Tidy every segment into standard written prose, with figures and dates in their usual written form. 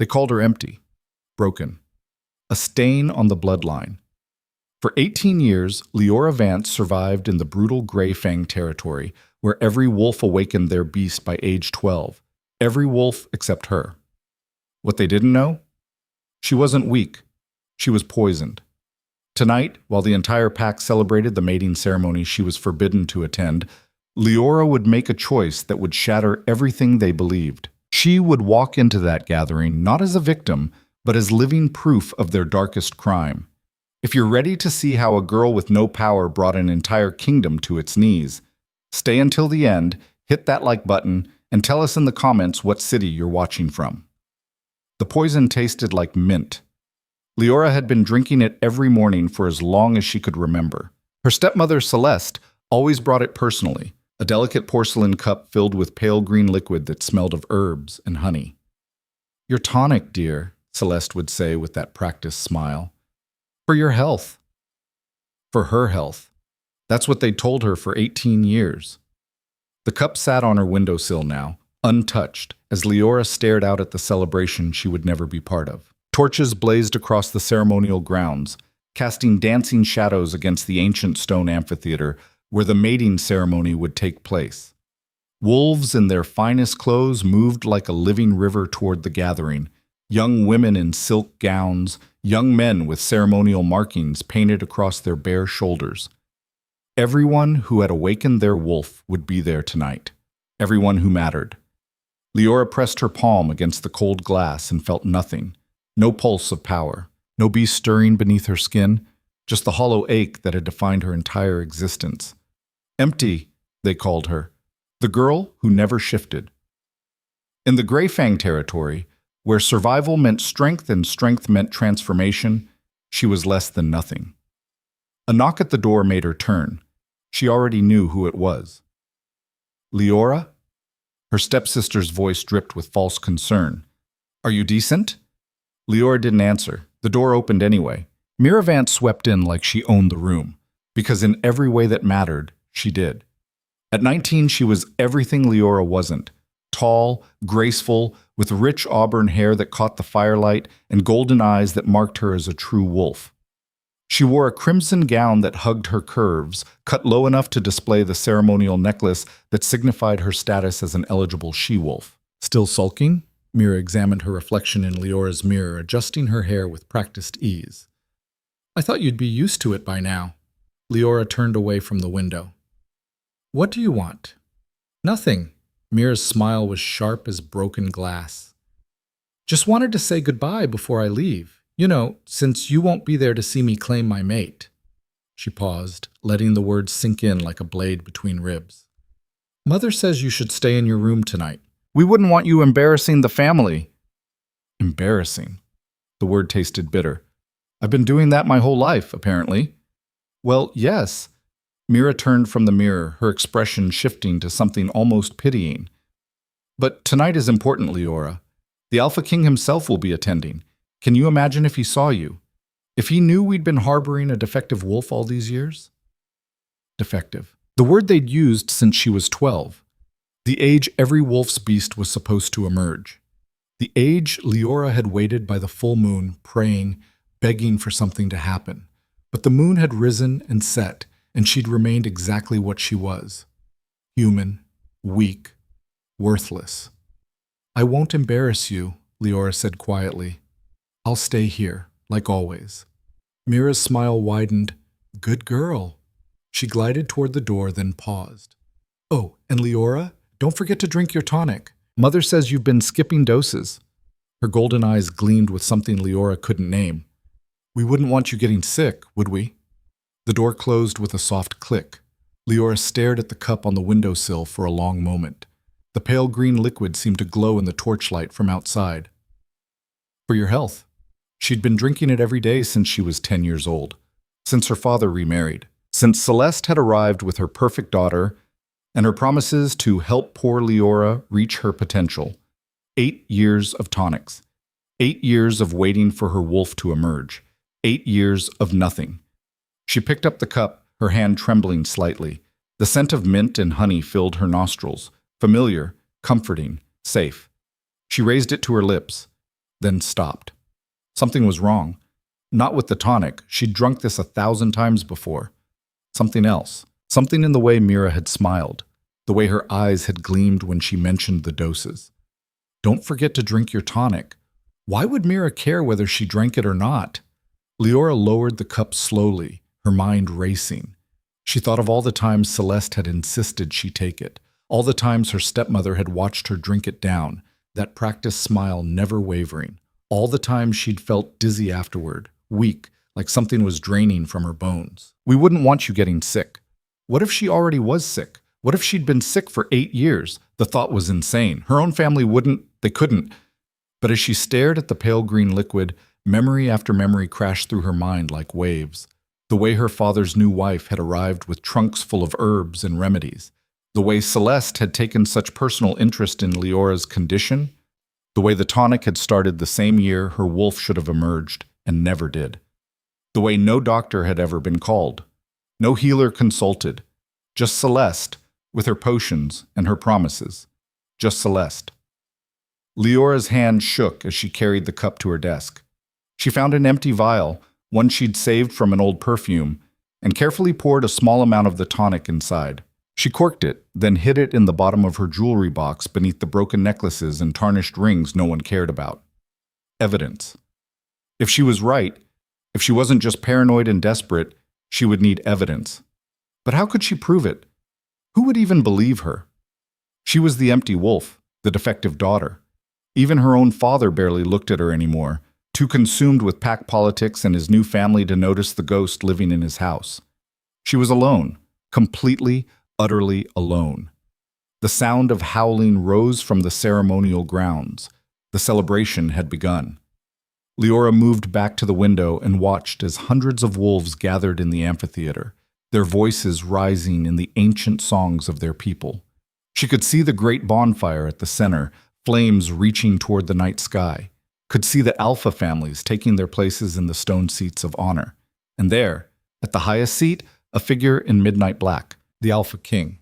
They called her empty, broken, a stain on the bloodline. For 18 years, Liora Vance survived in the brutal Grey Fang territory, where every wolf awakened their beast by age 12. Every wolf except her. What they didn't know? She wasn't weak. She was poisoned. Tonight, while the entire pack celebrated the mating ceremony she was forbidden to attend, Liora would make a choice that would shatter everything they believed. She would walk into that gathering not as a victim, but as living proof of their darkest crime. If you're ready to see how a girl with no power brought an entire kingdom to its knees, stay until the end, hit that like button, and tell us in the comments what city you're watching from. The poison tasted like mint. Liora had been drinking it every morning for as long as she could remember. Her stepmother, Celeste, always brought it personally, a delicate porcelain cup filled with pale green liquid that smelled of herbs and honey. "Your tonic, dear," Celeste would say with that practiced smile. "For your health." For her health. That's what they'd told her for 18 years. The cup sat on her windowsill now, untouched, as Liora stared out at the celebration she would never be part of. Torches blazed across the ceremonial grounds, casting dancing shadows against the ancient stone amphitheater where the mating ceremony would take place. Wolves in their finest clothes moved like a living river toward the gathering, young women in silk gowns, young men with ceremonial markings painted across their bare shoulders. Everyone who had awakened their wolf would be there tonight. Everyone who mattered. Liora pressed her palm against the cold glass and felt nothing. No pulse of power. No beast stirring beneath her skin. Just the hollow ache that had defined her entire existence. Empty, they called her. The girl who never shifted. In the Grey Fang territory, where survival meant strength and strength meant transformation, she was less than nothing. A knock at the door made her turn. She already knew who it was. "Liora?" Her stepsister's voice dripped with false concern. "Are you decent?" Liora didn't answer. The door opened anyway. Mira Vance swept in like she owned the room, because in every way that mattered, she did. At 19, she was everything Liora wasn't. Tall, graceful, with rich auburn hair that caught the firelight and golden eyes that marked her as a true wolf. She wore a crimson gown that hugged her curves, cut low enough to display the ceremonial necklace that signified her status as an eligible she-wolf. Still sulking? Mira examined her reflection in Liora's mirror, adjusting her hair with practiced ease. "I thought you'd be used to it by now." Liora turned away from the window. "What do you want?" "Nothing." Mira's smile was sharp as broken glass. "Just wanted to say goodbye before I leave. You know, since you won't be there to see me claim my mate." She paused, letting the words sink in like a blade between ribs. "Mother says you should stay in your room tonight. We wouldn't want you embarrassing the family." Embarrassing. The word tasted bitter. "I've been doing that my whole life, apparently." "Well, yes." Mira turned from the mirror, her expression shifting to something almost pitying. "But tonight is important, Liora. The Alpha King himself will be attending. Can you imagine if he saw you? If he knew we'd been harboring a defective wolf all these years?" Defective. The word they'd used since she was 12. The age every wolf's beast was supposed to emerge. The age Liora had waited by the full moon, praying, begging for something to happen. But the moon had risen and set, and she'd remained exactly what she was. Human, weak, worthless. "I won't embarrass you," Liora said quietly. "I'll stay here, like always." Mira's smile widened. "Good girl." She glided toward the door, then paused. "Oh, and Liora, don't forget to drink your tonic. Mother says you've been skipping doses." Her golden eyes gleamed with something Liora couldn't name. "We wouldn't want you getting sick, would we?" The door closed with a soft click. Liora stared at the cup on the windowsill for a long moment. The pale green liquid seemed to glow in the torchlight from outside. "For your health." She'd been drinking it every day since she was 10 years old, since her father remarried, since Celeste had arrived with her perfect daughter and her promises to help poor Liora reach her potential. 8 years of tonics. 8 years of waiting for her wolf to emerge. 8 years of nothing. She picked up the cup, her hand trembling slightly. The scent of mint and honey filled her nostrils, familiar, comforting, safe. She raised it to her lips. then stopped. Something was wrong. Not with the tonic. She'd drunk this 1,000 times before. Something else. Something in the way Mira had smiled, the way her eyes had gleamed when she mentioned the doses. Don't forget to drink your tonic. Why would Mira care whether she drank it or not? Liora lowered the cup slowly, her mind racing. She thought of all the times Celeste had insisted she take it, all the times her stepmother had watched her drink it down, that practiced smile never wavering, all the times she'd felt dizzy afterward, weak, like something was draining from her bones. We wouldn't want you getting sick. What if she already was sick? What if she'd been sick for 8 years? The thought was insane. Her own family they couldn't. But as she stared at the pale green liquid, memory after memory crashed through her mind like waves. The way her father's new wife had arrived with trunks full of herbs and remedies. The way Celeste had taken such personal interest in Leora's condition. The way the tonic had started the same year her wolf should have emerged and never did. The way no doctor had ever been called. No healer consulted. Just Celeste, with her potions and her promises. Just Celeste. Leora's hand shook as she carried the cup to her desk. She found an empty vial, one she'd saved from an old perfume, and carefully poured a small amount of the tonic inside. She corked it, then hid it in the bottom of her jewelry box beneath the broken necklaces and tarnished rings no one cared about. Evidence. If she was right, if she wasn't just paranoid and desperate, she would need evidence. But how could she prove it? Who would even believe her? She was the empty wolf, the defective daughter. Even her own father barely looked at her anymore, too consumed with pack politics and his new family to notice the ghost living in his house. She was alone, completely, utterly alone. The sound of howling rose from the ceremonial grounds. The celebration had begun. Liora moved back to the window and watched as hundreds of wolves gathered in the amphitheater, their voices rising in the ancient songs of their people. She could see the great bonfire at the center, flames reaching toward the night sky, could see the alpha families taking their places in the stone seats of honor. And there, at the highest seat, a figure in midnight black, the Alpha King.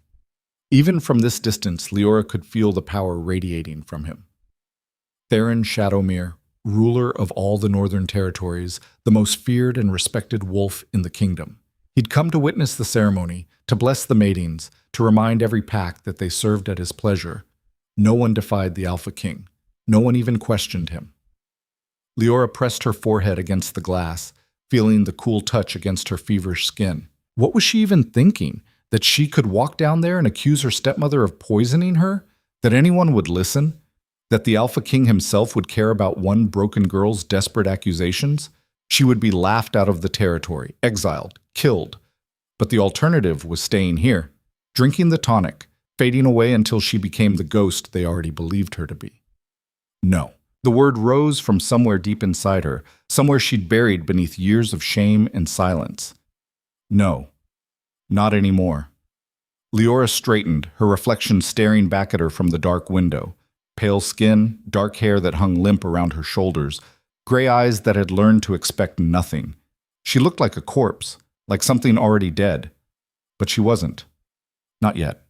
Even from this distance, Liora could feel the power radiating from him. Theron Shadowmere, ruler of all the northern territories, the most feared and respected wolf in the kingdom. He'd come to witness the ceremony, to bless the matings, to remind every pack that they served at his pleasure. No one defied the Alpha King. No one even questioned him. Liora pressed her forehead against the glass, feeling the cool touch against her feverish skin. What was she even thinking? That she could walk down there and accuse her stepmother of poisoning her? That anyone would listen? That the Alpha King himself would care about one broken girl's desperate accusations? She would be laughed out of the territory, exiled, killed. But the alternative was staying here, drinking the tonic, fading away until she became the ghost they already believed her to be. No. The word rose from somewhere deep inside her, somewhere she'd buried beneath years of shame and silence. No. Not anymore. Liora straightened, her reflection staring back at her from the dark window. Pale skin, dark hair that hung limp around her shoulders, gray eyes that had learned to expect nothing. She looked like a corpse, like something already dead. But she wasn't. Not yet.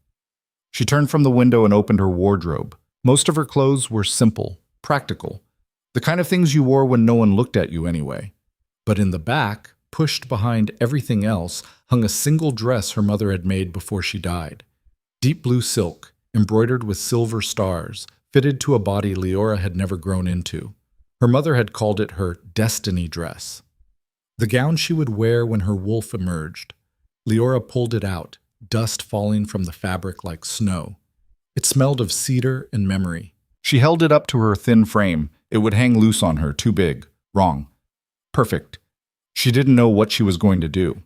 She turned from the window and opened her wardrobe. Most of her clothes were simple, practical, the kind of things you wore when no one looked at you anyway. But in the back, pushed behind everything else, hung a single dress her mother had made before she died. Deep blue silk, embroidered with silver stars, fitted to a body Liora had never grown into. Her mother had called it her destiny dress. The gown she would wear when her wolf emerged. Liora pulled it out, dust falling from the fabric like snow. It smelled of cedar and memory. She held it up to her thin frame. It would hang loose on her, too big. Wrong. Perfect. She didn't know what she was going to do.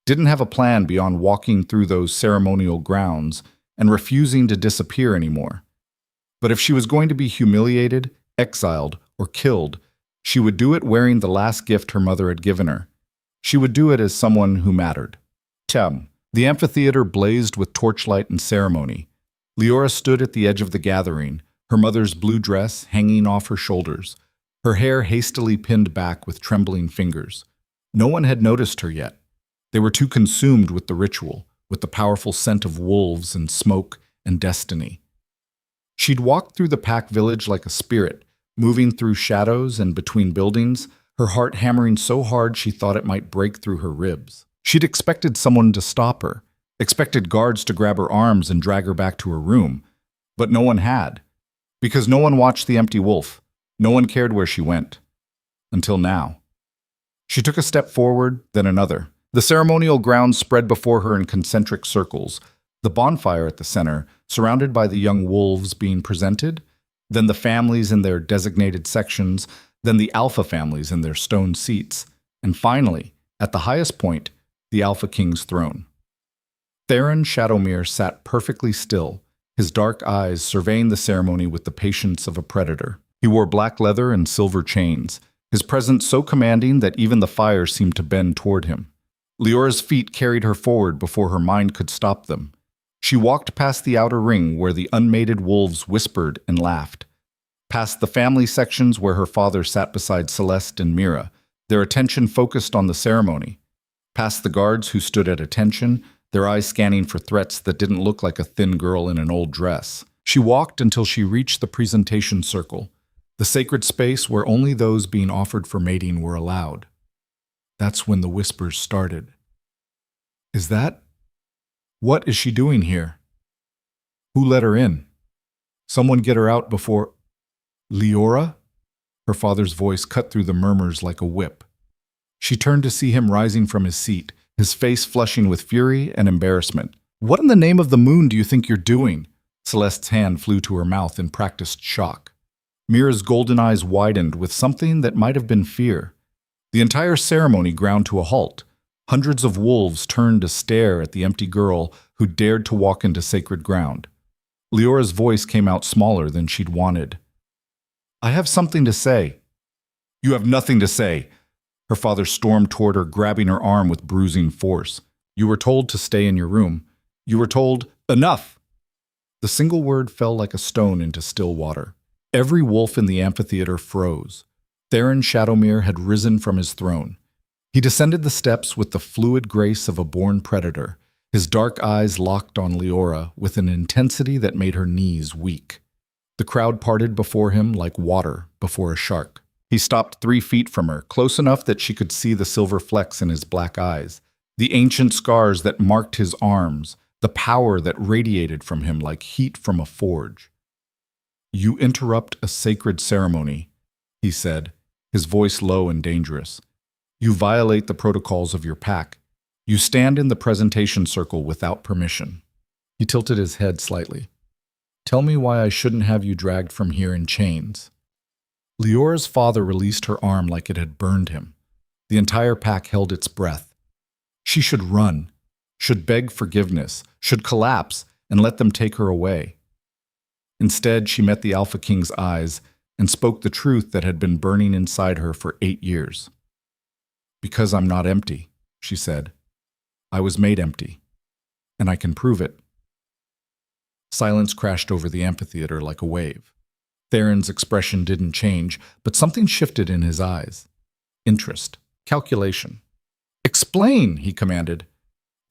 Didn't have a plan beyond walking through those ceremonial grounds and refusing to disappear anymore. But if she was going to be humiliated, exiled, or killed, she would do it wearing the last gift her mother had given her. She would do it as someone who mattered. Tem. The amphitheater blazed with torchlight and ceremony. Liora stood at the edge of the gathering, her mother's blue dress hanging off her shoulders, her hair hastily pinned back with trembling fingers. No one had noticed her yet. They were too consumed with the ritual, with the powerful scent of wolves and smoke and destiny. She'd walked through the pack village like a spirit, moving through shadows and between buildings, her heart hammering so hard she thought it might break through her ribs. She'd expected someone to stop her, expected guards to grab her arms and drag her back to her room, but no one had, because no one watched the empty wolf. No one cared where she went. Until now. She took a step forward, then another. The ceremonial grounds spread before her in concentric circles, the bonfire at the center, surrounded by the young wolves being presented, then the families in their designated sections, then the alpha families in their stone seats, and finally, at the highest point, the Alpha King's throne. Theron Shadowmere sat perfectly still, his dark eyes surveying the ceremony with the patience of a predator. He wore black leather and silver chains, his presence so commanding that even the fire seemed to bend toward him. Liora's feet carried her forward before her mind could stop them. She walked past the outer ring where the unmated wolves whispered and laughed, past the family sections where her father sat beside Celeste and Mira, their attention focused on the ceremony, past the guards who stood at attention, their eyes scanning for threats that didn't look like a thin girl in an old dress. She walked until she reached the presentation circle, the sacred space where only those being offered for mating were allowed. That's when the whispers started. Is that? What is she doing here? Who let her in? Someone get her out before… Liora? Her father's voice cut through the murmurs like a whip. She turned to see him rising from his seat, his face flushing with fury and embarrassment. What in the name of the moon do you think you're doing? Celeste's hand flew to her mouth in practiced shock. Mira's golden eyes widened with something that might have been fear. The entire ceremony ground to a halt. Hundreds of wolves turned to stare at the empty girl who dared to walk into sacred ground. Liora's voice came out smaller than she'd wanted. I have something to say. You have nothing to say. Her father stormed toward her, grabbing her arm with bruising force. You were told to stay in your room. You were told, enough! The single word fell like a stone into still water. Every wolf in the amphitheater froze. Theron Shadowmere had risen from his throne. He descended the steps with the fluid grace of a born predator, his dark eyes locked on Liora with an intensity that made her knees weak. The crowd parted before him like water before a shark. He stopped 3 feet from her, close enough that she could see the silver flecks in his black eyes, the ancient scars that marked his arms, the power that radiated from him like heat from a forge. You interrupt a sacred ceremony, he said, his voice low and dangerous. You violate the protocols of your pack. You stand in the presentation circle without permission. He tilted his head slightly. Tell me why I shouldn't have you dragged from here in chains. Liora's father released her arm like it had burned him. The entire pack held its breath. She should run, should beg forgiveness, should collapse and let them take her away. Instead, she met the Alpha King's eyes and spoke the truth that had been burning inside her for 8 years. Because I'm not empty, she said. I was made empty, and I can prove it. Silence crashed over the amphitheater like a wave. Theron's expression didn't change, but something shifted in his eyes. Interest. Calculation. Explain, he commanded.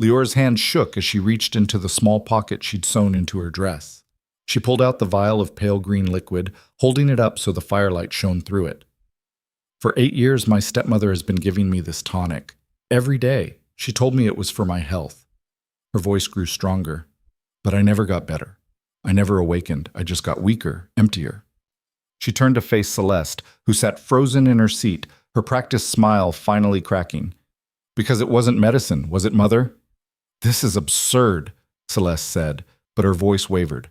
Liora's hand shook as she reached into the small pocket she'd sewn into her dress. She pulled out the vial of pale green liquid, holding it up so the firelight shone through it. For 8 years, my stepmother has been giving me this tonic. Every day. She told me it was for my health. Her voice grew stronger. But I never got better. I never awakened. I just got weaker, emptier. She turned to face Celeste, who sat frozen in her seat, her practiced smile finally cracking. Because it wasn't medicine, was it, Mother? This is absurd, Celeste said, but her voice wavered.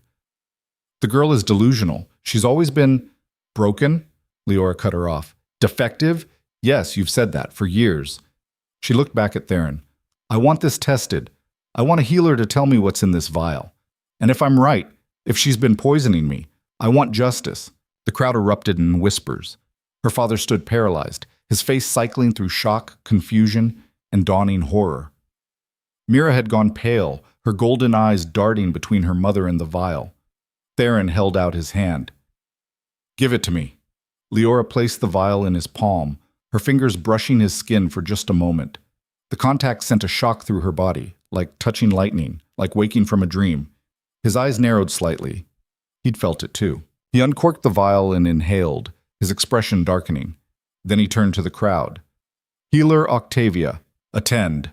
The girl is delusional. She's always been… Broken? Liora cut her off. Defective? Yes, you've said that, for years. She looked back at Theron. I want this tested. I want a healer to tell me what's in this vial. And if I'm right, if she's been poisoning me, I want justice. The crowd erupted in whispers. Her father stood paralyzed, his face cycling through shock, confusion, and dawning horror. Mira had gone pale, her golden eyes darting between her mother and the vial. Theron held out his hand. Give it to me. Liora placed the vial in his palm, her fingers brushing his skin for just a moment. The contact sent a shock through her body, like touching lightning, like waking from a dream. His eyes narrowed slightly. He'd felt it too. He uncorked the vial and inhaled, his expression darkening. Then he turned to the crowd. Healer Octavia, attend.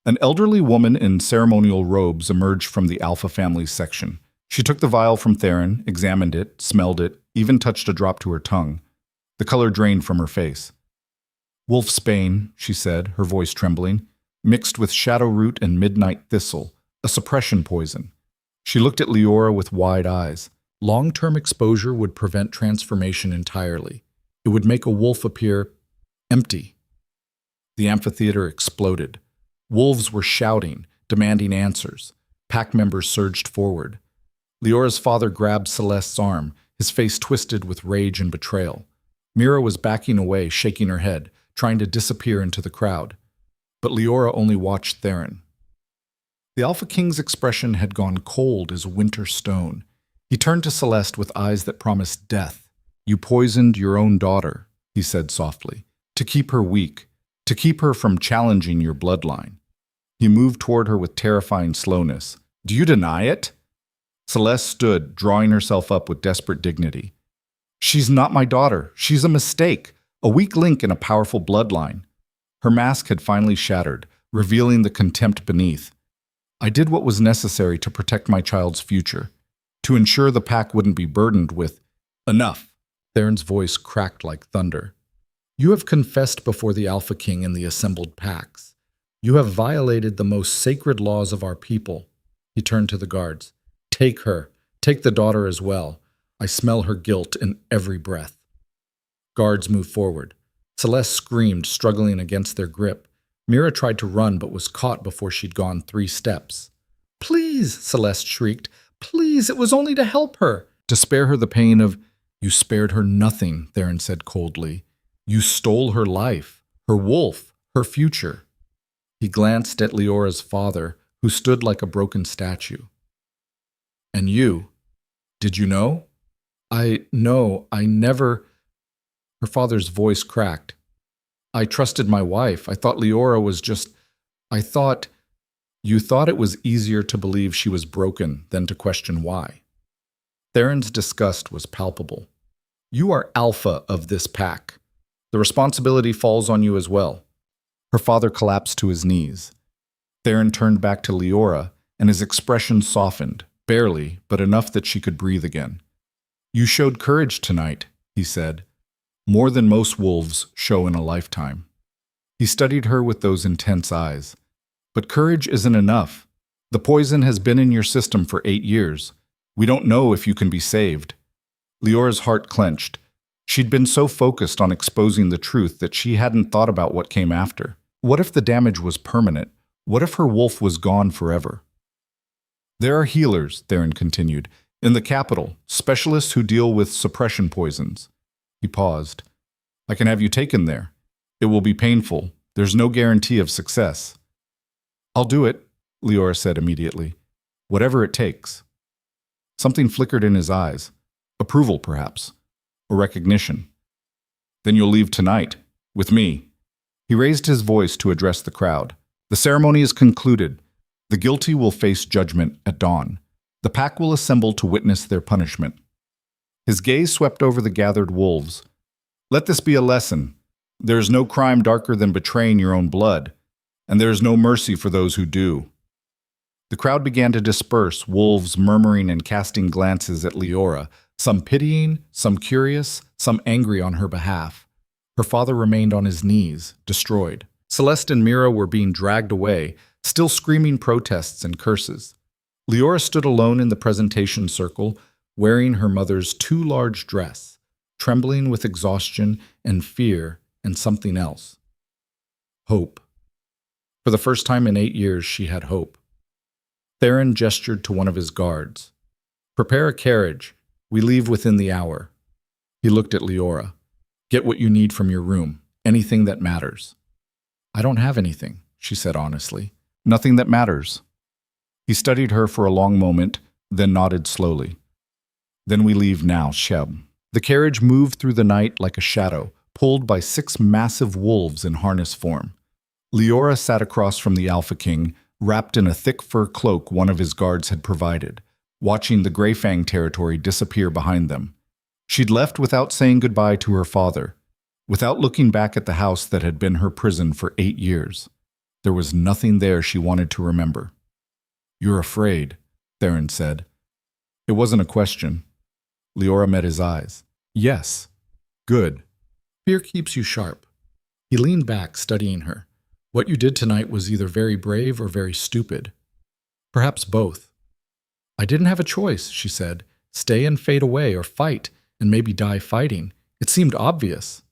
An elderly woman in ceremonial robes emerged from the Alpha Families section. She took the vial from Theron, examined it, smelled it, even touched a drop to her tongue. The color drained from her face. Wolfsbane, she said, her voice trembling, mixed with shadowroot and midnight thistle, a suppression poison. She looked at Liora with wide eyes. Long-term exposure would prevent transformation entirely. It would make a wolf appear empty. The amphitheater exploded. Wolves were shouting, demanding answers. Pack members surged forward. Liora's father grabbed Celeste's arm, his face twisted with rage and betrayal. Mira was backing away, shaking her head, trying to disappear into the crowd. But Liora only watched Theron. The Alpha King's expression had gone cold as winter stone. He turned to Celeste with eyes that promised death. You poisoned your own daughter, he said softly, to keep her weak, to keep her from challenging your bloodline. He moved toward her with terrifying slowness. Do you deny it? Celeste stood, drawing herself up with desperate dignity. She's not my daughter. She's a mistake, a weak link in a powerful bloodline. Her mask had finally shattered, revealing the contempt beneath. I did what was necessary to protect my child's future, to ensure the pack wouldn't be burdened with enough. Theron's voice cracked like thunder. You have confessed before the Alpha King and the assembled packs. You have violated the most sacred laws of our people. He turned to the guards. Take her. Take the daughter as well. I smell her guilt in every breath. Guards moved forward. Celeste screamed, struggling against their grip. Mira tried to run but was caught before she'd gone 3 steps. Please, Celeste shrieked. Please, it was only to help her. To spare her the pain of... You spared her nothing, Theron said coldly. You stole her life, her wolf, her future. He glanced at Liora's father, who stood like a broken statue. And you? Did you know? No, I never... Her father's voice cracked. I trusted my wife. I thought Liora was just... You thought it was easier to believe she was broken than to question why. Theron's disgust was palpable. You are alpha of this pack. The responsibility falls on you as well. Her father collapsed to his knees. Theron turned back to Liora, and his expression softened, barely, but enough that she could breathe again. You showed courage tonight, he said, more than most wolves show in a lifetime. He studied her with those intense eyes. But courage isn't enough. The poison has been in your system for 8 years. We don't know if you can be saved. Liora's heart clenched. She'd been so focused on exposing the truth that she hadn't thought about what came after. What if the damage was permanent? What if her wolf was gone forever? There are healers, Theron continued, in the capital, specialists who deal with suppression poisons. He paused. I can have you taken there. It will be painful. There's no guarantee of success. I'll do it, Liora said immediately. Whatever it takes. Something flickered in his eyes. Approval, perhaps. Or recognition. Then you'll leave tonight, with me. He raised his voice to address the crowd. The ceremony is concluded. The guilty will face judgment at dawn. The pack will assemble to witness their punishment. His gaze swept over the gathered wolves. Let this be a lesson. There is no crime darker than betraying your own blood, and there is no mercy for those who do. The crowd began to disperse, wolves murmuring and casting glances at Liora, some pitying, some curious, some angry on her behalf. Her father remained on his knees, destroyed. Celeste and Mira were being dragged away, still screaming protests and curses. Liora stood alone in the presentation circle, wearing her mother's too large dress, trembling with exhaustion and fear and something else. Hope. For the first time in 8 years, she had hope. Theron gestured to one of his guards. Prepare a carriage. We leave within the hour. He looked at Liora. Get what you need from your room. Anything that matters. I don't have anything, she said honestly. Nothing that matters. He studied her for a long moment, then nodded slowly. Then we leave now, Sheb. The carriage moved through the night like a shadow, pulled by 6 massive wolves in harness form. Liora sat across from the Alpha King, wrapped in a thick fur cloak one of his guards had provided, watching the Greyfang territory disappear behind them. She'd left without saying goodbye to her father, without looking back at the house that had been her prison for 8 years. There was nothing there she wanted to remember. "You're afraid," Theron said. It wasn't a question. Liora met his eyes. "Yes." "Good. Fear keeps you sharp." He leaned back, studying her. "What you did tonight was either very brave or very stupid. Perhaps both." "I didn't have a choice," she said. "Stay and fade away, or fight, and maybe die fighting. It seemed obvious."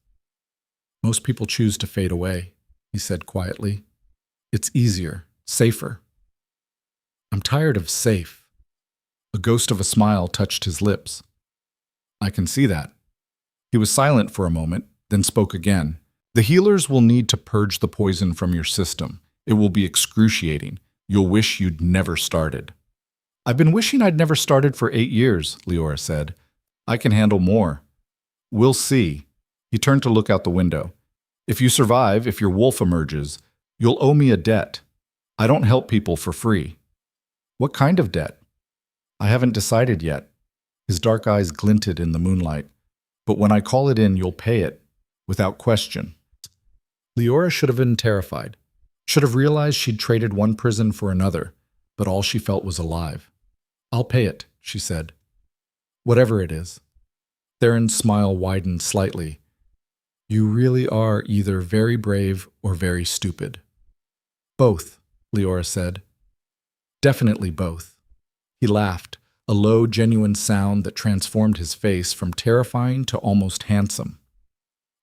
"Most people choose to fade away," he said quietly. "It's easier, safer." "I'm tired of safe." A ghost of a smile touched his lips. "I can see that." He was silent for a moment, then spoke again. "The healers will need to purge the poison from your system. It will be excruciating. You'll wish you'd never started." "I've been wishing I'd never started for 8 years," Liora said. "I can handle more." "We'll see." He turned to look out the window. "If you survive, if your wolf emerges, you'll owe me a debt. I don't help people for free." "What kind of debt?" "I haven't decided yet." His dark eyes glinted in the moonlight. "But when I call it in, you'll pay it, without question." Liora should have been terrified, should have realized she'd traded one prison for another, but all she felt was alive. "I'll pay it," she said. "Whatever it is." Theron's smile widened slightly. "You really are either very brave or very stupid." "Both," Liora said. "Definitely both." He laughed, a low, genuine sound that transformed his face from terrifying to almost handsome.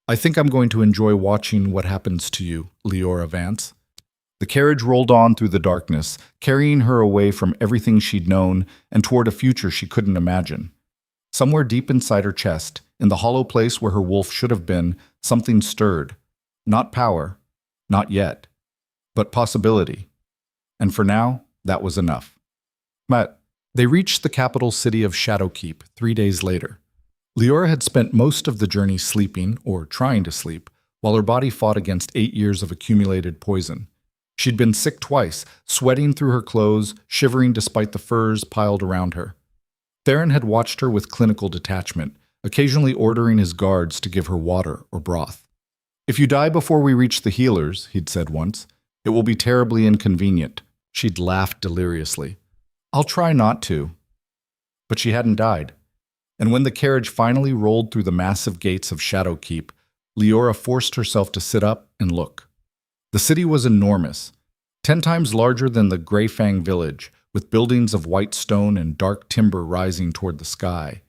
"I think I'm going to enjoy watching what happens to you, Liora Vance." The carriage rolled on through the darkness, carrying her away from everything she'd known and toward a future she couldn't imagine. Somewhere deep inside her chest, in the hollow place where her wolf should have been, something stirred. Not power, not yet, but possibility. And for now, that was enough. But they reached the capital city of Shadowkeep 3 days later. Liora had spent most of the journey sleeping, or trying to sleep, while her body fought against 8 years of accumulated poison. She'd been sick twice, sweating through her clothes, shivering despite the furs piled around her. Theron had watched her with clinical detachment, occasionally ordering his guards to give her water or broth. "If you die before we reach the healers," he'd said once, "it will be terribly inconvenient." She'd laughed deliriously. "I'll try not to." But she hadn't died. And when the carriage finally rolled through the massive gates of Shadowkeep, Liora forced herself to sit up and look. The city was enormous, 10 times larger than the Greyfang village, with buildings of white stone and dark timber rising toward the sky.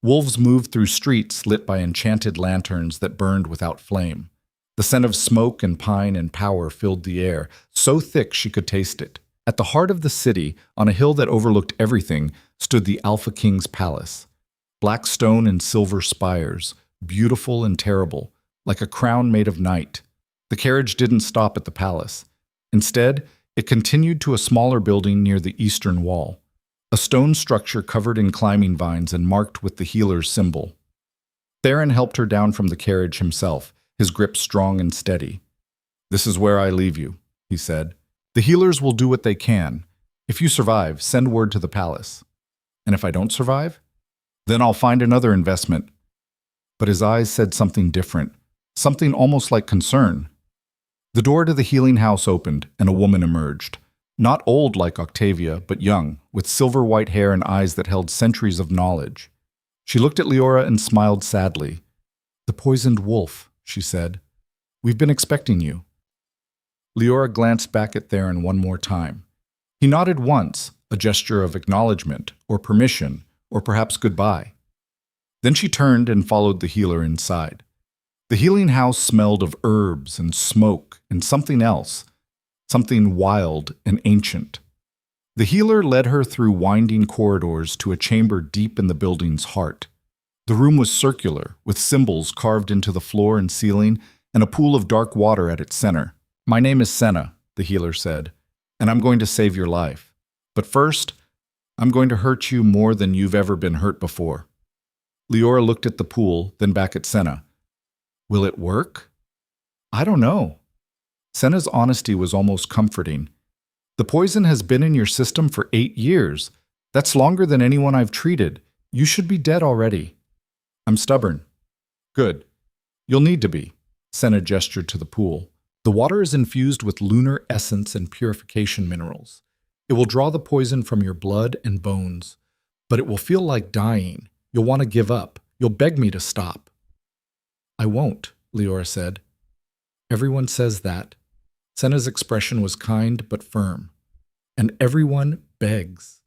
Wolves moved through streets lit by enchanted lanterns that burned without flame. The scent of smoke and pine and power filled the air, so thick she could taste it. At the heart of the city, on a hill that overlooked everything, stood the Alpha King's palace. Black stone and silver spires, beautiful and terrible, like a crown made of night. The carriage didn't stop at the palace. Instead, it continued to a smaller building near the eastern wall, a stone structure covered in climbing vines and marked with the healer's symbol. Theron helped her down from the carriage himself, his grip strong and steady. "This is where I leave you," he said. "The healers will do what they can. If you survive, send word to the palace. And if I don't survive, then I'll find another investment." But his eyes said something different, something almost like concern. The door to the healing house opened, and a woman emerged. Not old like Octavia, but young, with silver white hair and eyes that held centuries of knowledge. She looked at Liora and smiled sadly. "The poisoned wolf," she said. "We've been expecting you." Liora glanced back at Theron one more time. He nodded once, a gesture of acknowledgement, or permission, or perhaps goodbye. Then she turned and followed the healer inside. The healing house smelled of herbs and smoke and something else, something wild and ancient. The healer led her through winding corridors to a chamber deep in the building's heart. The room was circular, with symbols carved into the floor and ceiling, and a pool of dark water at its center. "My name is Senna," the healer said, "and I'm going to save your life. But first, I'm going to hurt you more than you've ever been hurt before." Liora looked at the pool, then back at Senna. "Will it work?" "I don't know." Senna's honesty was almost comforting. "The poison has been in your system for 8 years. That's longer than anyone I've treated. You should be dead already." I'm stubborn. Good. You'll need to be. Senna gestured to the pool. The water is infused with lunar essence and purification minerals. It will draw the poison from your blood and bones, but it will feel like dying. You'll want to give up. You'll beg me to stop. I won't, Liora said. Everyone says that. Senna's expression was kind but firm. And everyone begs.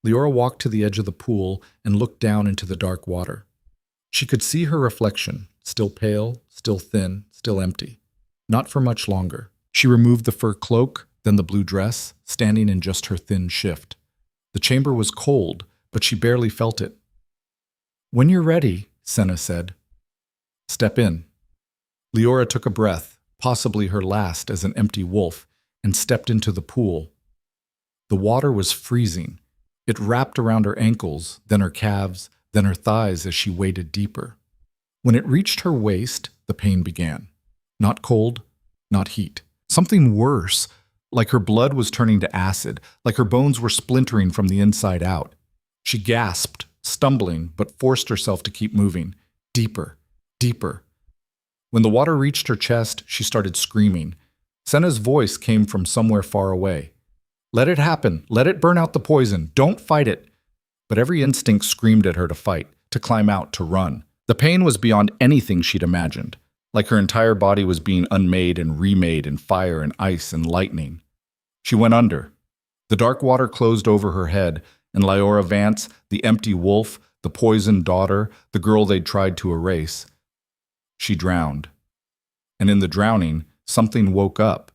Liora walked to the edge of the pool and looked down into the dark water. She could see her reflection, still pale, still thin, still empty. Not for much longer. She removed the fur cloak, then the blue dress, standing in just her thin shift. The chamber was cold, but she barely felt it. When you're ready, Senna said. Step in. Liora took a breath, possibly her last as an empty wolf, and stepped into the pool. The water was freezing. It wrapped around her ankles, then her calves, then her thighs as she waded deeper. When it reached her waist, the pain began. Not cold, not heat. Something worse, like her blood was turning to acid, like her bones were splintering from the inside out. She gasped, stumbling, but forced herself to keep moving. Deeper, deeper. When the water reached her chest, she started screaming. Senna's voice came from somewhere far away. Let it happen. Let it burn out the poison. Don't fight it. But every instinct screamed at her to fight, to climb out, to run. The pain was beyond anything she'd imagined, like her entire body was being unmade and remade in fire and ice and lightning. She went under. The dark water closed over her head, and Liora Vance, the empty wolf, the poisoned daughter, the girl they'd tried to erase, she drowned. And in the drowning, something woke up.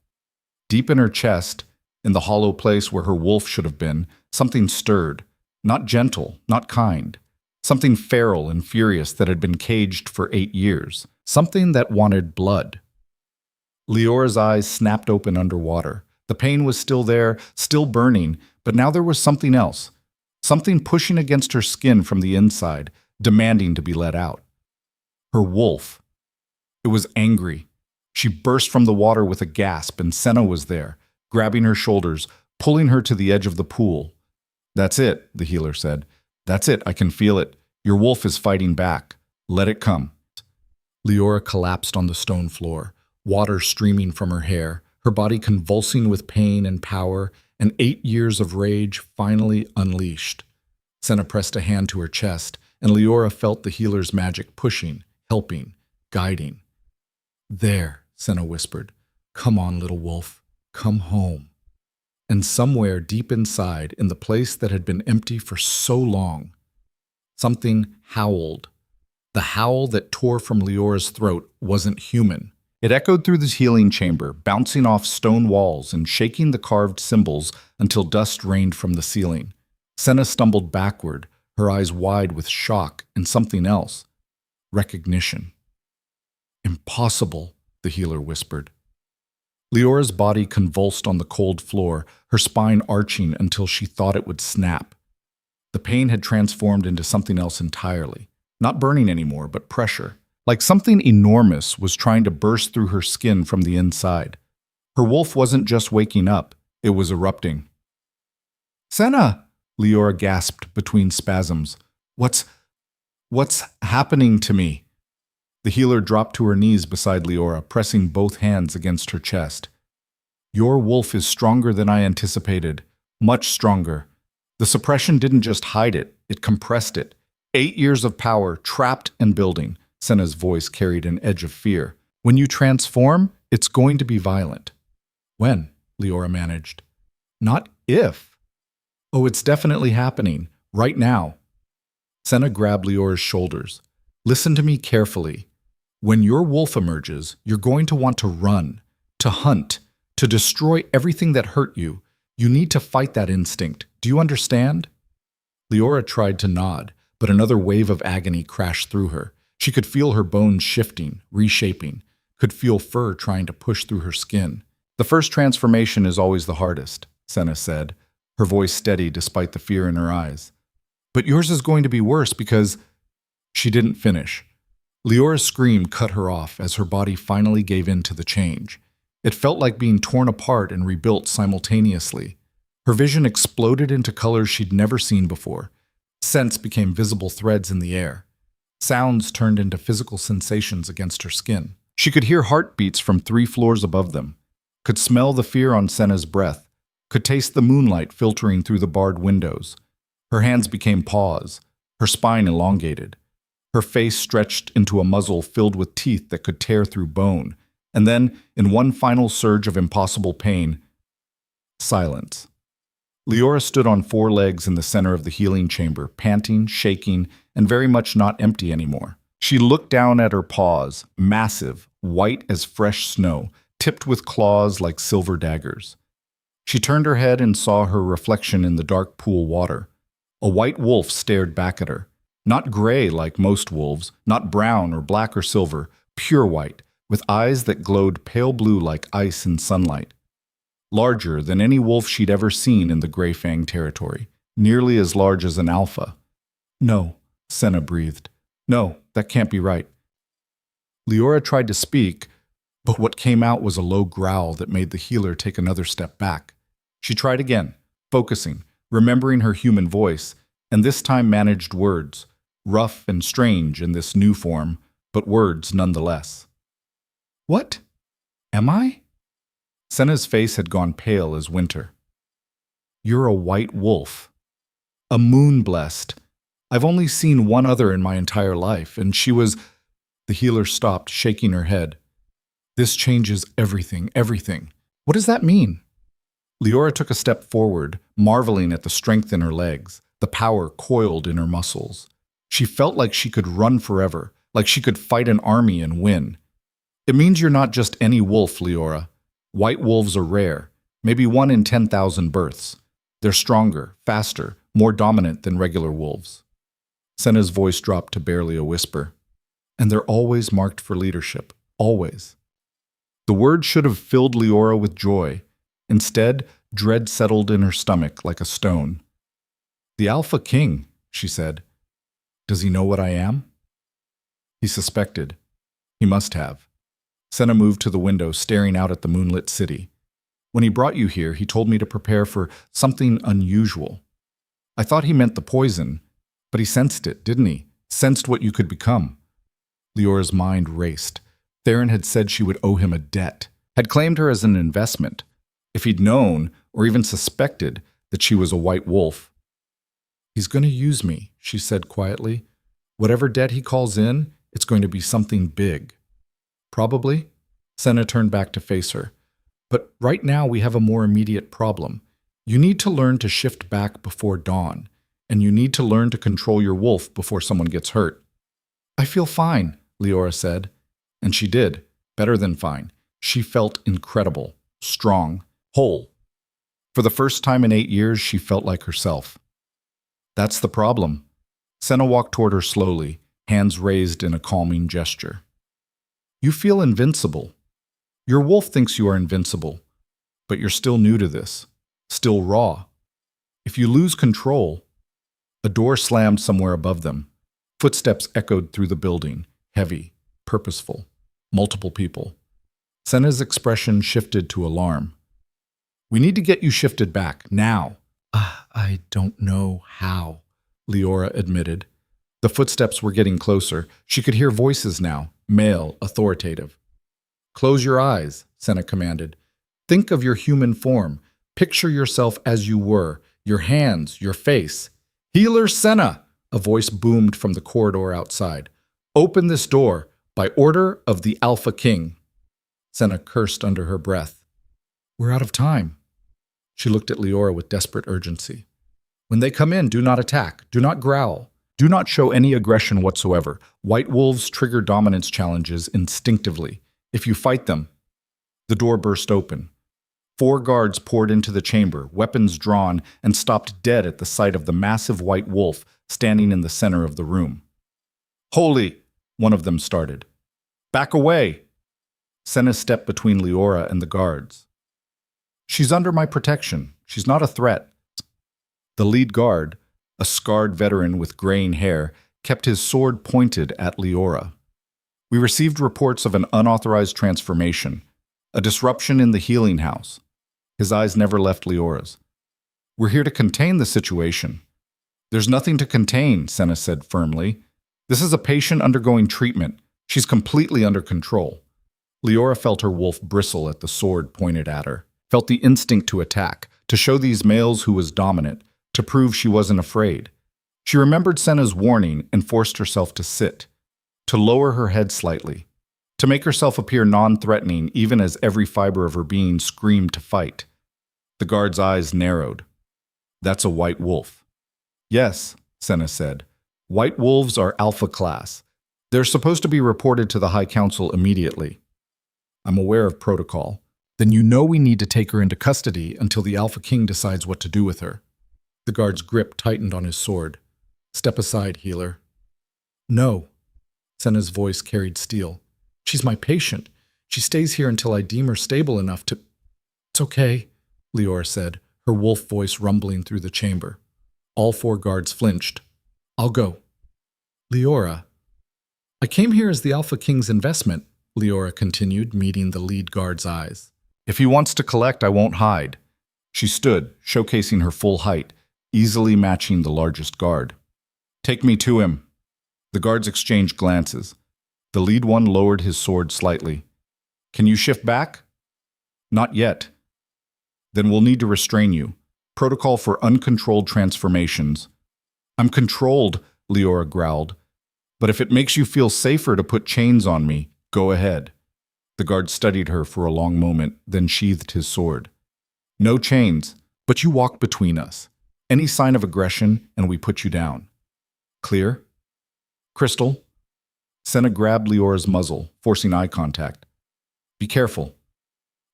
Deep in her chest, in the hollow place where her wolf should have been, something stirred. Not gentle, not kind. Something feral and furious that had been caged for 8 years. Something that wanted blood. Leora's eyes snapped open underwater. The pain was still there, still burning, but now there was something else. Something pushing against her skin from the inside, demanding to be let out. Her wolf. It was angry. She burst from the water with a gasp, and Senna was there, grabbing her shoulders, pulling her to the edge of the pool. That's it, the healer said. That's it, I can feel it. Your wolf is fighting back. Let it come. Liora collapsed on the stone floor, water streaming from her hair, her body convulsing with pain and power, and 8 years of rage finally unleashed. Senna pressed a hand to her chest, and Liora felt the healer's magic pushing, helping, guiding. There, Senna whispered. Come on, little wolf. Come home. And somewhere deep inside, in the place that had been empty for so long, something howled. The howl that tore from Leora's throat wasn't human. It echoed through the healing chamber, bouncing off stone walls and shaking the carved symbols until dust rained from the ceiling. Senna stumbled backward, her eyes wide with shock and something else. Recognition. Impossible, the healer whispered. Leora's body convulsed on the cold floor, her spine arching until she thought it would snap. The pain had transformed into something else entirely. Not burning anymore, but pressure. Like something enormous was trying to burst through her skin from the inside. Her wolf wasn't just waking up, it was erupting. Senna! Liora gasped between spasms. What's happening to me? The healer dropped to her knees beside Liora, pressing both hands against her chest. Your wolf is stronger than I anticipated. Much stronger. The suppression didn't just hide it, it compressed it. 8 years of power, trapped and building. Senna's voice carried an edge of fear. When you transform, it's going to be violent. When? Liora managed. Not if. Oh, it's definitely happening. Right now. Senna grabbed Liora's shoulders. Listen to me carefully. When your wolf emerges, you're going to want to run, to hunt, to destroy everything that hurt you. You need to fight that instinct. Do you understand? Liora tried to nod, but another wave of agony crashed through her. She could feel her bones shifting, reshaping, could feel fur trying to push through her skin. The first transformation is always the hardest, Senna said, her voice steady despite the fear in her eyes. But yours is going to be worse because... She didn't finish. Leora's scream cut her off as her body finally gave in to the change. It felt like being torn apart and rebuilt simultaneously. Her vision exploded into colors she'd never seen before. Scents became visible threads in the air. Sounds turned into physical sensations against her skin. She could hear heartbeats from 3 floors above them, could smell the fear on Senna's breath, could taste the moonlight filtering through the barred windows. Her hands became paws, her spine elongated. Her face stretched into a muzzle filled with teeth that could tear through bone. And then, in one final surge of impossible pain, silence. Liora stood on 4 legs in the center of the healing chamber, panting, shaking, and very much not empty anymore. She looked down at her paws, massive, white as fresh snow, tipped with claws like silver daggers. She turned her head and saw her reflection in the dark pool water. A white wolf stared back at her. Not gray like most wolves, not brown or black or silver, pure white, with eyes that glowed pale blue like ice in sunlight. Larger than any wolf she'd ever seen in the Grey Fang territory, nearly as large as an alpha. "No," Senna breathed. "No, that can't be right." Liora tried to speak, but what came out was a low growl that made the healer take another step back. She tried again, focusing, remembering her human voice, and this time managed words, rough and strange in this new form, but words nonetheless. "What? Am I?" Senna's face had gone pale as winter. "You're a white wolf. A moon-blessed. I've only seen one other in my entire life, and she was—" The healer stopped, shaking her head. "This changes everything, everything. What does that mean?" Liora took a step forward, marveling at the strength in her legs, the power coiled in her muscles. She felt like she could run forever, like she could fight an army and win. "It means you're not just any wolf, Liora. White wolves are rare, maybe 1 in 10,000 births. They're stronger, faster, more dominant than regular wolves." Senna's voice dropped to barely a whisper. "And they're always marked for leadership, always." The word should have filled Liora with joy. Instead, dread settled in her stomach like a stone. "The Alpha King," she said. "Does he know what I am?" He suspected. He must have. Senna moved to the window, staring out at the moonlit city. "When he brought you here, he told me to prepare for something unusual. I thought he meant the poison, but he sensed it, didn't he? Sensed what you could become." Liora's mind raced. Theron had said she would owe him a debt, had claimed her as an investment. If he'd known, or even suspected, that she was a white wolf. "He's going to use me," she said quietly. "Whatever debt he calls in, it's going to be something big." "Probably." Senna turned back to face her. "But right now we have a more immediate problem. You need to learn to shift back before dawn, and you need to learn to control your wolf before someone gets hurt." "I feel fine," Liora said. And she did. Better than fine. She felt incredible, strong, whole. For the first time in 8 years, she felt like herself. "That's the problem." Senna walked toward her slowly, hands raised in a calming gesture. "You feel invincible. Your wolf thinks you are invincible, but you're still new to this, still raw. If you lose control..." A door slammed somewhere above them. Footsteps echoed through the building, heavy, purposeful, multiple people. Senna's expression shifted to alarm. "We need to get you shifted back, now." "I don't know how," Liora admitted. The footsteps were getting closer. She could hear voices now, male, authoritative. "Close your eyes," Senna commanded. "Think of your human form. Picture yourself as you were, your hands, your face." "Healer Senna!" a voice boomed from the corridor outside. "Open this door, by order of the Alpha King." Senna cursed under her breath. "We're out of time." She looked at Liora with desperate urgency. "When they come in, do not attack, do not growl. Do not show any aggression whatsoever. White wolves trigger dominance challenges instinctively. If you fight them..." The door burst open. 4 guards poured into the chamber, weapons drawn, and stopped dead at the sight of the massive white wolf standing in the center of the room. "Holy!" one of them started. "Back away!" Senna stepped between Liora and the guards. "She's under my protection. She's not a threat." The lead guard, a scarred veteran with graying hair, kept his sword pointed at Liora. "We received reports of an unauthorized transformation, a disruption in the healing house." His eyes never left Liora's. "We're here to contain the situation." "There's nothing to contain," Senna said firmly. This is a patient undergoing treatment. She's completely under control. Liora felt her wolf bristle at the sword pointed at her, felt the instinct to attack, to show these males who was dominant, to prove she wasn't afraid. She remembered Senna's warning and forced herself to sit, to lower her head slightly, to make herself appear non-threatening even as every fiber of her being screamed to fight. The guard's eyes narrowed. That's a white wolf. Yes, Senna said. White wolves are alpha class. They're supposed to be reported to the High Council immediately. I'm aware of protocol. Then you know we need to take her into custody until the Alpha King decides what to do with her. The guard's grip tightened on his sword. Step aside, healer. No. Senna's voice carried steel. She's my patient. She stays here until I deem her stable enough to... It's okay, Liora said, her wolf voice rumbling through the chamber. All 4 guards flinched. I'll go. Liora. I came here as the Alpha King's investment, Liora continued, meeting the lead guard's eyes. If he wants to collect, I won't hide. She stood, showcasing her full height, easily matching the largest guard. Take me to him. The guards exchanged glances. The lead one lowered his sword slightly. Can you shift back? Not yet. Then we'll need to restrain you. Protocol for uncontrolled transformations. I'm controlled, Liora growled. But if it makes you feel safer to put chains on me, go ahead. The guard studied her for a long moment, then sheathed his sword. No chains, but you walk between us. Any sign of aggression, and we put you down. Clear? Crystal? Senna grabbed Liora's muzzle, forcing eye contact. Be careful.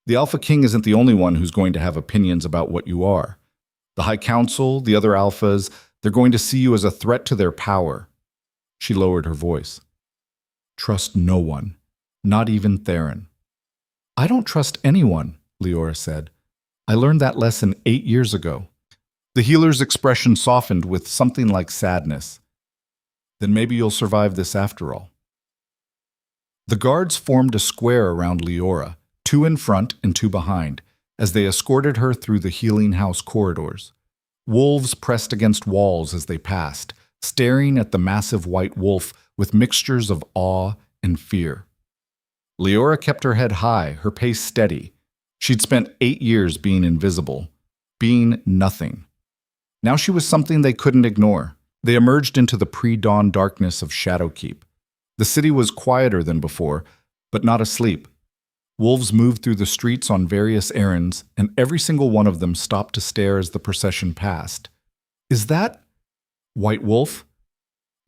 The Alpha King isn't the only one who's going to have opinions about what you are. The High Council, the other Alphas, they're going to see you as a threat to their power. She lowered her voice. Trust no one, not even Theron. I don't trust anyone, Liora said. I learned that lesson 8 years ago. The healer's expression softened with something like sadness. Then maybe you'll survive this after all. The guards formed a square around Liora, 2 in front and 2 behind, as they escorted her through the healing house corridors. Wolves pressed against walls as they passed, staring at the massive white wolf with mixtures of awe and fear. Liora kept her head high, her pace steady. She'd spent 8 years being invisible, being nothing. Now she was something they couldn't ignore. They emerged into the pre-dawn darkness of Shadowkeep. The city was quieter than before, but not asleep. Wolves moved through the streets on various errands, and every single one of them stopped to stare as the procession passed. Is that White Wolf?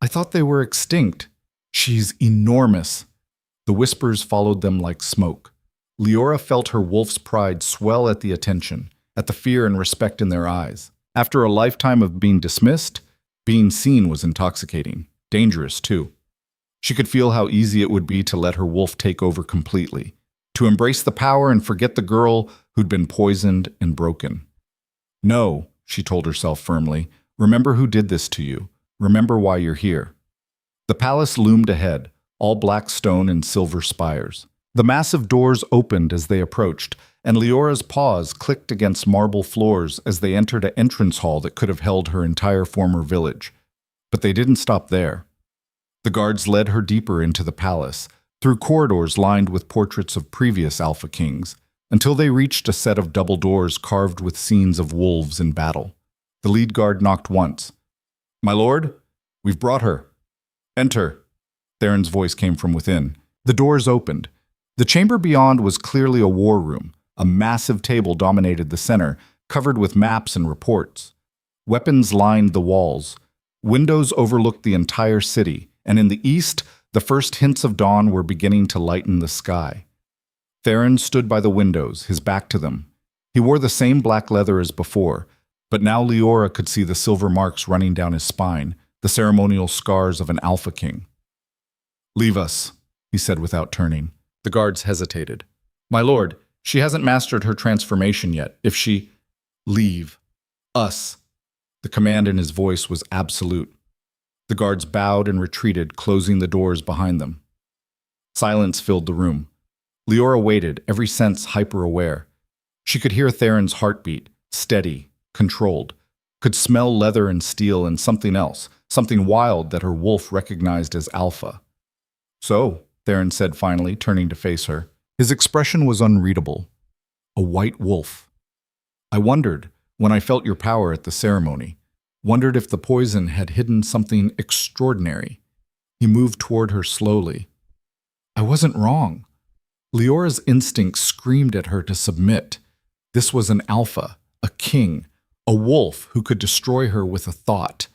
I thought they were extinct. She's enormous. The whispers followed them like smoke. Liora felt her wolf's pride swell at the attention, at the fear and respect in their eyes. After a lifetime of being dismissed, being seen was intoxicating, dangerous too. She could feel how easy it would be to let her wolf take over completely, to embrace the power and forget the girl who'd been poisoned and broken. No, she told herself firmly, remember who did this to you. Remember why you're here. The palace loomed ahead, all black stone and silver spires. The massive doors opened as they approached, and Liora's paws clicked against marble floors as they entered an entrance hall that could have held her entire former village. But they didn't stop there. The guards led her deeper into the palace, through corridors lined with portraits of previous Alpha Kings, until they reached a set of double doors carved with scenes of wolves in battle. The lead guard knocked once. My lord, we've brought her. Enter. Theron's voice came from within. The doors opened. The chamber beyond was clearly a war room. A massive table dominated the center, covered with maps and reports. Weapons lined the walls. Windows overlooked the entire city, and in the east, the first hints of dawn were beginning to lighten the sky. Theron stood by the windows, his back to them. He wore the same black leather as before, but now Liora could see the silver marks running down his spine, the ceremonial scars of an Alpha King. Leave us, he said without turning. The guards hesitated. My lord, she hasn't mastered her transformation yet. If she... Leave. Us. The command in his voice was absolute. The guards bowed and retreated, closing the doors behind them. Silence filled the room. Liora waited, every sense hyper-aware. She could hear Theron's heartbeat, steady, controlled, could smell leather and steel and something else something wild that her wolf recognized as alpha. So, Theron said finally, turning to face her. His expression was unreadable. A white wolf. I wondered, when I felt your power at the ceremony, wondered if the poison had hidden something extraordinary. He moved toward her slowly. I wasn't wrong. Leora's instinct screamed at her to submit. This was an alpha, a king, a wolf who could destroy her with a thought.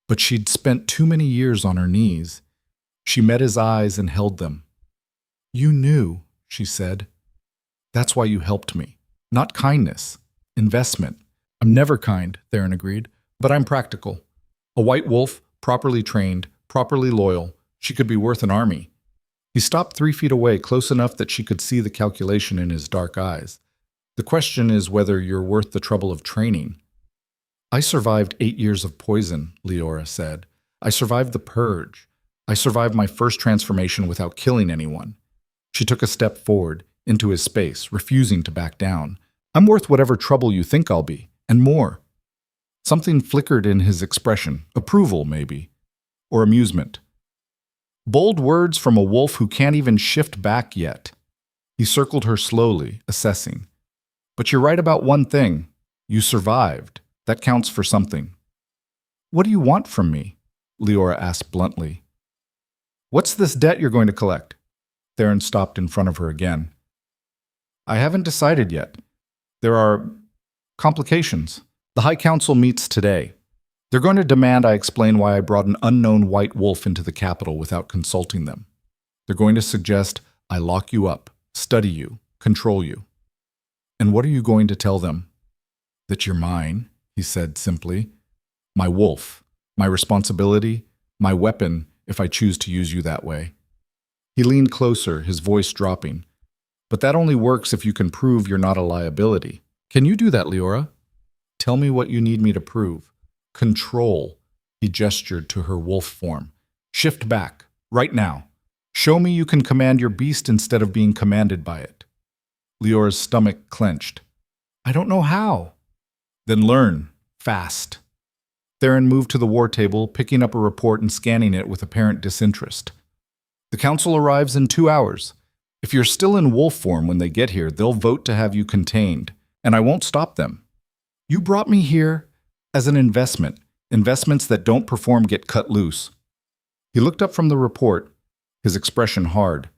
But she'd spent too many years on her knees. She met his eyes and held them. You knew, she said. That's why you helped me. Not kindness. Investment. I'm never kind, Theron agreed, but I'm practical. A white wolf, properly trained, properly loyal. She could be worth an army. He stopped 3 feet away, close enough that she could see the calculation in his dark eyes. The question is whether you're worth the trouble of training. I survived 8 years of poison, Liora said. I survived the purge. I survived my first transformation without killing anyone. She took a step forward, into his space, refusing to back down. I'm worth whatever trouble you think I'll be, and more. Something flickered in his expression, approval maybe, or amusement. Bold words from a wolf who can't even shift back yet. He circled her slowly, assessing. But you're right about one thing. You survived. That counts for something. What do you want from me? Liora asked bluntly. What's this debt you're going to collect? Theron stopped in front of her again. I haven't decided yet. There are complications. The High Council meets today. They're going to demand I explain why I brought an unknown white wolf into the capital without consulting them. They're going to suggest I lock you up, study you, control you. And what are you going to tell them? That you're mine, he said simply. My wolf, my responsibility, my weapon if I choose to use you that way. He leaned closer, his voice dropping. But that only works if you can prove you're not a liability. Can you do that, Liora? Tell me what you need me to prove. Control, he gestured to her wolf form. Shift back, right now. Show me you can command your beast instead of being commanded by it. Leora's stomach clenched. I don't know how. Then learn, fast. Theron moved to the war table, picking up a report and scanning it with apparent disinterest. The council arrives in 2 hours. If you're still in wolf form when they get here, they'll vote to have you contained, and I won't stop them. You brought me here as an investment. Investments that don't perform get cut loose. He looked up from the report, his expression hard.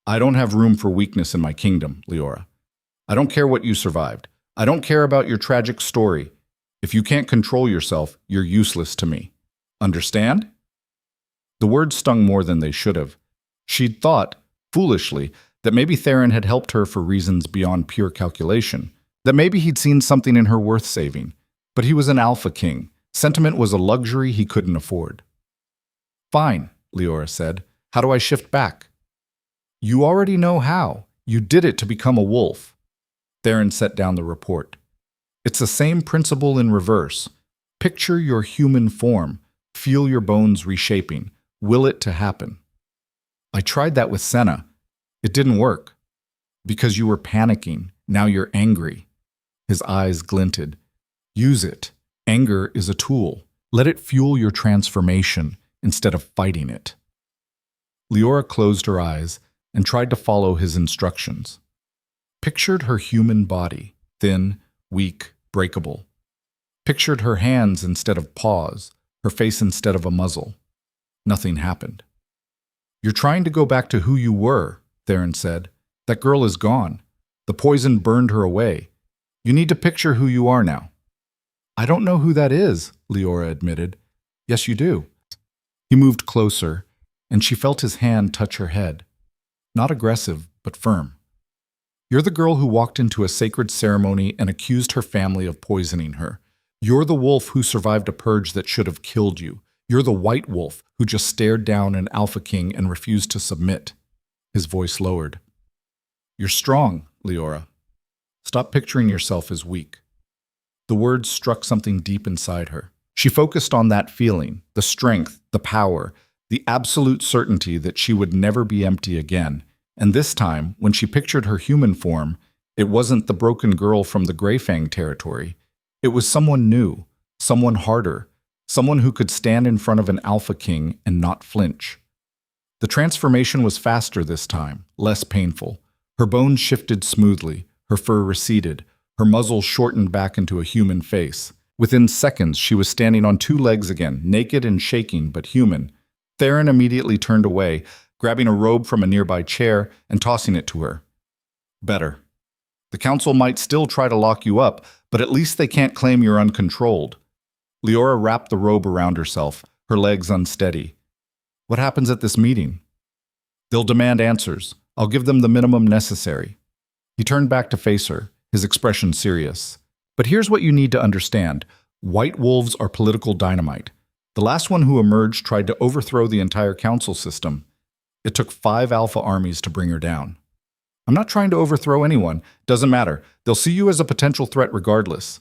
I don't have room for weakness in my kingdom, Liora. I don't care what you survived. I don't care about your tragic story. If you can't control yourself, you're useless to me. Understand? The words stung more than they should have. She'd thought, foolishly, that maybe Theron had helped her for reasons beyond pure calculation, that maybe he'd seen something in her worth saving. But he was an alpha king. Sentiment was a luxury he couldn't afford. Fine, Liora said. How do I shift back? You already know how. You did it to become a wolf. Theron set down the report. It's the same principle in reverse. Picture your human form. Feel your bones reshaping. Will it to happen. I tried that with Senna. It didn't work. Because you were panicking. Now you're angry. His eyes glinted. Use it. Anger is a tool. Let it fuel your transformation instead of fighting it. Liora closed her eyes and tried to follow his instructions. Pictured her human body, thin, weak, breakable. Pictured her hands instead of paws, her face instead of a muzzle. Nothing happened. You're trying to go back to who you were, Theron said. That girl is gone. The poison burned her away. You need to picture who you are now. I don't know who that is, Liora admitted. Yes, you do. He moved closer, and she felt his hand touch her head. Not aggressive, but firm. You're the girl who walked into a sacred ceremony and accused her family of poisoning her. You're the wolf who survived a purge that should have killed you. You're the white wolf who just stared down an alpha king and refused to submit. His voice lowered. You're strong, Liora. Stop picturing yourself as weak. The words struck something deep inside her. She focused on that feeling, the strength, the power, the absolute certainty that she would never be empty again. And this time, when she pictured her human form, it wasn't the broken girl from the Greyfang territory. It was someone new, someone harder, someone who could stand in front of an alpha king and not flinch. The transformation was faster this time, less painful. Her bones shifted smoothly, her fur receded, her muzzle shortened back into a human face. Within seconds, she was standing on two legs again, naked and shaking, but human. Theron immediately turned away, grabbing a robe from a nearby chair and tossing it to her. Better. The council might still try to lock you up, but at least they can't claim you're uncontrolled. Liora wrapped the robe around herself, her legs unsteady. What happens at this meeting? They'll demand answers. I'll give them the minimum necessary. He turned back to face her, his expression serious. But here's what you need to understand. White wolves are political dynamite. The last one who emerged tried to overthrow the entire council system. It took 5 alpha armies to bring her down. I'm not trying to overthrow anyone. Doesn't matter. They'll see you as a potential threat regardless.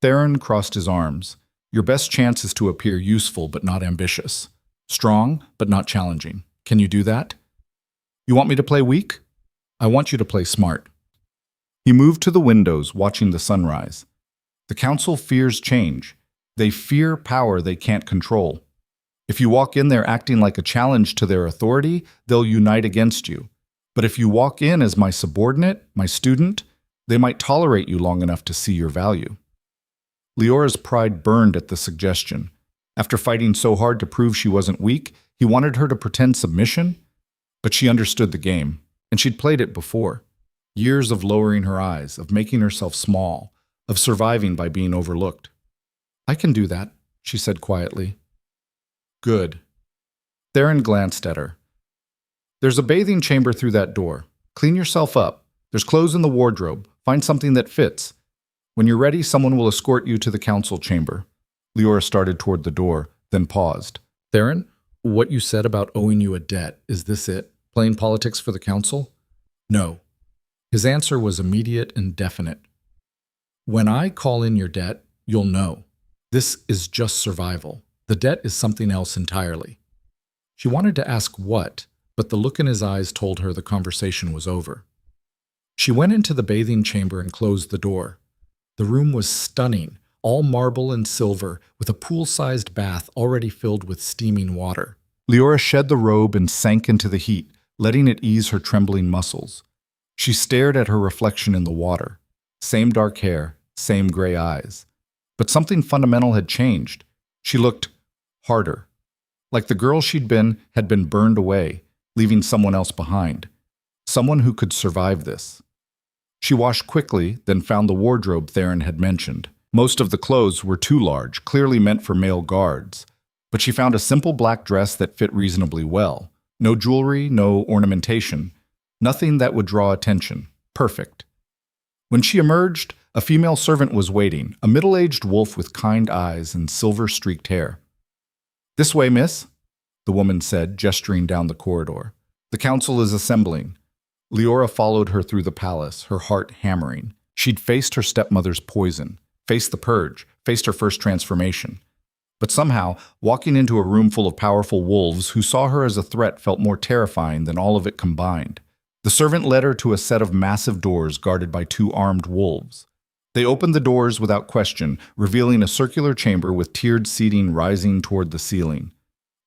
Theron crossed his arms. Your best chance is to appear useful but not ambitious. Strong but not challenging. Can you do that? You want me to play weak? I want you to play smart. He moved to the windows, watching the sunrise. The council fears change. They fear power they can't control. If you walk in there acting like a challenge to their authority, they'll unite against you. But if you walk in as my subordinate, my student, they might tolerate you long enough to see your value. Liora's pride burned at the suggestion. After fighting so hard to prove she wasn't weak, he wanted her to pretend submission. But she understood the game, and she'd played it before. Years of lowering her eyes, of making herself small, of surviving by being overlooked. I can do that, she said quietly. Good. Theron glanced at her. There's a bathing chamber through that door. Clean yourself up. There's clothes in the wardrobe. Find something that fits. When you're ready, someone will escort you to the council chamber. Liora started toward the door, then paused. Theron, what you said about owing you a debt, is this it? Playing politics for the council? No. His answer was immediate and definite. When I call in your debt, you'll know. This is just survival. The debt is something else entirely. She wanted to ask what, but the look in his eyes told her the conversation was over. She went into the bathing chamber and closed the door. The room was stunning, all marble and silver, with a pool-sized bath already filled with steaming water. Liora shed the robe and sank into the heat, letting it ease her trembling muscles. She stared at her reflection in the water. Same dark hair, same gray eyes. But something fundamental had changed. She looked harder. Like the girl she'd been had been burned away, leaving someone else behind. Someone who could survive this. She washed quickly, then found the wardrobe Theron had mentioned. Most of the clothes were too large, clearly meant for male guards. But she found a simple black dress that fit reasonably well. No jewelry, no ornamentation. Nothing that would draw attention. Perfect. When she emerged, a female servant was waiting, a middle-aged wolf with kind eyes and silver-streaked hair. This way, miss, the woman said, gesturing down the corridor. The council is assembling. Liora followed her through the palace, her heart hammering. She'd faced her stepmother's poison, faced the purge, faced her first transformation. But somehow, walking into a room full of powerful wolves who saw her as a threat felt more terrifying than all of it combined. The servant led her to a set of massive doors guarded by 2 armed wolves. They opened the doors without question, revealing a circular chamber with tiered seating rising toward the ceiling.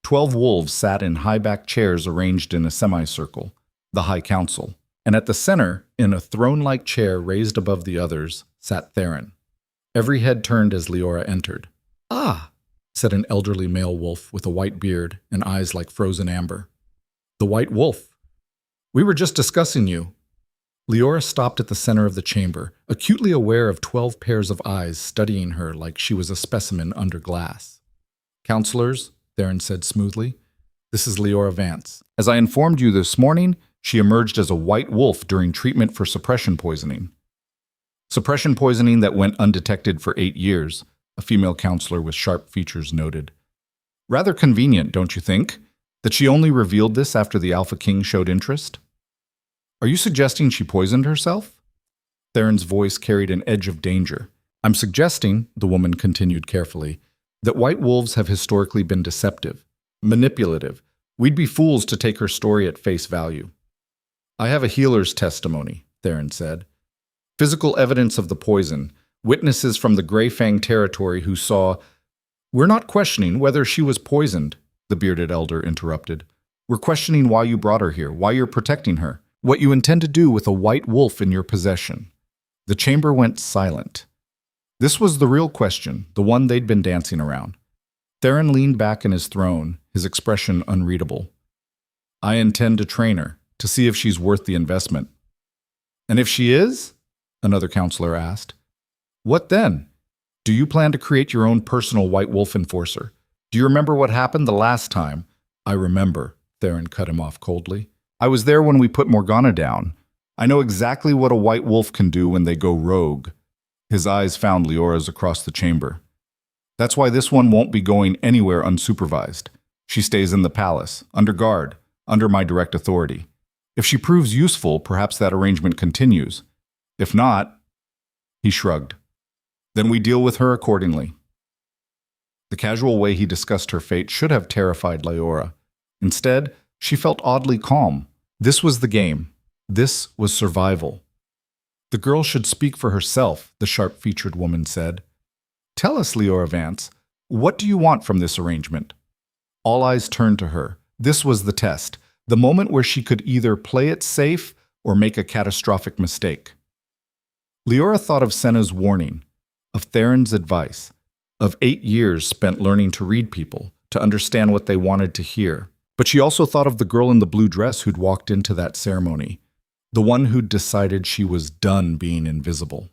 12 wolves sat in high-backed chairs arranged in a semicircle, the High Council. And at the center, in a throne-like chair raised above the others, sat Theron. Every head turned as Liora entered. "Ah," said an elderly male wolf with a white beard and eyes like frozen amber. "The White Wolf. We were just discussing you." Liora stopped at the center of the chamber, acutely aware of 12 pairs of eyes studying her like she was a specimen under glass. "Counselors," Theron said smoothly, "this is Liora Vance. As I informed you this morning, she emerged as a white wolf during treatment for suppression poisoning." Suppression poisoning that went undetected for 8 years, a female counselor with sharp features noted. Rather convenient, don't you think, that she only revealed this after the Alpha King showed interest? Are you suggesting she poisoned herself? Theron's voice carried an edge of danger. I'm suggesting, the woman continued carefully, that white wolves have historically been deceptive, manipulative. We'd be fools to take her story at face value. I have a healer's testimony, Theron said. Physical evidence of the poison, witnesses from the Grey Fang territory who saw... We're not questioning whether she was poisoned, the bearded elder interrupted. We're questioning why you brought her here, why you're protecting her, what you intend to do with a white wolf in your possession. The chamber went silent. This was the real question, the one they'd been dancing around. Theron leaned back in his throne, his expression unreadable. I intend to train her, to see if she's worth the investment. And if she is? Another counselor asked. What then? Do you plan to create your own personal white wolf enforcer? Do you remember what happened the last time? I remember, Theron cut him off coldly. I was there when we put Morgana down. I know exactly what a white wolf can do when they go rogue. His eyes found Leora's across the chamber. That's why this one won't be going anywhere unsupervised. She stays in the palace, under guard, under my direct authority. If she proves useful, perhaps that arrangement continues. If not, he shrugged. Then we deal with her accordingly. The casual way he discussed her fate should have terrified Liora. Instead, she felt oddly calm. This was the game. This was survival. The girl should speak for herself, the sharp-featured woman said. Tell us, Liora Vance, what do you want from this arrangement? All eyes turned to her. This was the test, the moment where she could either play it safe or make a catastrophic mistake. Liora thought of Senna's warning, of Theron's advice, of 8 years spent learning to read people, to understand what they wanted to hear. But she also thought of the girl in the blue dress who'd walked into that ceremony, the one who'd decided she was done being invisible.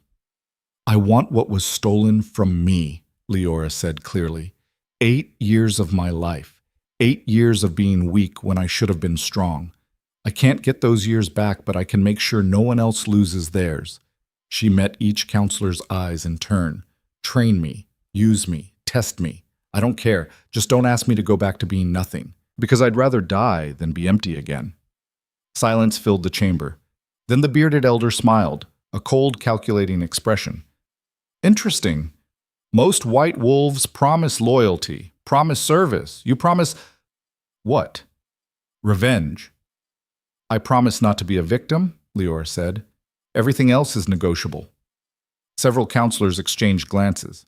I want what was stolen from me, Liora said clearly. 8 years of my life. 8 years of being weak when I should have been strong. I can't get those years back, but I can make sure no one else loses theirs. She met each counselor's eyes in turn. Train me, use me, test me. I don't care. Just don't ask me to go back to being nothing, because I'd rather die than be empty again. Silence filled the chamber. Then the bearded elder smiled, a cold, calculating expression. Interesting. Most white wolves promise loyalty, promise service. You promise what? Revenge. I promise not to be a victim, Liora said. Everything else is negotiable. Several counselors exchanged glances.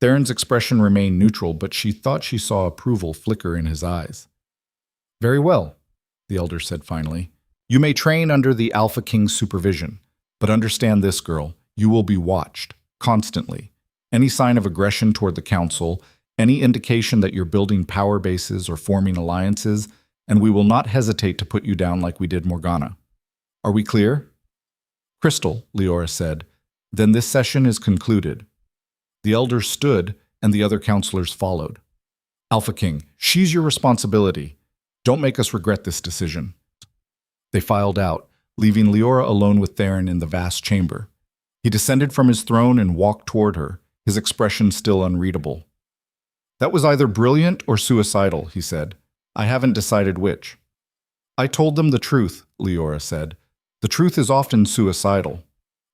Theron's expression remained neutral, but she thought she saw approval flicker in his eyes. Very well, the elder said finally. You may train under the Alpha King's supervision, but understand this, girl. You will be watched, constantly. Any sign of aggression toward the council, any indication that you're building power bases or forming alliances, and we will not hesitate to put you down like we did Morgana. Are we clear? Crystal, Liora said. Then this session is concluded. The elder stood, and the other counselors followed. Alpha King, she's your responsibility. Don't make us regret this decision. They filed out, leaving Liora alone with Theron in the vast chamber. He descended from his throne and walked toward her, his expression still unreadable. That was either brilliant or suicidal, he said. I haven't decided which. I told them the truth, Liora said. The truth is often suicidal.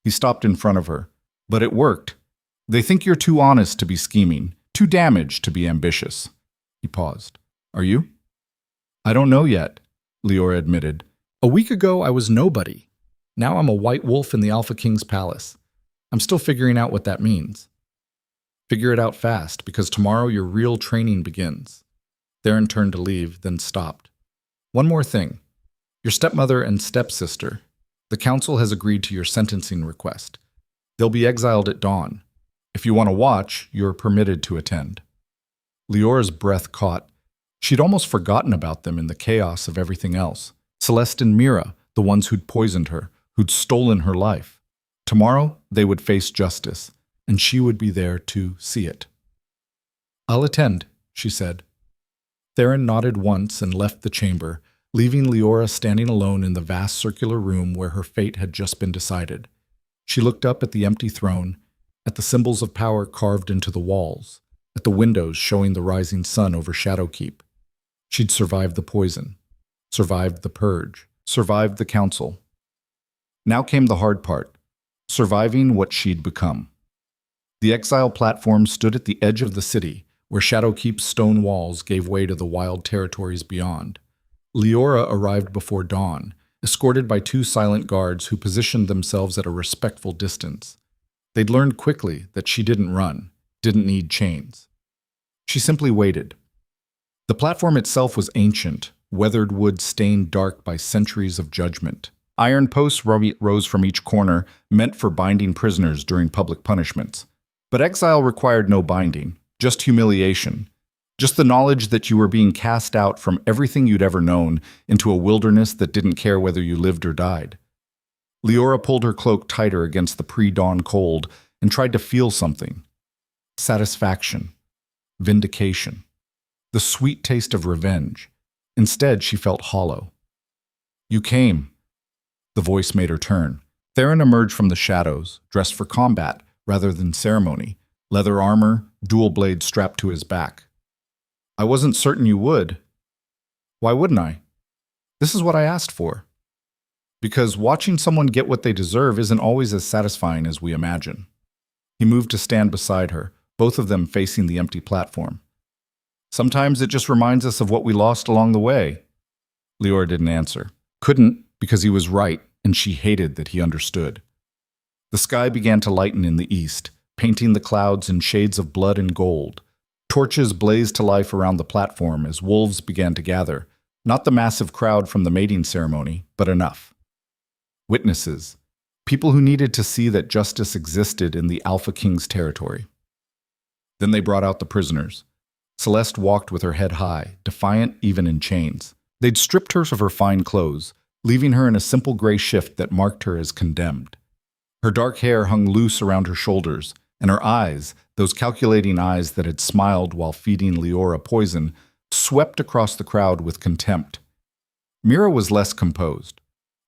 He stopped in front of her. But it worked. They think you're too honest to be scheming, too damaged to be ambitious. He paused. Are you? I don't know yet, Liora admitted. A week ago, I was nobody. Now I'm a white wolf in the Alpha King's palace. I'm still figuring out what that means. Figure it out fast, because tomorrow your real training begins. Theron turned to leave, then stopped. One more thing. Your stepmother and stepsister. The council has agreed to your sentencing request. They'll be exiled at dawn. If you want to watch, you're permitted to attend. Leora's breath caught. She'd almost forgotten about them in the chaos of everything else. Celeste and Mira, the ones who'd poisoned her, who'd stolen her life. Tomorrow, they would face justice, and she would be there to see it. I'll attend, she said. Theron nodded once and left the chamber, leaving Liora standing alone in the vast circular room where her fate had just been decided. She looked up at the empty throne, at the symbols of power carved into the walls, at the windows showing the rising sun over Shadowkeep. She'd survived the poison, survived the purge, survived the council. Now came the hard part, surviving what she'd become. The exile platform stood at the edge of the city, where Shadowkeep's stone walls gave way to the wild territories beyond. Liora arrived before dawn, escorted by 2 silent guards who positioned themselves at a respectful distance. They'd learned quickly that she didn't run, didn't need chains. She simply waited. The platform itself was ancient, weathered wood stained dark by centuries of judgment. Iron posts rose from each corner, meant for binding prisoners during public punishments. But exile required no binding, just humiliation. Just the knowledge that you were being cast out from everything you'd ever known into a wilderness that didn't care whether you lived or died. Liora pulled her cloak tighter against the pre-dawn cold and tried to feel something. Satisfaction. Vindication. The sweet taste of revenge. Instead, she felt hollow. "You came." The voice made her turn. Theron emerged from the shadows, dressed for combat rather than ceremony, leather armor, dual blades strapped to his back. "I wasn't certain you would." "Why wouldn't I? This is what I asked for." "Because watching someone get what they deserve isn't always as satisfying as we imagine." He moved to stand beside her, both of them facing the empty platform. "Sometimes it just reminds us of what we lost along the way." Liora didn't answer. Couldn't, because he was right, and she hated that he understood. The sky began to lighten in the east, painting the clouds in shades of blood and gold. Torches blazed to life around the platform as wolves began to gather, not the massive crowd from the mating ceremony, but enough. Witnesses, people who needed to see that justice existed in the Alpha King's territory. Then they brought out the prisoners. Celeste walked with her head high, defiant even in chains. They'd stripped her of her fine clothes, leaving her in a simple gray shift that marked her as condemned. Her dark hair hung loose around her shoulders, and her eyes, those calculating eyes that had smiled while feeding Liora poison, swept across the crowd with contempt. Mira was less composed.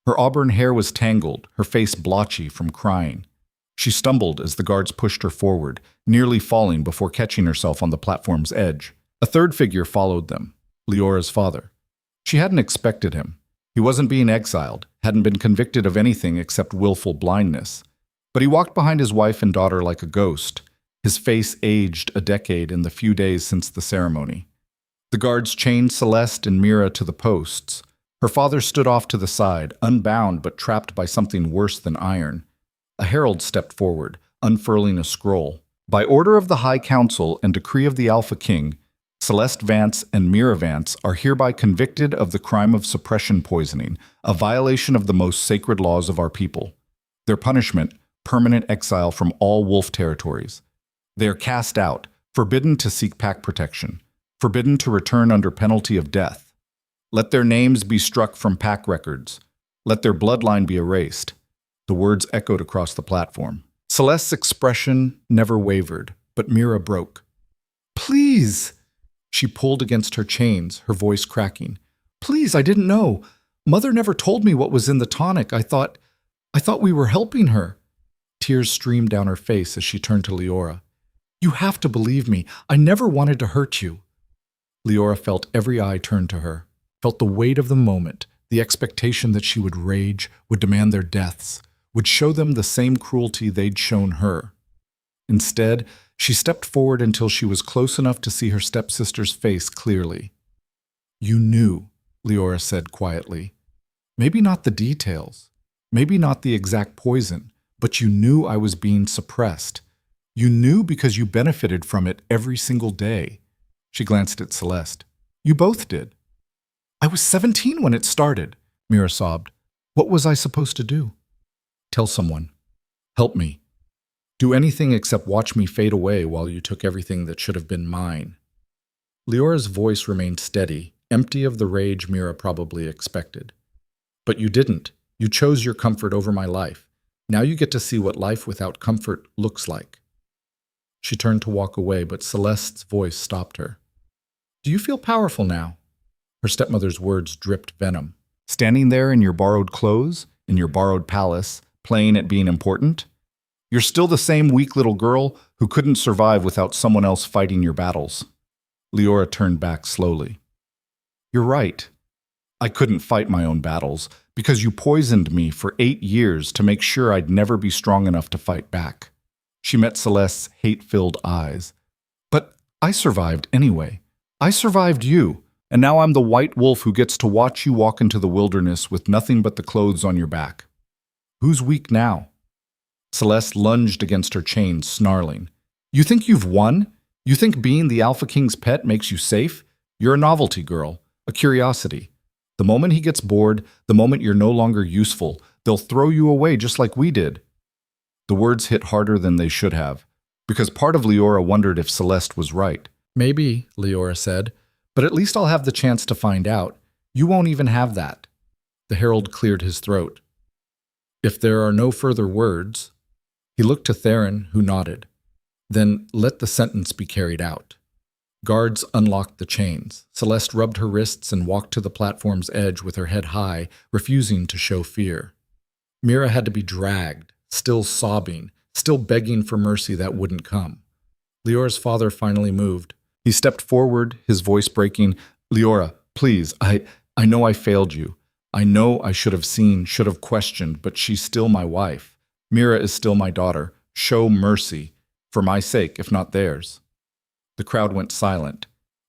Her auburn hair was tangled, her face blotchy from crying. She stumbled as the guards pushed her forward, nearly falling before catching herself on the platform's edge. A third figure followed them, Leora's father. She hadn't expected him. He wasn't being exiled, hadn't been convicted of anything except willful blindness. But he walked behind his wife and daughter like a ghost, his face aged a decade in the few days since the ceremony. The guards chained Celeste and Mira to the posts. Her father stood off to the side, unbound but trapped by something worse than iron. A herald stepped forward, unfurling a scroll. By order of the High Council and decree of the Alpha King, Celeste Vance and Mira Vance are hereby convicted of the crime of suppression poisoning, a violation of the most sacred laws of our people. Their punishment, permanent exile from all wolf territories. They are cast out, forbidden to seek pack protection, forbidden to return under penalty of death. Let their names be struck from pack records. Let their bloodline be erased. The words echoed across the platform. Celeste's expression never wavered, but Mira broke. "Please!" She pulled against her chains, her voice cracking. "Please, I didn't know. Mother never told me what was in the tonic. I thought we were helping her." Tears streamed down her face as she turned to Liora. "You have to believe me. I never wanted to hurt you." Liora felt every eye turn to her, felt the weight of the moment, the expectation that she would rage, would demand their deaths, would show them the same cruelty they'd shown her. Instead, she stepped forward until she was close enough to see her stepsister's face clearly. "You knew," Liora said quietly. "Maybe not the details, maybe not the exact poison, but you knew I was being suppressed. You knew because you benefited from it every single day." She glanced at Celeste. "You both did." "I was 17 when it started," Mira sobbed. "What was I supposed to do?" "Tell someone. Help me. Do anything except watch me fade away while you took everything that should have been mine." Leora's voice remained steady, empty of the rage Mira probably expected. "But you didn't. You chose your comfort over my life. Now you get to see what life without comfort looks like." She turned to walk away, but Celeste's voice stopped her. "Do you feel powerful now?" Her stepmother's words dripped venom. "Standing there in your borrowed clothes, in your borrowed palace, playing at being important? You're still the same weak little girl who couldn't survive without someone else fighting your battles." Liora turned back slowly. "You're right. I couldn't fight my own battles because you poisoned me for 8 years to make sure I'd never be strong enough to fight back." She met Celeste's hate-filled eyes. "But I survived anyway. I survived you, and now I'm the white wolf who gets to watch you walk into the wilderness with nothing but the clothes on your back. Who's weak now?" Celeste lunged against her chain, snarling. "You think you've won? You think being the Alpha King's pet makes you safe? You're a novelty girl, a curiosity. The moment he gets bored, the moment you're no longer useful, they'll throw you away just like we did. The words hit harder than they should have, because part of Liora wondered if Celeste was right. Maybe, Liora said, but at least I'll have the chance to find out. You won't even have that. The herald cleared his throat. If there are no further words, he looked to Theron, who nodded. Then let the sentence be carried out. Guards unlocked the chains. Celeste rubbed her wrists and walked to the platform's edge with her head high, refusing to show fear. Mira had to be dragged, still sobbing, still begging for mercy that wouldn't come. Leora's father finally moved. He stepped forward, his voice breaking. Liora, please, I know I failed you. I know I should have seen, should have questioned, but she's still my wife. Mira is still my daughter. Show mercy, for my sake, if not theirs. The crowd went silent.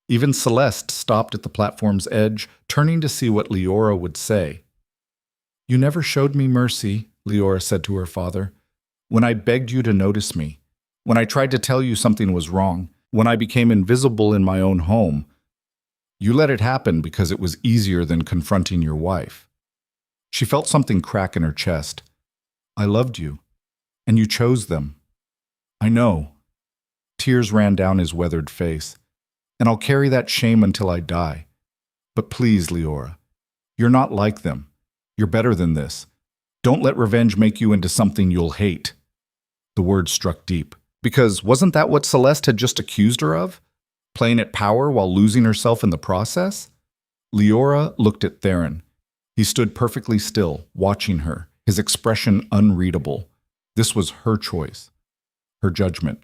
Even Celeste stopped at the platform's edge, turning to see what Liora would say. You never showed me mercy, Liora said to her father. When I begged you to notice me, when I tried to tell you something was wrong, when I became invisible in my own home, you let it happen because it was easier than confronting your wife. She felt something crack in her chest. I loved you, and you chose them. I know. Tears ran down his weathered face. And I'll carry that shame until I die. But please, Liora, you're not like them. You're better than this. Don't let revenge make you into something you'll hate. The words struck deep. Because wasn't that what Celeste had just accused her of? Playing at power while losing herself in the process? Liora looked at Theron. He stood perfectly still, watching her, his expression unreadable. This was her choice, her judgment.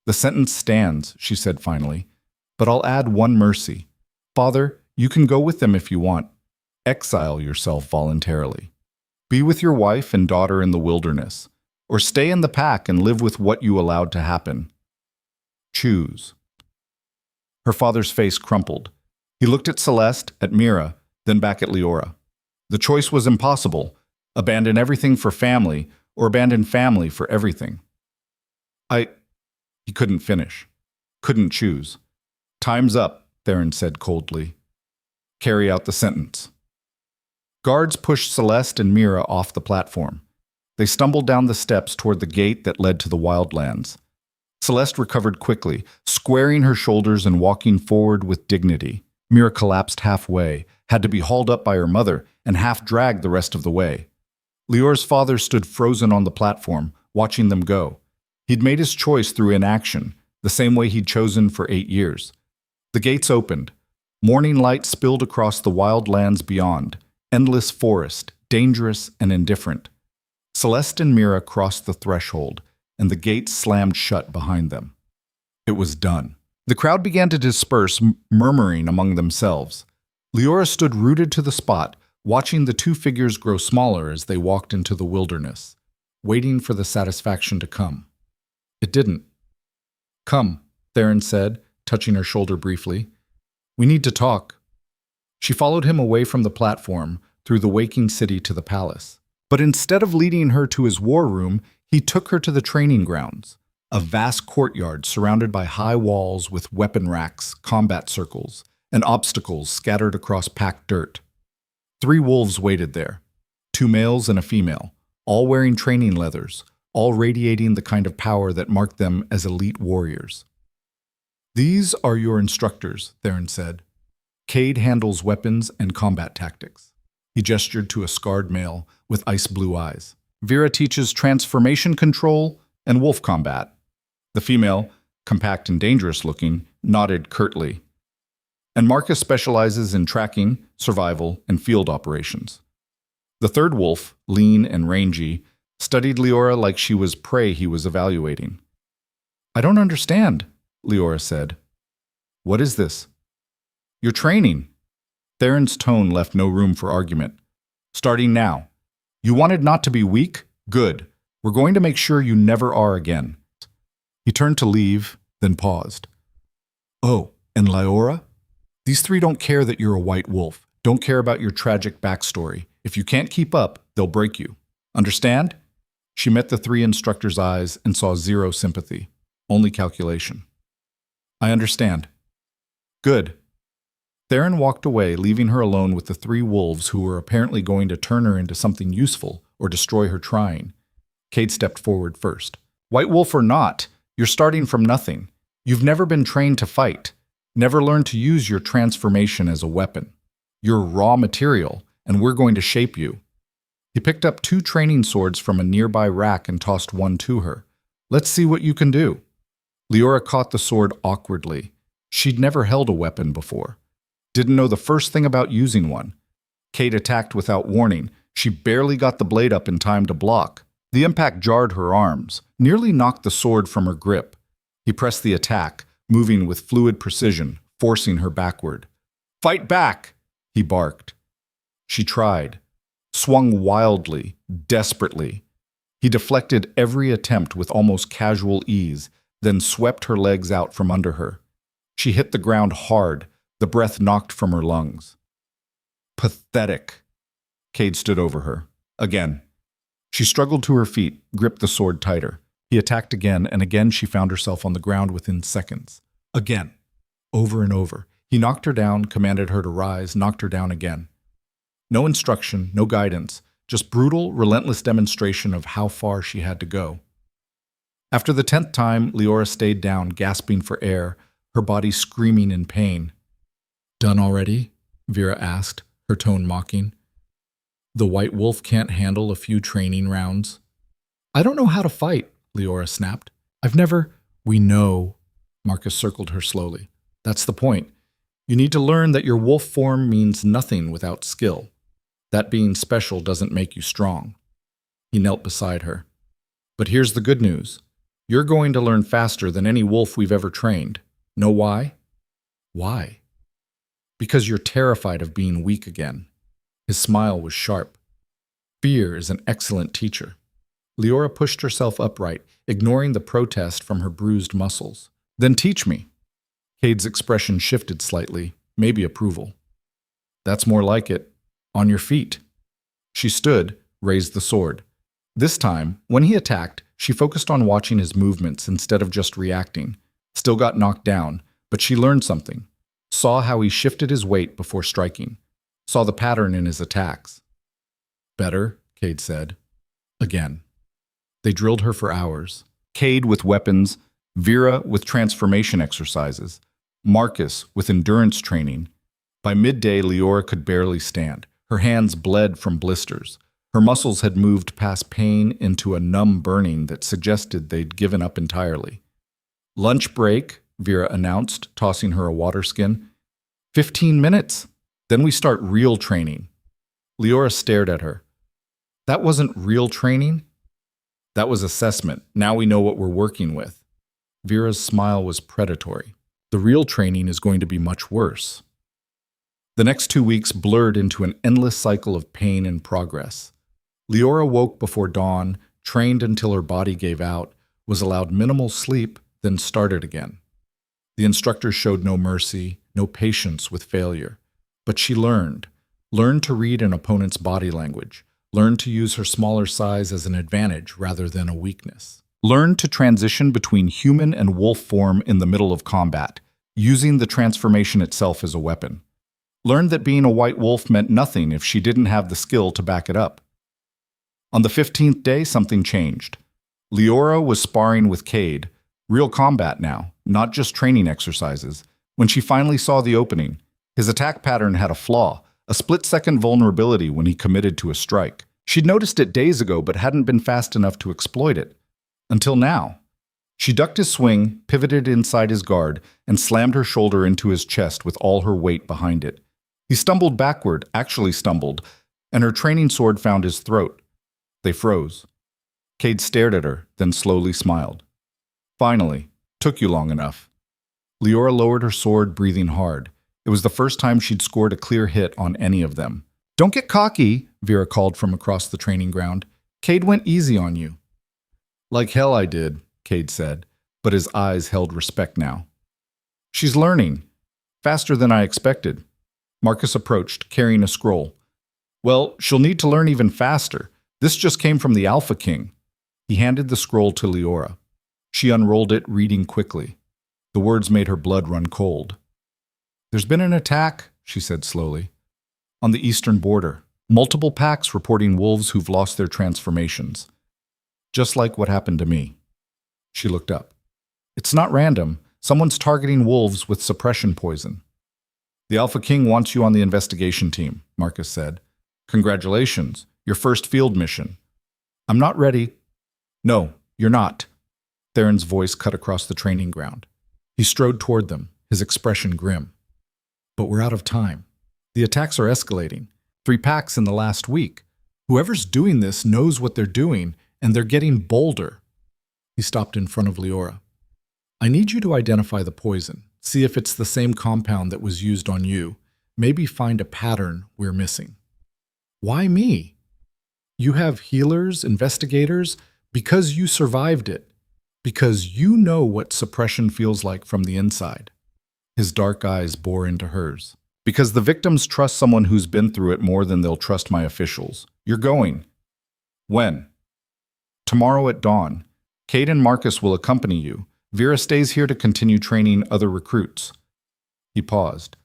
The sentence stands, she said finally, but I'll add one mercy. Father, you can go with them if you want. Exile yourself voluntarily. Be with your wife and daughter in the wilderness, or stay in the pack and live with what you allowed to happen. Choose. Her father's face crumpled. He looked at Celeste, at Mira, then back at Liora. The choice was impossible. Abandon everything for family, or abandon family for everything. He couldn't finish. Couldn't choose. Time's up, Theron said coldly. Carry out the sentence. Guards pushed Celeste and Mira off the platform. They stumbled down the steps toward the gate that led to the wildlands. Celeste recovered quickly, squaring her shoulders and walking forward with dignity. Mira collapsed halfway, had to be hauled up by her mother, and half-dragged the rest of the way. Liora's father stood frozen on the platform, watching them go. He'd made his choice through inaction, the same way he'd chosen for 8 years. The gates opened. Morning light spilled across the wild lands beyond, endless forest, dangerous and indifferent. Celeste and Mira crossed the threshold, and the gates slammed shut behind them. It was done. The crowd began to disperse, murmuring among themselves. Liora stood rooted to the spot, watching the two figures grow smaller as they walked into the wilderness, waiting for the satisfaction to come. It didn't. Come, Theron said, touching her shoulder briefly. We need to talk. She followed him away from the platform, through the waking city to the palace. But instead of leading her to his war room, he took her to the training grounds, a vast courtyard surrounded by high walls with weapon racks, combat circles, and obstacles scattered across packed dirt. 3 wolves waited there, 2 males and a female, all wearing training leathers, all radiating the kind of power that marked them as elite warriors. These are your instructors, Theron said. Cade handles weapons and combat tactics. He gestured to a scarred male with ice-blue eyes. Vera teaches transformation control and wolf combat. The female, compact and dangerous-looking, nodded curtly. And Marcus specializes in tracking, survival, and field operations. The third wolf, lean and rangy, studied Liora like she was prey he was evaluating. I don't understand, Liora said. What is this? Your training. Theron's tone left no room for argument. Starting now. You wanted not to be weak? Good. We're going to make sure you never are again. He turned to leave, then paused. Oh, and Liora? These 3 don't care that you're a white wolf, don't care about your tragic backstory. If you can't keep up, they'll break you. Understand? She met the 3 instructors' eyes and saw 0 sympathy, only calculation. I understand. Good. Theron walked away, leaving her alone with the three wolves who were apparently going to turn her into something useful or destroy her trying. Cade stepped forward first. White wolf or not, you're starting from nothing. You've never been trained to fight, never learned to use your transformation as a weapon. You're raw material, and we're going to shape you. He picked up 2 training swords from a nearby rack and tossed one to her. Let's see what you can do. Liora caught the sword awkwardly. She'd never held a weapon before. Didn't know the first thing about using one. Cade attacked without warning. She barely got the blade up in time to block. The impact jarred her arms, nearly knocked the sword from her grip. He pressed the attack, moving with fluid precision, forcing her backward. Fight back! He barked. She tried, swung wildly, desperately. He deflected every attempt with almost casual ease, then swept her legs out from under her. She hit the ground hard, the breath knocked from her lungs. Pathetic. Cade stood over her. Again. She struggled to her feet, gripped the sword tighter. He attacked again, and again she found herself on the ground within seconds. Again. Over and over. He knocked her down, commanded her to rise, knocked her down again. No instruction, no guidance, just brutal, relentless demonstration of how far she had to go. After the 10th time, Liora stayed down, gasping for air, her body screaming in pain. Done already? Vera asked, her tone mocking. The white wolf can't handle a few training rounds. I don't know how to fight, Liora snapped. I've never... We know, Marcus circled her slowly. That's the point. You need to learn that your wolf form means nothing without skill. That being special doesn't make you strong. He knelt beside her. But here's the good news. You're going to learn faster than any wolf we've ever trained. Know why? Why? Because you're terrified of being weak again. His smile was sharp. Fear is an excellent teacher. Liora pushed herself upright, ignoring the protest from her bruised muscles. Then teach me. Cade's expression shifted slightly, maybe approval. That's more like it. On your feet. She stood, raised the sword. This time, when he attacked, she focused on watching his movements instead of just reacting. Still got knocked down, but she learned something. Saw how he shifted his weight before striking. Saw the pattern in his attacks. Better, Cade said. Again. They drilled her for hours. Cade with weapons, Vera with transformation exercises, Marcus with endurance training. By midday, Liora could barely stand. Her hands bled from blisters. Her muscles had moved past pain into a numb burning that suggested they'd given up entirely. Lunch break, Vera announced, tossing her a water skin. 15 minutes. Then we start real training. Liora stared at her. That wasn't real training? That was assessment. Now we know what we're working with. Vera's smile was predatory. The real training is going to be much worse. The next 2 weeks blurred into an endless cycle of pain and progress. Liora woke before dawn, trained until her body gave out, was allowed minimal sleep, then started again. The instructor showed no mercy, no patience with failure. But she learned to read an opponent's body language, learned to use her smaller size as an advantage rather than a weakness. Learned to transition between human and wolf form in the middle of combat, using the transformation itself as a weapon. Learned that being a white wolf meant nothing if she didn't have the skill to back it up. On the 15th day, something changed. Liora was sparring with Cade, real combat now, not just training exercises. When she finally saw the opening, his attack pattern had a flaw, a split-second vulnerability when he committed to a strike. She'd noticed it days ago but hadn't been fast enough to exploit it. Until now. She ducked his swing, pivoted inside his guard, and slammed her shoulder into his chest with all her weight behind it. He stumbled backward, actually stumbled, and her training sword found his throat. They froze. Cade stared at her, then slowly smiled. Finally, took you long enough. Liora lowered her sword, breathing hard. It was the first time she'd scored a clear hit on any of them. Don't get cocky, Vera called from across the training ground. Cade went easy on you. Like hell I did, Cade said, but his eyes held respect now. She's learning. Faster than I expected. Marcus approached, carrying a scroll. Well, she'll need to learn even faster. This just came from the Alpha King. He handed the scroll to Liora. She unrolled it, reading quickly. The words made her blood run cold. "There's been an attack," she said slowly, "on the eastern border. Multiple packs reporting wolves who've lost their transformations. Just like what happened to me." She looked up. "It's not random. Someone's targeting wolves with suppression poison." "The Alpha King wants you on the investigation team," Marcus said. "Congratulations, your first field mission." "I'm not ready." "No, you're not." Theron's voice cut across the training ground. He strode toward them, his expression grim. "But we're out of time. The attacks are escalating. 3 packs in the last week. Whoever's doing this knows what they're doing, and they're getting bolder." He stopped in front of Liora. "I need you to identify the poison, see if it's the same compound that was used on you, maybe find a pattern we're missing." "Why me?" "You have healers, investigators, because you survived it. Because you know what suppression feels like from the inside." His dark eyes bore into hers. "Because the victims trust someone who's been through it more than they'll trust my officials. You're going." "When?" "Tomorrow at dawn. Cade and Marcus will accompany you. Vera stays here to continue training other recruits." He paused.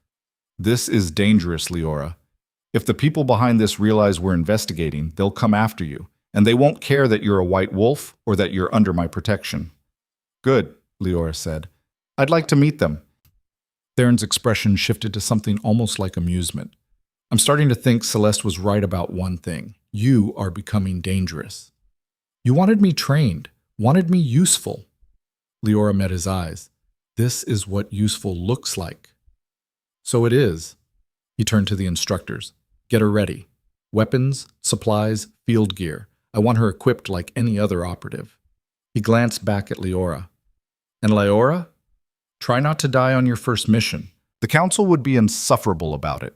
"This is dangerous, Liora. If the people behind this realize we're investigating, they'll come after you, and they won't care that you're a white wolf or that you're under my protection." "Good," Liora said. "I'd like to meet them." Theron's expression shifted to something almost like amusement. "I'm starting to think Celeste was right about one thing. You are becoming dangerous. You wanted me trained, wanted me useful." Liora met his eyes. "This is what useful looks like." "So it is." He turned to the instructors. "Get her ready. Weapons, supplies, field gear. I want her equipped like any other operative." He glanced back at Liora. "And Liora? Try not to die on your first mission. The council would be insufferable about it."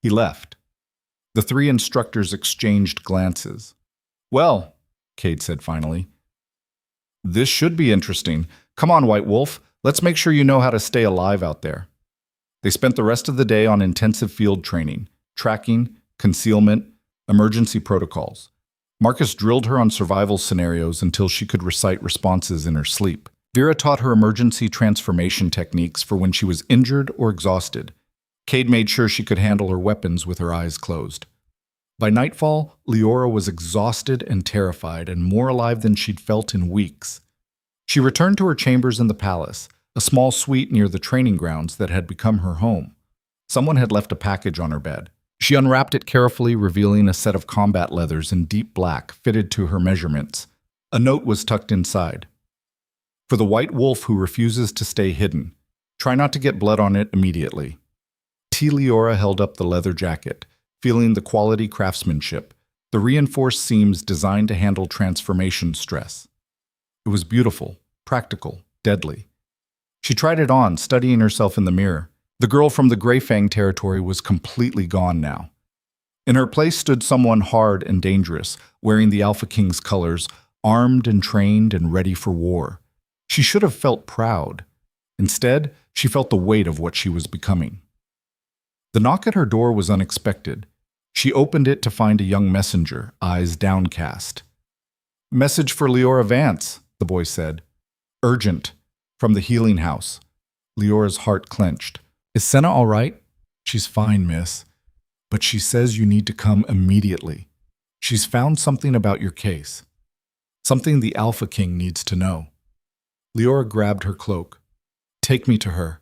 He left. The 3 instructors exchanged glances. "Well," Cade said finally, "this should be interesting. Come on, White Wolf. Let's make sure you know how to stay alive out there." They spent the rest of the day on intensive field training, tracking, concealment, emergency protocols. Marcus drilled her on survival scenarios until she could recite responses in her sleep. Vera taught her emergency transformation techniques for when she was injured or exhausted. Cade made sure she could handle her weapons with her eyes closed. By nightfall, Liora was exhausted and terrified and more alive than she'd felt in weeks. She returned to her chambers in the palace, a small suite near the training grounds that had become her home. Someone had left a package on her bed. She unwrapped it carefully, revealing a set of combat leathers in deep black, fitted to her measurements. A note was tucked inside. "For the white wolf who refuses to stay hidden, try not to get blood on it immediately." T. Liora held up the leather jacket, feeling the quality craftsmanship, the reinforced seams designed to handle transformation stress. It was beautiful, practical, deadly. She tried it on, studying herself in the mirror. The girl from the Greyfang territory was completely gone now. In her place stood someone hard and dangerous, wearing the Alpha King's colors, armed and trained and ready for war. She should have felt proud. Instead, she felt the weight of what she was becoming. The knock at her door was unexpected. She opened it to find a young messenger, eyes downcast. "Message for Liora Vance," the boy said. "Urgent, from the healing house." Leora's heart clenched. "Is Senna all right?" "She's fine, miss. But she says you need to come immediately. She's found something about your case. Something the Alpha King needs to know." Liora grabbed her cloak. "Take me to her."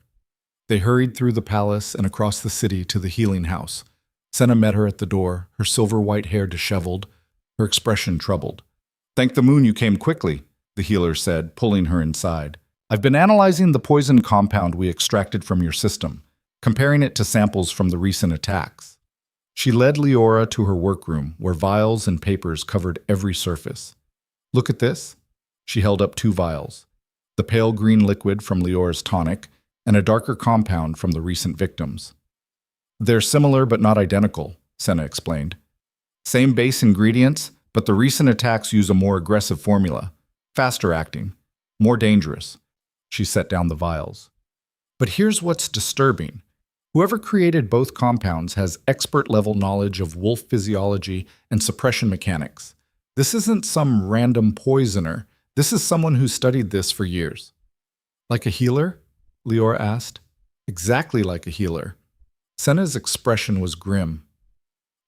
They hurried through the palace and across the city to the healing house. Senna met her at the door, her silver-white hair disheveled, her expression troubled. "Thank the moon you came quickly," the healer said, pulling her inside. "I've been analyzing the poison compound we extracted from your system, comparing it to samples from the recent attacks." She led Liora to her workroom, where vials and papers covered every surface. "Look at this." She held up 2 vials, the pale green liquid from Liora's tonic, and a darker compound from the recent victims. "They're similar but not identical," Senna explained. "Same base ingredients, but the recent attacks use a more aggressive formula, faster acting, more dangerous." She set down the vials. "But here's what's disturbing. Whoever created both compounds has expert-level knowledge of wolf physiology and suppression mechanics. This isn't some random poisoner. This is someone who studied this for years." "Like a healer?" Liora asked. Exactly like a healer. Senna's expression was grim.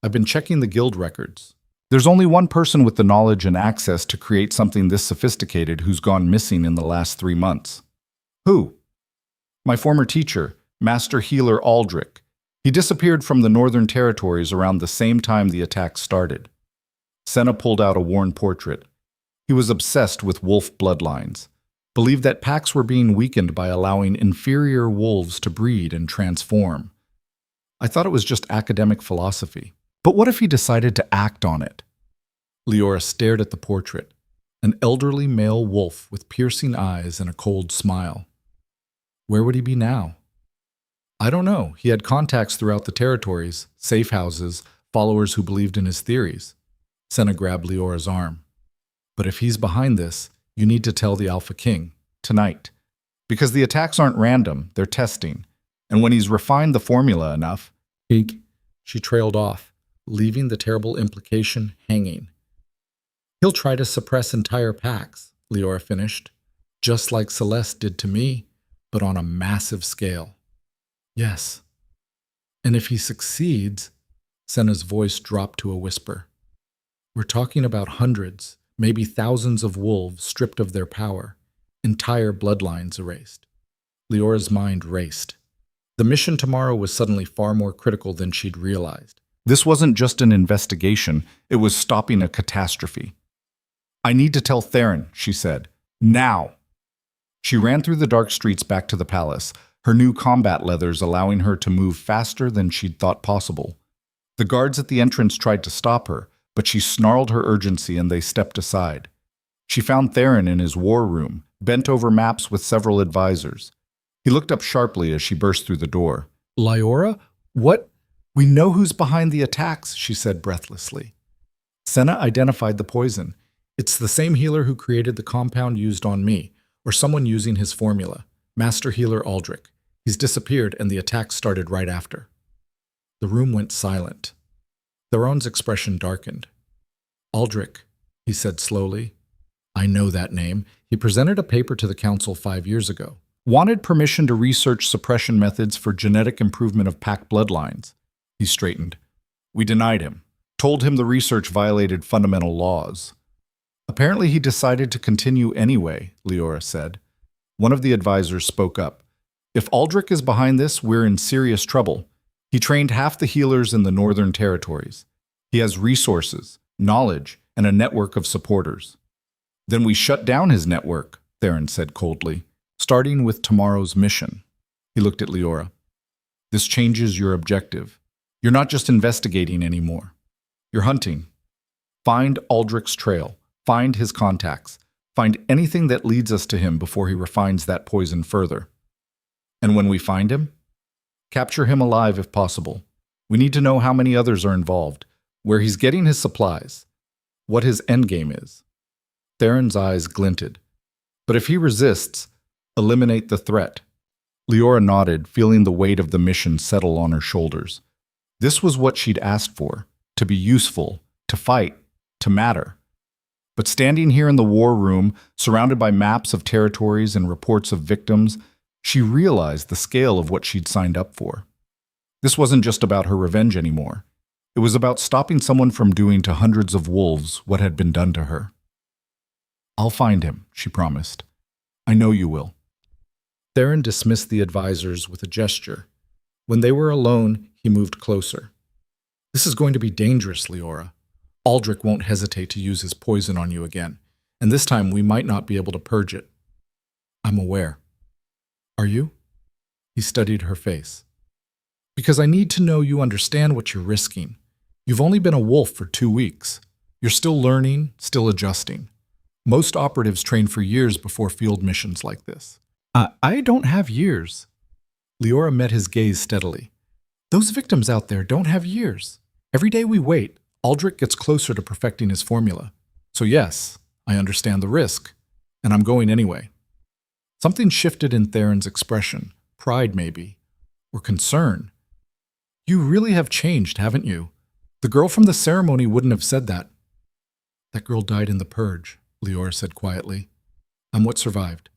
I've been checking the guild records. There's only one person with the knowledge and access to create something this sophisticated who's gone missing in the last 3 months. Who? My former teacher, Master Healer Aldrich. He disappeared from the Northern Territories around the same time the attack started. Senna pulled out a worn portrait. He was obsessed with wolf bloodlines, believed that packs were being weakened by allowing inferior wolves to breed and transform. I thought it was just academic philosophy. But what if he decided to act on it? Liora stared at the portrait, an elderly male wolf with piercing eyes and a cold smile. Where would he be now? I don't know. He had contacts throughout the territories, safe houses, followers who believed in his theories. Senna grabbed Liora's arm. But if he's behind this, you need to tell the Alpha King, tonight. Because the attacks aren't random, they're testing. And when he's refined the formula enough, she trailed off, leaving the terrible implication hanging. He'll try to suppress entire packs, Liora finished, just like Celeste did to me, but on a massive scale. Yes. And if he succeeds, Senna's voice dropped to a whisper. We're talking about hundreds, maybe thousands of wolves stripped of their power, entire bloodlines erased. Liora's mind raced. The mission tomorrow was suddenly far more critical than she'd realized. This wasn't just an investigation, it was stopping a catastrophe. I need to tell Theron, she said. Now! She ran through the dark streets back to the palace, her new combat leathers allowing her to move faster than she'd thought possible. The guards at the entrance tried to stop her, but she snarled her urgency and they stepped aside. She found Theron in his war room, bent over maps with several advisors. He looked up sharply as she burst through the door. Liora? What? We know who's behind the attacks, she said breathlessly. Senna identified the poison. It's the same healer who created the compound used on me, or someone using his formula, Master Healer Aldrich. He's disappeared and the attack started right after. The room went silent. Theron's expression darkened. Aldrich, he said slowly. I know that name. He presented a paper to the council 5 years ago. Wanted permission to research suppression methods for genetic improvement of pack bloodlines. He straightened. We denied him. Told him the research violated fundamental laws. Apparently he decided to continue anyway, Liora said. One of the advisors spoke up. If Aldrich is behind this, we're in serious trouble. He trained half the healers in the Northern Territories. He has resources, knowledge, and a network of supporters. Then we shut down his network, Theron said coldly, starting with tomorrow's mission. He looked at Liora. This changes your objective. You're not just investigating anymore. You're hunting. Find Aldrich's trail. Find his contacts. Find anything that leads us to him before he refines that poison further. And when we find him, capture him alive if possible. We need to know how many others are involved, where he's getting his supplies, what his endgame is. Theron's eyes glinted. But if he resists, eliminate the threat. Liora nodded, feeling the weight of the mission settle on her shoulders. This was what she'd asked for, to be useful, to fight, to matter. But standing here in the war room, surrounded by maps of territories and reports of victims, she realized the scale of what she'd signed up for. This wasn't just about her revenge anymore. It was about stopping someone from doing to hundreds of wolves what had been done to her. I'll find him, she promised. I know you will. Theron dismissed the advisors with a gesture. When they were alone, he moved closer. This is going to be dangerous, Liora. Aldrich won't hesitate to use his poison on you again, and this time we might not be able to purge it. I'm aware. Are you? He studied her face. Because I need to know you understand what you're risking. You've only been a wolf for 2 weeks. You're still learning, still adjusting. Most operatives train for years before field missions like this. I don't have years. Liora met his gaze steadily. Those victims out there don't have years. Every day we wait, Aldrich gets closer to perfecting his formula. So yes, I understand the risk, and I'm going anyway. Something shifted in Theron's expression, pride maybe, or concern. You really have changed, haven't you? The girl from the ceremony wouldn't have said that. That girl died in the purge, Liora said quietly. I'm what survived.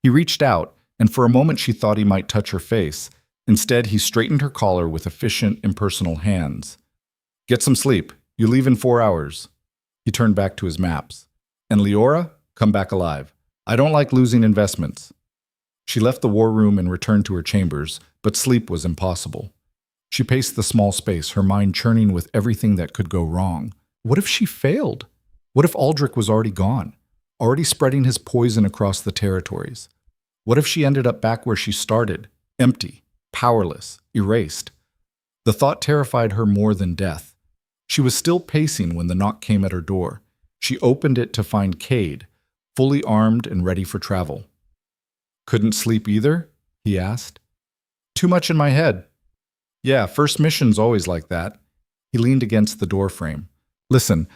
He reached out, and for a moment she thought he might touch her face. Instead, he straightened her collar with efficient, impersonal hands. Get some sleep. You leave in 4 hours. He turned back to his maps. And Liora, come back alive. I don't like losing investments. She left the war room and returned to her chambers, but sleep was impossible. She paced the small space, her mind churning with everything that could go wrong. What if she failed? What if Aldrich was already gone, already spreading his poison across the territories? What if she ended up back where she started, empty, powerless, erased? The thought terrified her more than death. She was still pacing when the knock came at her door. She opened it to find Cade, fully armed and ready for travel. Couldn't sleep either? He asked. Too much in my head. Yeah, first mission's always like that. He leaned against the doorframe. Listen,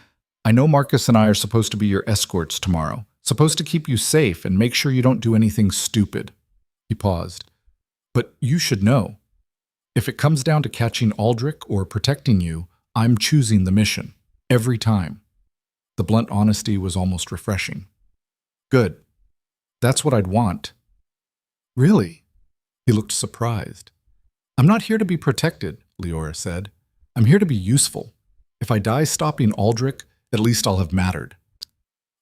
I know Marcus and I are supposed to be your escorts tomorrow, supposed to keep you safe and make sure you don't do anything stupid. He paused. But you should know. If it comes down to catching Aldrich or protecting you, I'm choosing the mission. Every time. The blunt honesty was almost refreshing. Good. That's what I'd want. Really? He looked surprised. I'm not here to be protected, Liora said. I'm here to be useful. If I die stopping Aldrich, at least I'll have mattered.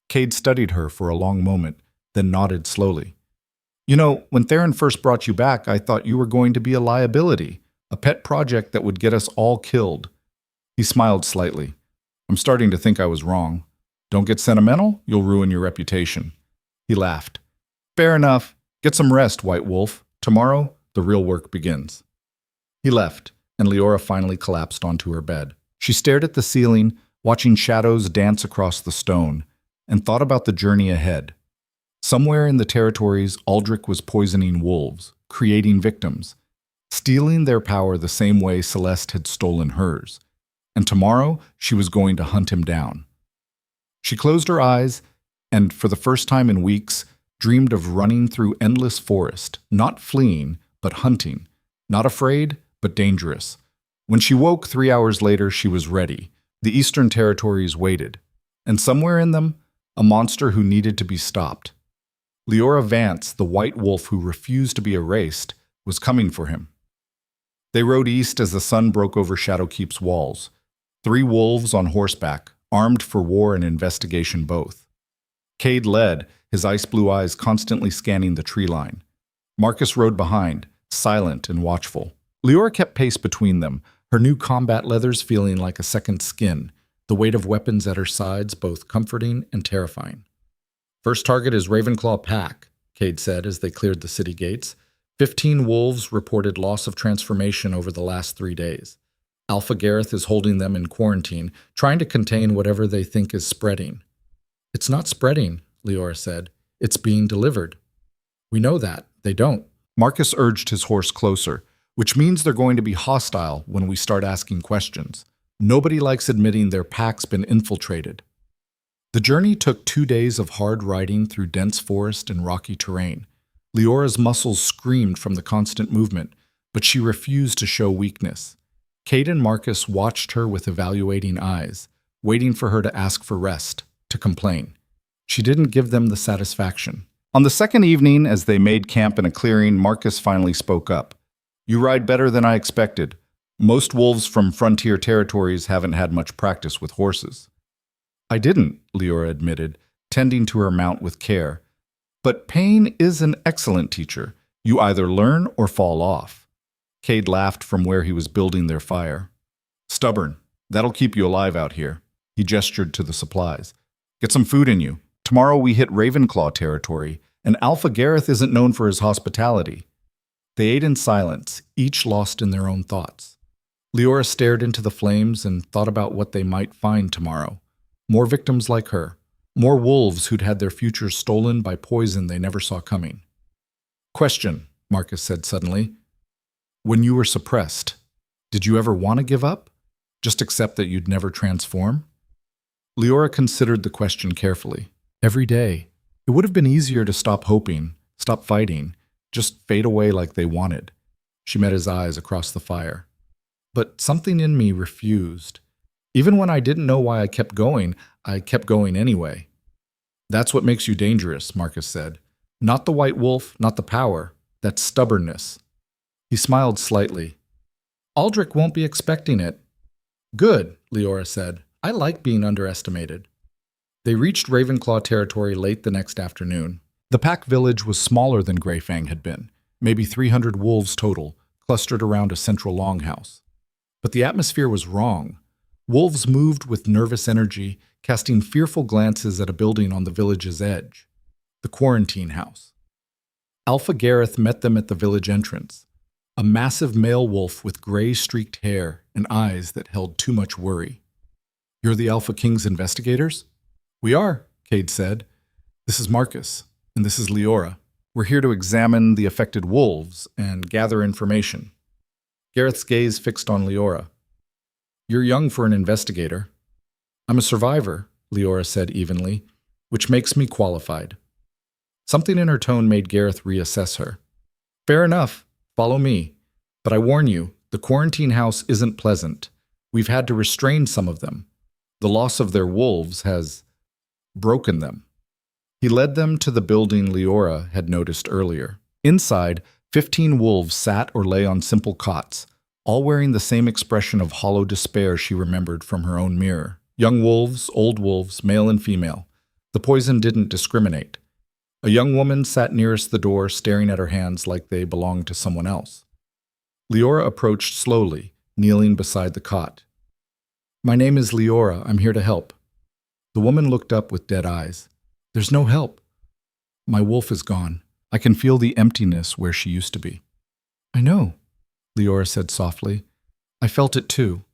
Cade studied her for a long moment, then nodded slowly. You know, when Theron first brought you back, I thought you were going to be a liability, a pet project that would get us all killed. He smiled slightly. I'm starting to think I was wrong. Don't get sentimental, you'll ruin your reputation. He laughed. Fair enough. Get some rest, White Wolf. Tomorrow, the real work begins. He left, and Liora finally collapsed onto her bed. She stared at the ceiling, watching shadows dance across the stone, and thought about the journey ahead. Somewhere in the territories, Aldrich was poisoning wolves, creating victims, stealing their power the same way Celeste had stolen hers. And tomorrow, she was going to hunt him down. She closed her eyes, and for the first time in weeks, dreamed of running through endless forest, not fleeing, but hunting, not afraid, but dangerous. When she woke 3 hours later, she was ready. The Eastern Territories waited, and somewhere in them, a monster who needed to be stopped. Liora Vance, the white wolf who refused to be erased, was coming for him. They rode east as the sun broke over Shadowkeep's walls. 3 wolves on horseback, armed for war and investigation both. Cade led, his ice-blue eyes constantly scanning the tree line. Marcus rode behind, silent and watchful. Liora kept pace between them, her new combat leathers feeling like a second skin, the weight of weapons at her sides both comforting and terrifying. First target is Ravenclaw Pack, Cade said as they cleared the city gates. 15 wolves reported loss of transformation over the last 3 days. Alpha Gareth is holding them in quarantine, trying to contain whatever they think is spreading. It's not spreading, Liora said. It's being delivered. We know that. They don't. Marcus urged his horse closer, which means they're going to be hostile when we start asking questions. Nobody likes admitting their pack's been infiltrated. The journey took 2 days of hard riding through dense forest and rocky terrain. Leora's muscles screamed from the constant movement, but she refused to show weakness. Cade and Marcus watched her with evaluating eyes, waiting for her to ask for rest, to complain. She didn't give them the satisfaction. On the second evening, as they made camp in a clearing, Marcus finally spoke up. You ride better than I expected. Most wolves from frontier territories haven't had much practice with horses. I didn't, Liora admitted, tending to her mount with care. But pain is an excellent teacher. You either learn or fall off. Cade laughed from where he was building their fire. Stubborn. That'll keep you alive out here. He gestured to the supplies. Get some food in you. Tomorrow we hit Ravenclaw territory, and Alpha Gareth isn't known for his hospitality. They ate in silence, each lost in their own thoughts. Liora stared into the flames and thought about what they might find tomorrow. More victims like her. More wolves who'd had their futures stolen by poison they never saw coming. Question, Marcus said suddenly. When you were suppressed, did you ever want to give up? Just accept that you'd never transform? Liora considered the question carefully. Every day. It would have been easier to stop hoping, stop fighting, just fade away like they wanted. She met his eyes across the fire. But something in me refused. Even when I didn't know why I kept going anyway. That's what makes you dangerous, Marcus said. Not the white wolf, not the power. That stubbornness. He smiled slightly. Aldrich won't be expecting it. Good, Liora said. I like being underestimated. They reached Ravenclaw territory late the next afternoon. The pack village was smaller than Greyfang had been, maybe 300 wolves total, clustered around a central longhouse. But the atmosphere was wrong. Wolves moved with nervous energy, casting fearful glances at a building on the village's edge. The quarantine house. Alpha Gareth met them at the village entrance. A massive male wolf with gray-streaked hair and eyes that held too much worry. You're the Alpha King's investigators? We are, Cade said. This is Marcus, and this is Liora. We're here to examine the affected wolves and gather information. Gareth's gaze fixed on Liora. You're young for an investigator. I'm a survivor, Liora said evenly, which makes me qualified. Something in her tone made Gareth reassess her. Fair enough. Follow me. But I warn you, the quarantine house isn't pleasant. We've had to restrain some of them. The loss of their wolves has broken them. He led them to the building Liora had noticed earlier. Inside, 15 wolves sat or lay on simple cots, all wearing the same expression of hollow despair she remembered from her own mirror. Young wolves, old wolves, male and female. The poison didn't discriminate. A young woman sat nearest the door, staring at her hands like they belonged to someone else. Liora approached slowly, kneeling beside the cot. My name is Liora. I'm here to help. The woman looked up with dead eyes. There's no help. My wolf is gone. I can feel the emptiness where she used to be. I know, Liora said softly. I felt it too.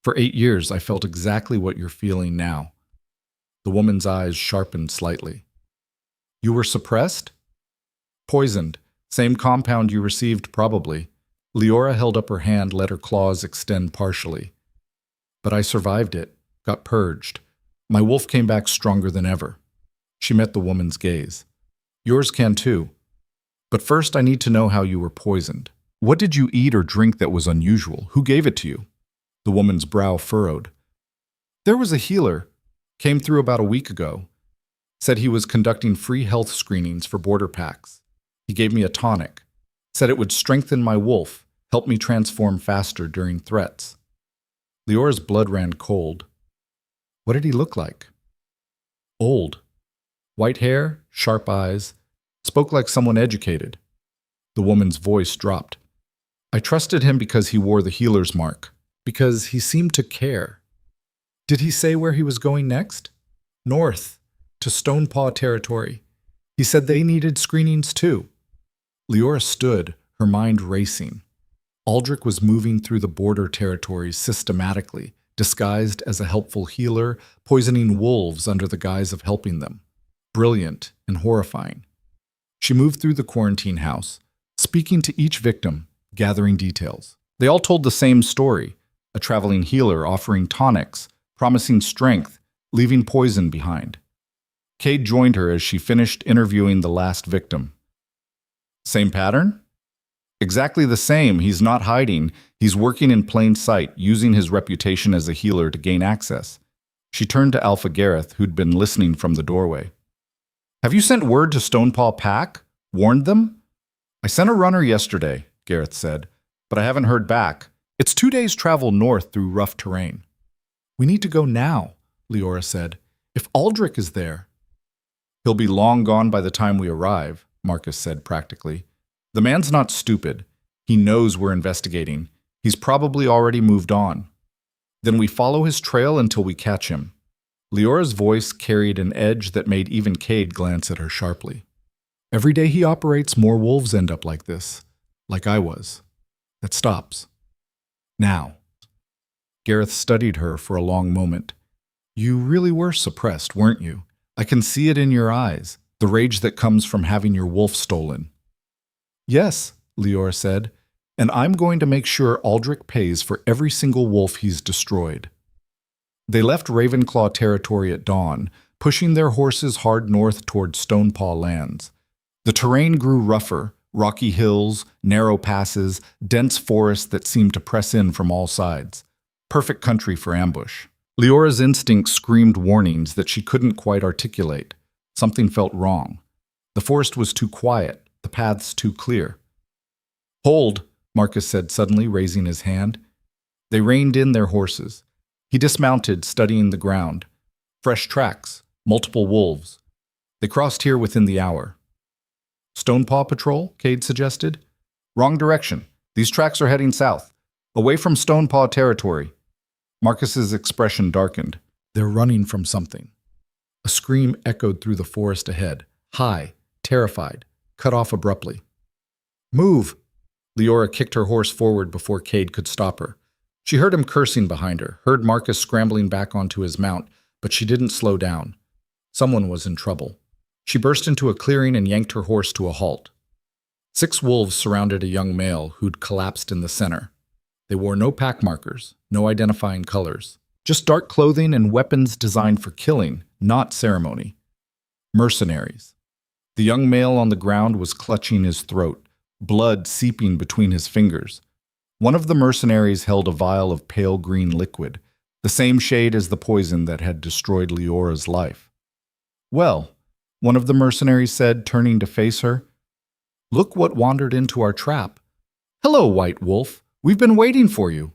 For 8 years, I felt exactly what you're feeling now. The woman's eyes sharpened slightly. You were suppressed? Poisoned. Same compound you received, probably. Liora held up her hand, let her claws extend partially. But I survived it, got purged. My wolf came back stronger than ever. She met the woman's gaze. Yours can too. But first I need to know how you were poisoned. What did you eat or drink that was unusual? Who gave it to you? The woman's brow furrowed. There was a healer. Came through about a week ago. Said he was conducting free health screenings for border packs. He gave me a tonic. Said it would strengthen my wolf, help me transform faster during threats. Liora's blood ran cold. What did he look like? Old. White hair, sharp eyes, spoke like someone educated. The woman's voice dropped. I trusted him because he wore the healer's mark, because he seemed to care. Did he say where he was going next? North, to Stonepaw territory. He said they needed screenings too. Liora stood, her mind racing. Aldrich was moving through the border territories systematically, disguised as a helpful healer, poisoning wolves under the guise of helping them. Brilliant and horrifying. She moved through the quarantine house, speaking to each victim, gathering details. They all told the same story, a traveling healer offering tonics, promising strength, leaving poison behind. Cade joined her as she finished interviewing the last victim. Same pattern? Exactly the same. He's not hiding. He's working in plain sight, using his reputation as a healer to gain access. She turned to Alpha Gareth, who'd been listening from the doorway. Have you sent word to Stonepaw Pack? Warned them? I sent a runner yesterday, Gareth said, but I haven't heard back. It's 2 days' travel north through rough terrain. We need to go now, Liora said. If Aldrich is there. He'll be long gone by the time we arrive, Marcus said practically. The man's not stupid. He knows we're investigating. He's probably already moved on. Then we follow his trail until we catch him. Liora's voice carried an edge that made even Cade glance at her sharply. Every day he operates, more wolves end up like this. Like I was. That stops. Now. Gareth studied her for a long moment. You really were suppressed, weren't you? I can see it in your eyes, the rage that comes from having your wolf stolen. Yes, Liora said, and I'm going to make sure Aldrich pays for every single wolf he's destroyed. They left Ravenclaw territory at dawn, pushing their horses hard north toward Stonepaw lands. The terrain grew rougher, rocky hills, narrow passes, dense forests that seemed to press in from all sides. Perfect country for ambush. Liora's instincts screamed warnings that she couldn't quite articulate. Something felt wrong. The forest was too quiet, the paths too clear. "Hold," Marcus said suddenly, raising his hand. They reined in their horses. He dismounted, studying the ground. Fresh tracks, multiple wolves. They crossed here within the hour. "Stonepaw Patrol?" Cade suggested. "Wrong direction. These tracks are heading south, away from Stonepaw territory." Marcus's expression darkened. "They're running from something." A scream echoed through the forest ahead, high, terrified, cut off abruptly. "Move!" Liora kicked her horse forward before Cade could stop her. She heard him cursing behind her, heard Marcus scrambling back onto his mount, but she didn't slow down. Someone was in trouble. She burst into a clearing and yanked her horse to a halt. 6 wolves surrounded a young male who'd collapsed in the center. They wore no pack markers, no identifying colors. Just dark clothing and weapons designed for killing, not ceremony. Mercenaries. The young male on the ground was clutching his throat, blood seeping between his fingers. One of the mercenaries held a vial of pale green liquid, the same shade as the poison that had destroyed Liora's life. "Well," one of the mercenaries said, turning to face her, "look what wandered into our trap." "Hello, White Wolf. We've been waiting for you."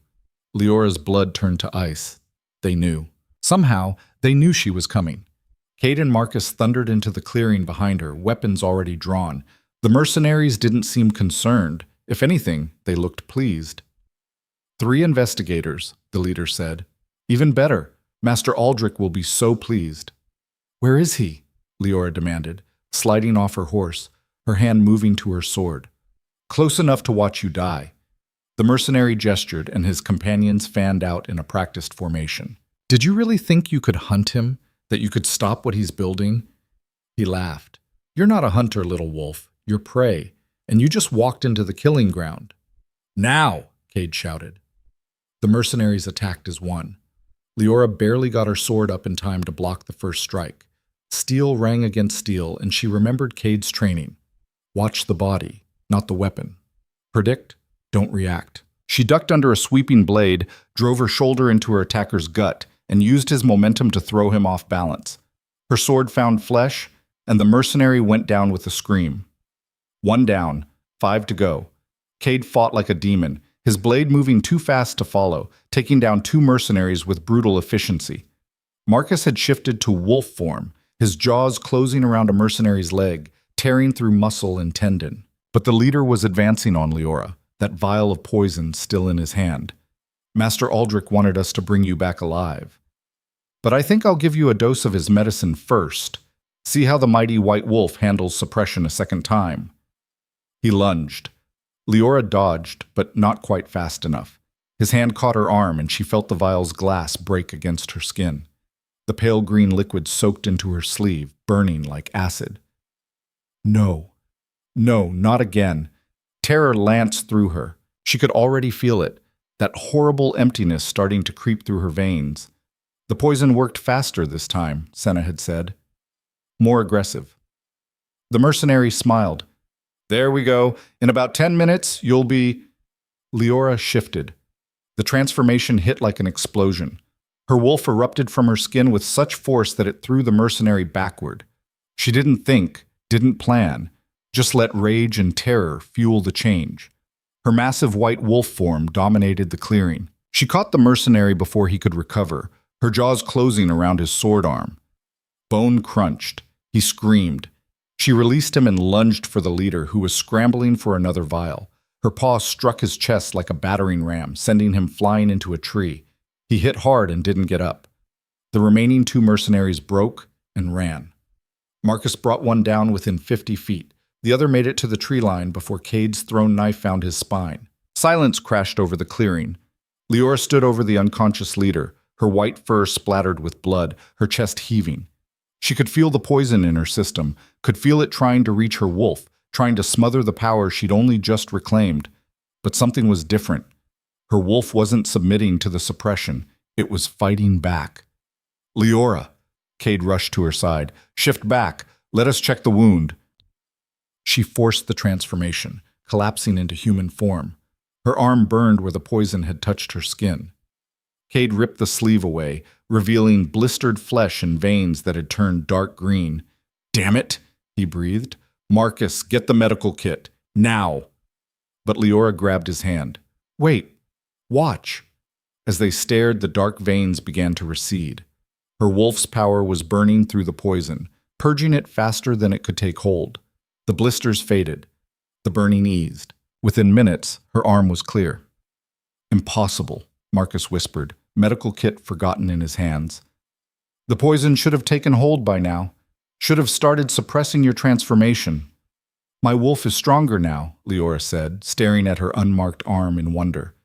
Liora's blood turned to ice. They knew. Somehow, they knew she was coming. Cade and Marcus thundered into the clearing behind her, weapons already drawn. The mercenaries didn't seem concerned. If anything, they looked pleased. 3 investigators, the leader said. "Even better. Master Aldrich will be so pleased." "Where is he?" Liora demanded, sliding off her horse, her hand moving to her sword. "Close enough to watch you die." The mercenary gestured, and his companions fanned out in a practiced formation. "Did you really think you could hunt him? That you could stop what he's building?" He laughed. "You're not a hunter, little wolf. You're prey, and you just walked into the killing ground." "Now!" Cade shouted. The mercenaries attacked as one. Liora barely got her sword up in time to block the first strike. Steel rang against steel, and she remembered Cade's training. Watch the body, not the weapon. Predict, don't react. She ducked under a sweeping blade, drove her shoulder into her attacker's gut, and used his momentum to throw him off balance. Her sword found flesh, and the mercenary went down with a scream. 1 down, 5 to go. Cade fought like a demon, his blade moving too fast to follow, taking down 2 mercenaries with brutal efficiency. Marcus had shifted to wolf form, his jaws closing around a mercenary's leg, tearing through muscle and tendon. But the leader was advancing on Liora, that vial of poison still in his hand. "Master Aldrich wanted us to bring you back alive. But I think I'll give you a dose of his medicine first. See how the mighty White Wolf handles suppression a second time." He lunged. Liora dodged, but not quite fast enough. His hand caught her arm, and she felt the vial's glass break against her skin. The pale green liquid soaked into her sleeve, burning like acid. No, not again. Terror lanced through her. She could already feel it, that horrible emptiness starting to creep through her veins. The poison worked faster this time, Senna had said. More aggressive. The mercenary smiled. "There we go. In about 10 minutes, you'll be—" Liora shifted. The transformation hit like an explosion. Her wolf erupted from her skin with such force that it threw the mercenary backward. She didn't think, didn't plan, just let rage and terror fuel the change. Her massive white wolf form dominated the clearing. She caught the mercenary before he could recover, her jaws closing around his sword arm. Bone crunched. He screamed. She released him and lunged for the leader, who was scrambling for another vial. Her paw struck his chest like a battering ram, sending him flying into a tree. He hit hard and didn't get up. The remaining 2 mercenaries broke and ran. Marcus brought one down within 50 feet. The other made it to the tree line before Cade's thrown knife found his spine. Silence crashed over the clearing. Liora stood over the unconscious leader, her white fur splattered with blood, her chest heaving. She could feel the poison in her system, could feel it trying to reach her wolf, trying to smother the power she'd only just reclaimed. But something was different. Her wolf wasn't submitting to the suppression. It was fighting back. "Liora!" Cade rushed to her side. "Shift back. Let us check the wound." She forced the transformation, collapsing into human form. Her arm burned where the poison had touched her skin. Cade ripped the sleeve away, revealing blistered flesh and veins that had turned dark green. "Damn it!" he breathed. Marcus, get the medical kit. Now! But Liora grabbed his hand. Wait. Watch. As they stared, the dark veins began to recede. Her wolf's power was burning through the poison, purging it faster than it could take hold. The blisters faded. The burning eased. Within minutes, her arm was clear. Impossible, Marcus whispered, medical kit forgotten in his hands. The poison should have taken hold by now. Should have started suppressing your transformation. My wolf is stronger now, Liora said, staring at her unmarked arm in wonder.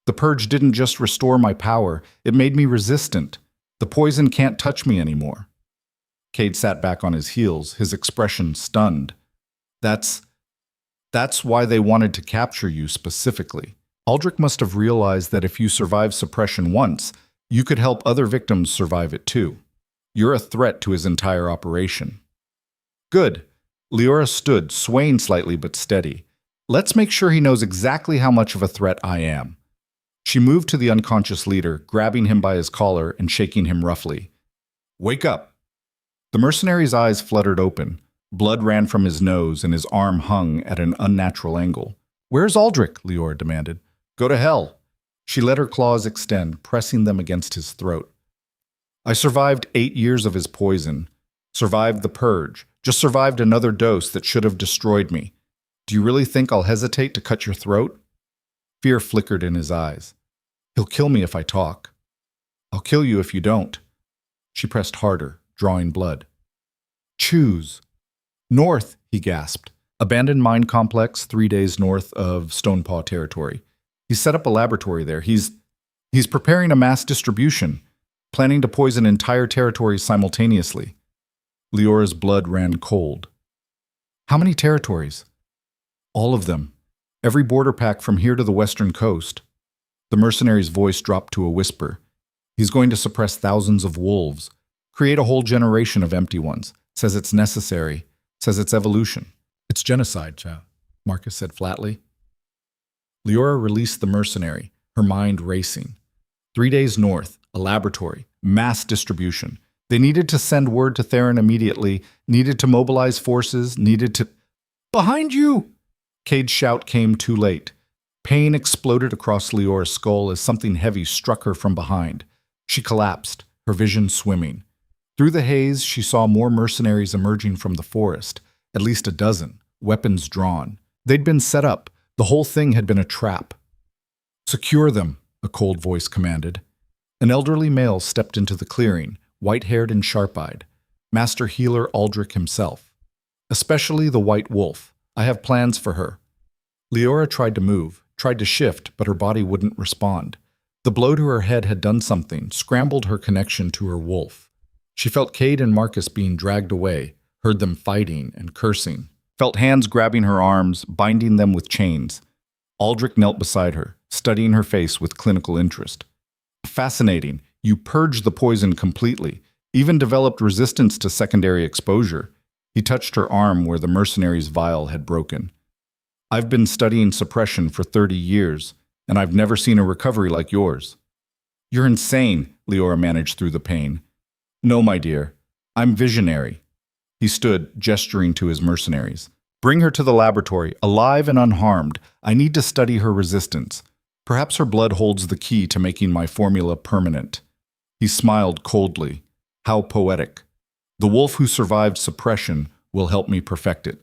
The purge didn't just restore my power, it made me resistant. The poison can't touch me anymore. Cade sat back on his heels, his expression stunned. That's why they wanted to capture you specifically. Aldrich must have realized that if you survive suppression once, you could help other victims survive it too. You're a threat to his entire operation. Good. Liora stood, swaying slightly but steady. Let's make sure he knows exactly how much of a threat I am. She moved to the unconscious leader, grabbing him by his collar and shaking him roughly. Wake up! The mercenary's eyes fluttered open. Blood ran from his nose and his arm hung at an unnatural angle. Where's Aldrich? Liora demanded. Go to hell. She let her claws extend, pressing them against his throat. I survived 8 years of his poison. Survived the purge. Just survived another dose that should have destroyed me. Do you really think I'll hesitate to cut your throat? Fear flickered in his eyes. He'll kill me if I talk. I'll kill you if you don't. She pressed harder, drawing blood. Choose. North, he gasped. Abandoned mine complex 3 days north of Stonepaw territory. He's set up a laboratory there. He's preparing a mass distribution, planning to poison entire territories simultaneously. Liora's blood ran cold. How many territories? All of them. Every border pack from here to the western coast. The mercenary's voice dropped to a whisper. He's going to suppress thousands of wolves, create a whole generation of empty ones. Says it's necessary. Says it's evolution. It's genocide, Chow, Marcus said flatly. Liora released the mercenary, her mind racing. 3 days north, a laboratory, mass distribution. They needed to send word to Theron immediately, needed to mobilize forces, needed to... Behind you! Cade's shout came too late. Pain exploded across Liora's skull as something heavy struck her from behind. She collapsed, her vision swimming. Through the haze, she saw more mercenaries emerging from the forest, at least a dozen, weapons drawn. They'd been set up. The whole thing had been a trap. Secure them, a cold voice commanded. An elderly male stepped into the clearing, white-haired and sharp-eyed. Master Healer Aldrich himself. Especially the White Wolf. I have plans for her. Liora tried to move, tried to shift, but her body wouldn't respond. The blow to her head had done something, scrambled her connection to her wolf. She felt Cade and Marcus being dragged away, heard them fighting and cursing, felt hands grabbing her arms, binding them with chains. Aldrich knelt beside her, studying her face with clinical interest. Fascinating. You purged the poison completely, even developed resistance to secondary exposure. He touched her arm where the mercenary's vial had broken. I've been studying suppression for 30 years, and I've never seen a recovery like yours. You're insane, Liora managed through the pain. No, my dear. I'm visionary. He stood, gesturing to his mercenaries. Bring her to the laboratory, alive and unharmed. I need to study her resistance. Perhaps her blood holds the key to making my formula permanent. He smiled coldly. How poetic. The wolf who survived suppression will help me perfect it.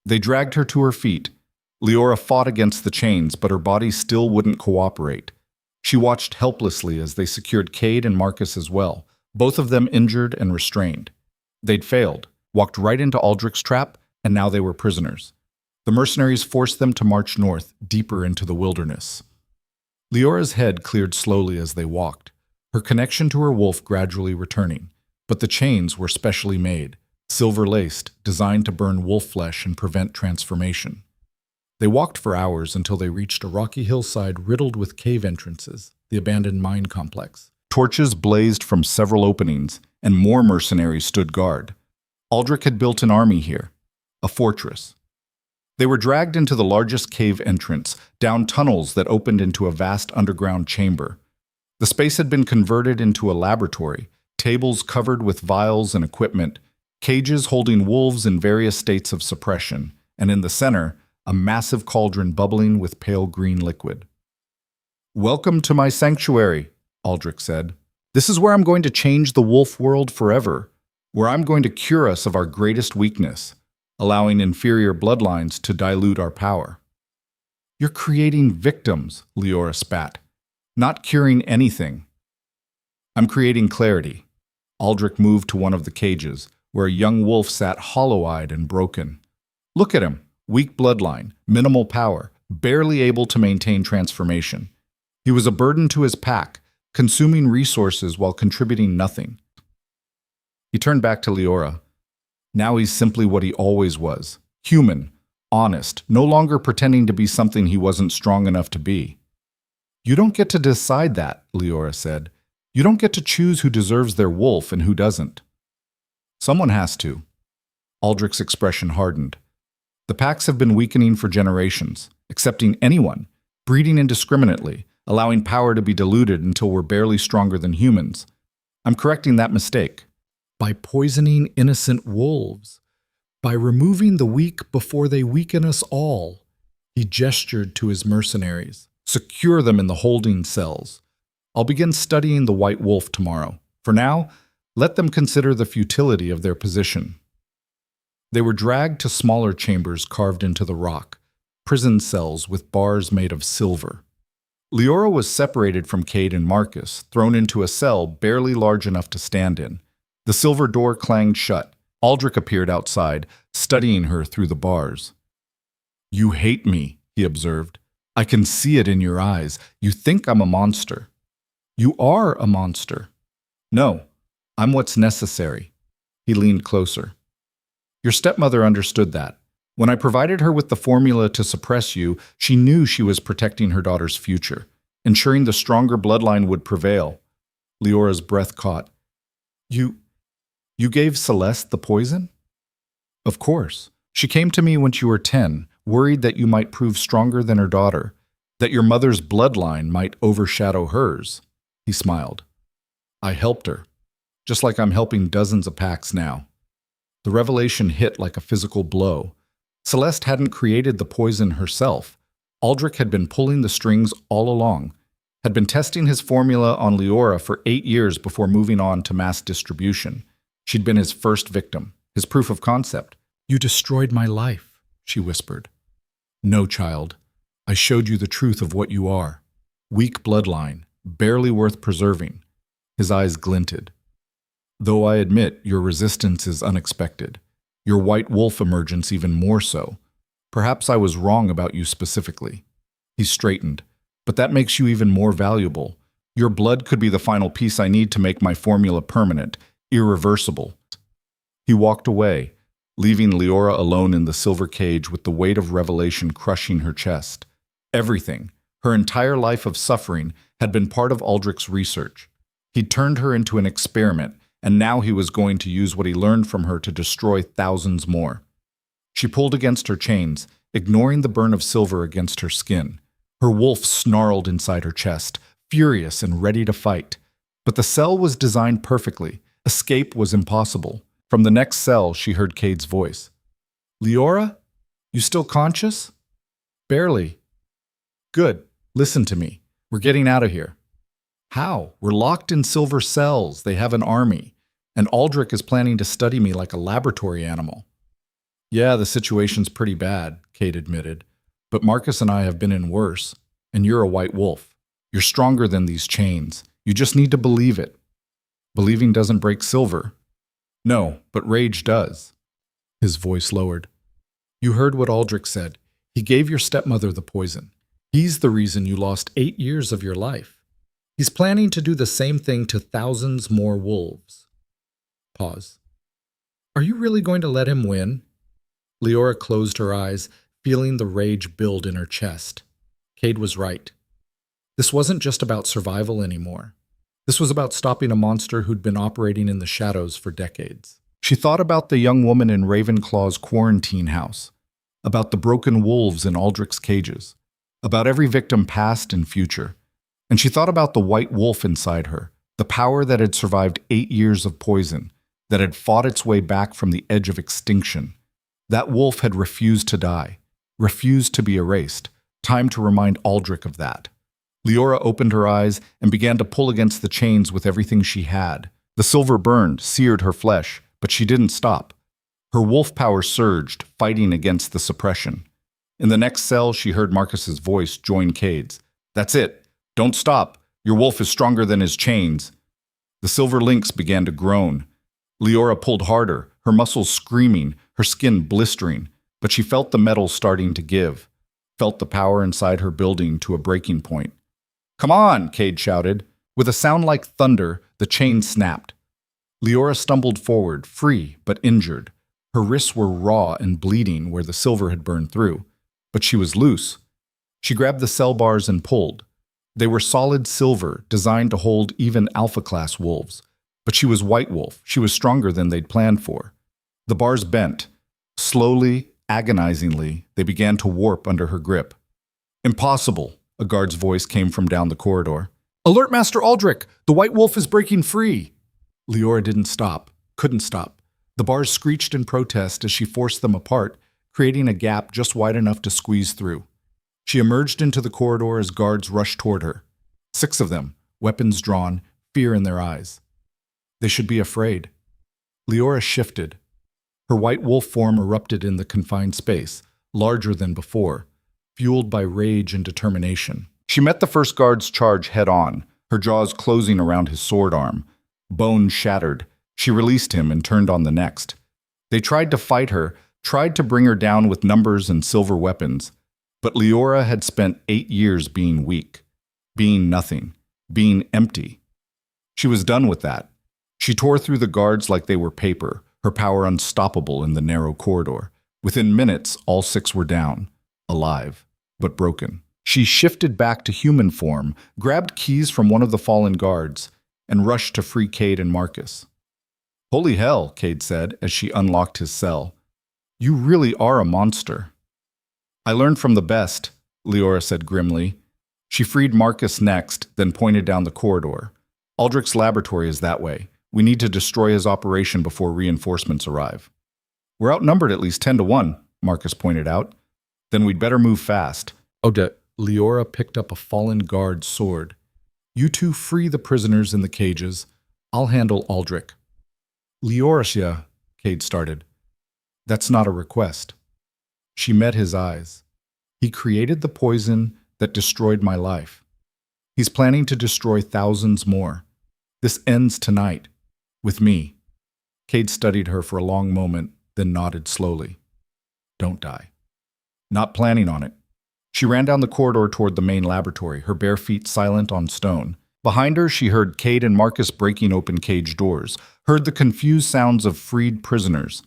They dragged her to her feet. Liora fought against the chains, but her body still wouldn't cooperate. She watched helplessly as they secured Cade and Marcus as well, both of them injured and restrained. They'd failed, walked right into Aldrich's trap, and now they were prisoners. The mercenaries forced them to march north, deeper into the wilderness. Liora's head cleared slowly as they walked, her connection to her wolf gradually returning. But the chains were specially made, silver-laced, designed to burn wolf flesh and prevent transformation. They walked for hours until they reached a rocky hillside riddled with cave entrances, the abandoned mine complex. Torches blazed from several openings, and more mercenaries stood guard. Aldrich had built an army here, a fortress. They were dragged into the largest cave entrance, down tunnels that opened into a vast underground chamber. The space had been converted into a laboratory, tables covered with vials and equipment, cages holding wolves in various states of suppression, and in the center, a massive cauldron bubbling with pale green liquid. "Welcome to my sanctuary," Aldrich said. "This is where I'm going to change the wolf world forever, where I'm going to cure us of our greatest weakness, allowing inferior bloodlines to dilute our power." "You're creating victims," Liora spat, "not curing anything." "I'm creating clarity." Aldrich moved to one of the cages, where a young wolf sat hollow-eyed and broken. "Look at him. Weak bloodline, minimal power, barely able to maintain transformation. He was a burden to his pack, consuming resources while contributing nothing." He turned back to Liora. "Now he's simply what he always was, human, honest, no longer pretending to be something he wasn't strong enough to be." "You don't get to decide that," Liora said. "You don't get to choose who deserves their wolf and who doesn't." "Someone has to." Aldrich's expression hardened. "The packs have been weakening for generations, accepting anyone, breeding indiscriminately, allowing power to be diluted until we're barely stronger than humans. I'm correcting that mistake. By poisoning innocent wolves, by removing the weak before they weaken us all." He gestured to his mercenaries. "Secure them in the holding cells. I'll begin studying the white wolf tomorrow. For now, let them consider the futility of their position." They were dragged to smaller chambers carved into the rock, prison cells with bars made of silver. Liora was separated from Cade and Marcus, thrown into a cell barely large enough to stand in. The silver door clanged shut. Aldrich appeared outside, studying her through the bars. "You hate me," he observed. "I can see it in your eyes. You think I'm a monster." "You are a monster." "No, I'm what's necessary." He leaned closer. "Your stepmother understood that. When I provided her with the formula to suppress you, she knew she was protecting her daughter's future, ensuring the stronger bloodline would prevail." Leora's breath caught. You gave Celeste the poison?" "Of course. She came to me when you were 10, worried that you might prove stronger than her daughter, that your mother's bloodline might overshadow hers." He smiled. "I helped her, just like I'm helping dozens of packs now." The revelation hit like a physical blow. Celeste hadn't created the poison herself. Aldrich had been pulling the strings all along, had been testing his formula on Liora for 8 years before moving on to mass distribution. She'd been his first victim, his proof of concept. "You destroyed my life," she whispered. "No, child. I showed you the truth of what you are. Weak bloodline, barely worth preserving." His eyes glinted. "Though I admit your resistance is unexpected. Your white wolf emergence even more so. Perhaps I was wrong about you specifically." He straightened. "But that makes you even more valuable. Your blood could be the final piece I need to make my formula permanent, irreversible." He walked away, leaving Liora alone in the silver cage with the weight of revelation crushing her chest. Everything, her entire life of suffering, had been part of Aldrich's research. He'd turned her into an experiment, and now he was going to use what he learned from her to destroy thousands more. She pulled against her chains, ignoring the burn of silver against her skin. Her wolf snarled inside her chest, furious and ready to fight. But the cell was designed perfectly. Escape was impossible. From the next cell, she heard Cade's voice. "Liora? You still conscious?" "Barely." "Good. Listen to me. We're getting out of here." "How? We're locked in silver cells. They have an army. And Aldrich is planning to study me like a laboratory animal." "Yeah, the situation's pretty bad," Cade admitted. "But Marcus and I have been in worse. And you're a white wolf. You're stronger than these chains. You just need to believe it." "Believing doesn't break silver." "No, but rage does." His voice lowered. "You heard what Aldrich said. He gave your stepmother the poison. He's the reason you lost 8 years of your life. He's planning to do the same thing to thousands more wolves." Pause. "Are you really going to let him win?" Liora closed her eyes, feeling the rage build in her chest. Cade was right. This wasn't just about survival anymore. This was about stopping a monster who'd been operating in the shadows for decades. She thought about the young woman in Ravenclaw's quarantine house, about the broken wolves in Aldrich's cages, about every victim past and future. And she thought about the white wolf inside her, the power that had survived 8 years of poison, that had fought its way back from the edge of extinction. That wolf had refused to die, refused to be erased. Time to remind Aldrich of that. Liora opened her eyes and began to pull against the chains with everything she had. The silver burned, seared her flesh, but she didn't stop. Her wolf power surged, fighting against the suppression. In the next cell, she heard Marcus's voice join Cade's. "That's it. Don't stop. Your wolf is stronger than his chains." The silver lynx began to groan. Liora pulled harder, her muscles screaming, her skin blistering, but she felt the metal starting to give, felt the power inside her building to a breaking point. "Come on," Cade shouted. With a sound like thunder, the chain snapped. Liora stumbled forward, free but injured. Her wrists were raw and bleeding where the silver had burned through, but she was loose. She grabbed the cell bars and pulled. They were solid silver, designed to hold even alpha-class wolves. But she was White Wolf. She was stronger than they'd planned for. The bars bent. Slowly, agonizingly, they began to warp under her grip. "Impossible," a guard's voice came from down the corridor. "Alert Master Aldrich! The White Wolf is breaking free!" Liora didn't stop, couldn't stop. The bars screeched in protest as she forced them apart, creating a gap just wide enough to squeeze through. She emerged into the corridor as guards rushed toward her. 6 of them, weapons drawn, fear in their eyes. They should be afraid. Liora shifted. Her white wolf form erupted in the confined space, larger than before, fueled by rage and determination. She met the first guard's charge head-on, her jaws closing around his sword arm. Bones shattered. She released him and turned on the next. They tried to fight her, tried to bring her down with numbers and silver weapons, but Liora had spent 8 years being weak, being nothing, being empty. She was done with that. She tore through the guards like they were paper, her power unstoppable in the narrow corridor. Within minutes, all 6 were down, alive, but broken. She shifted back to human form, grabbed keys from one of the fallen guards, and rushed to free Cade and Marcus. "Holy hell," Cade said as she unlocked his cell. "You really are a monster." "I learned from the best," Liora said grimly. She freed Marcus next, then pointed down the corridor. "Aldrich's laboratory is that way. We need to destroy his operation before reinforcements arrive." "We're outnumbered at least 10-1, Marcus pointed out. "Then we'd better move fast." Liora picked up a fallen guard's sword. "You two free the prisoners in the cages. I'll handle Aldrich." "Liora," Cade started. "That's not a request." She met his eyes. "He created the poison that destroyed my life. He's planning to destroy thousands more. This ends tonight, with me." Cade studied her for a long moment, then nodded slowly. "Don't die." "Not planning on it." She ran down the corridor toward the main laboratory, her bare feet silent on stone. Behind her, she heard Cade and Marcus breaking open cage doors, heard the confused sounds of freed prisoners.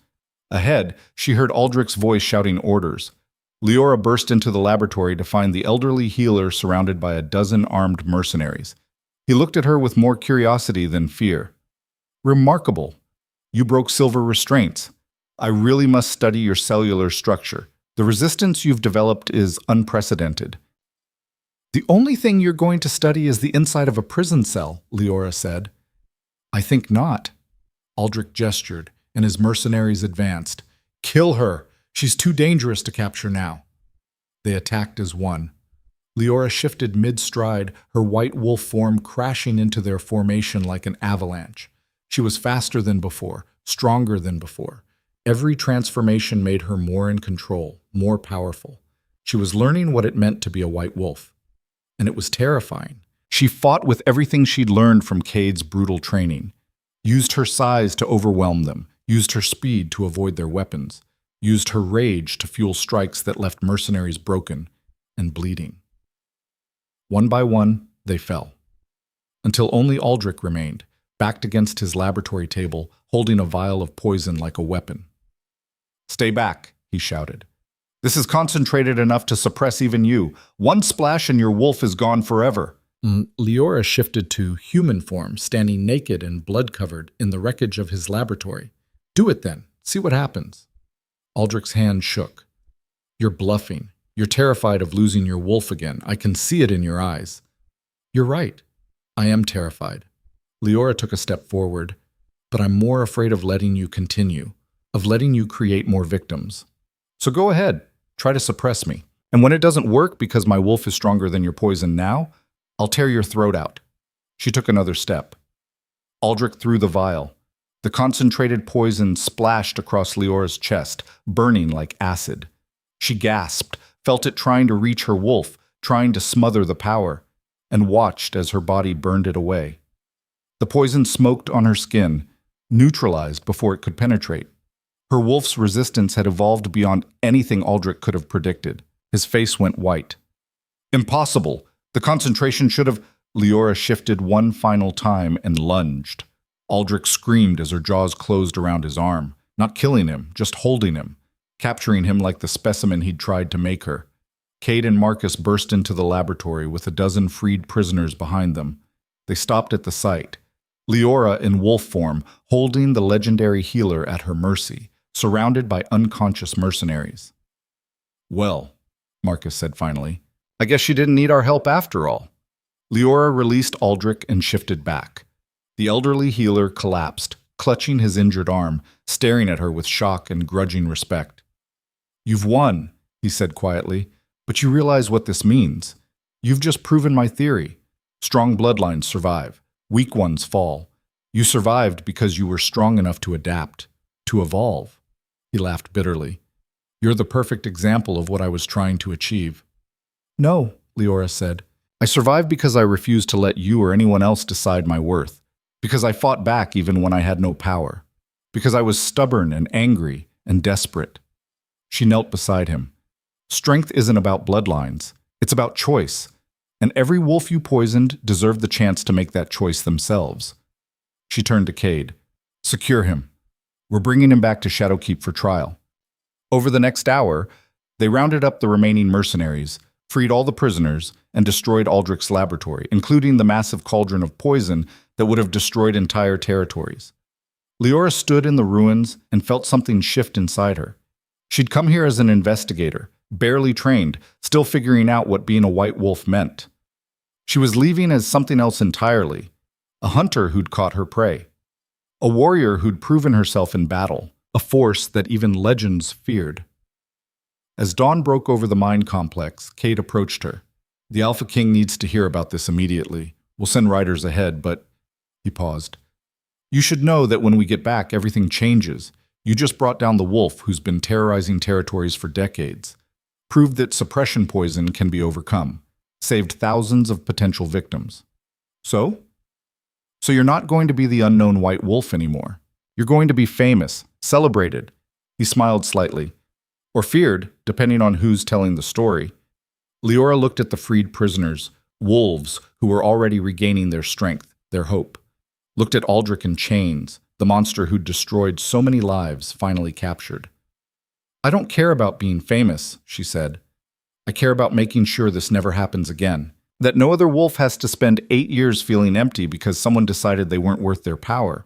Ahead, she heard Aldrich's voice shouting orders. Liora burst into the laboratory to find the elderly healer surrounded by a dozen armed mercenaries. He looked at her with more curiosity than fear. "Remarkable. You broke silver restraints. I really must study your cellular structure. The resistance you've developed is unprecedented." "The only thing you're going to study is the inside of a prison cell," Liora said. "I think not." Aldrich gestured, and his mercenaries advanced. "Kill her! She's too dangerous to capture now." They attacked as one. Liora shifted mid-stride, her white wolf form crashing into their formation like an avalanche. She was faster than before, stronger than before. Every transformation made her more in control, more powerful. She was learning what it meant to be a white wolf. And it was terrifying. She fought with everything she'd learned from Cade's brutal training. Used her size to overwhelm them, used her speed to avoid their weapons, used her rage to fuel strikes that left mercenaries broken and bleeding. One by one, they fell. Until only Aldrich remained, backed against his laboratory table, holding a vial of poison like a weapon. "Stay back," he shouted. "This is concentrated enough to suppress even you. One splash and your wolf is gone forever." Liora shifted to human form, standing naked and blood-covered in the wreckage of his laboratory. "Do it then. See what happens." Aldrich's hand shook. "You're bluffing. You're terrified of losing your wolf again. I can see it in your eyes." "You're right. I am terrified." Liora took a step forward. but I'm more afraid of letting you continue, of letting you create more victims. So go ahead, try to suppress me. And when it doesn't work because my wolf is stronger than your poison now, I'll tear your throat out." She took another step. Aldrich threw the vial. The concentrated poison splashed across Leora's chest, burning like acid. She gasped, felt it trying to reach her wolf, trying to smother the power, and watched as her body burned it away. The poison smoked on her skin, neutralized before it could penetrate. Her wolf's resistance had evolved beyond anything Aldrich could have predicted. His face went white. "Impossible! The concentration should have—" Liora shifted one final time and lunged. Aldrich screamed as her jaws closed around his arm, not killing him, just holding him, capturing him like the specimen he'd tried to make her. Cade and Marcus burst into the laboratory with a dozen freed prisoners behind them. They stopped at the site. Liora in wolf form, holding the legendary healer at her mercy, surrounded by unconscious mercenaries. "Well," Marcus said finally, "I guess she didn't need our help after all." Liora released Aldrich and shifted back. The elderly healer collapsed, clutching his injured arm, staring at her with shock and grudging respect. "You've won," he said quietly, "but you realize what this means. You've just proven my theory. Strong bloodlines survive. Weak ones fall. You survived because you were strong enough to adapt, to evolve." He laughed bitterly. "You're the perfect example of what I was trying to achieve." "No," Liora said. "I survived because I refused to let you or anyone else decide my worth. Because I fought back even when I had no power. Because I was stubborn and angry and desperate." She knelt beside him. "Strength isn't about bloodlines. It's about choice. And every wolf you poisoned deserved the chance to make that choice themselves." She turned to Cade. "Secure him. We're bringing him back to Shadowkeep for trial." Over the next hour, they rounded up the remaining mercenaries, freed all the prisoners, and destroyed Aldrich's laboratory, including the massive cauldron of poison that would have destroyed entire territories. Liora stood in the ruins and felt something shift inside her. She'd come here as an investigator, barely trained, still figuring out what being a white wolf meant. She was leaving as something else entirely, a hunter who'd caught her prey, a warrior who'd proven herself in battle, a force that even legends feared. As dawn broke over the mine complex, Cade approached her. "The Alpha King needs to hear about this immediately. We'll send riders ahead, but—" He paused. "You should know that when we get back, everything changes. You just brought down the wolf who's been terrorizing territories for decades. Proved that suppression poison can be overcome. Saved thousands of potential victims. So? So you're not going to be the unknown white wolf anymore. You're going to be famous, celebrated." He smiled slightly. Or feared, depending on who's telling the story. Liora looked at the freed prisoners, wolves who were already regaining their strength, their hope. Looked at Aldrich in chains, the monster who'd destroyed so many lives finally captured. "I don't care about being famous," she said. "I care about making sure this never happens again. That no other wolf has to spend 8 years feeling empty because someone decided they weren't worth their power."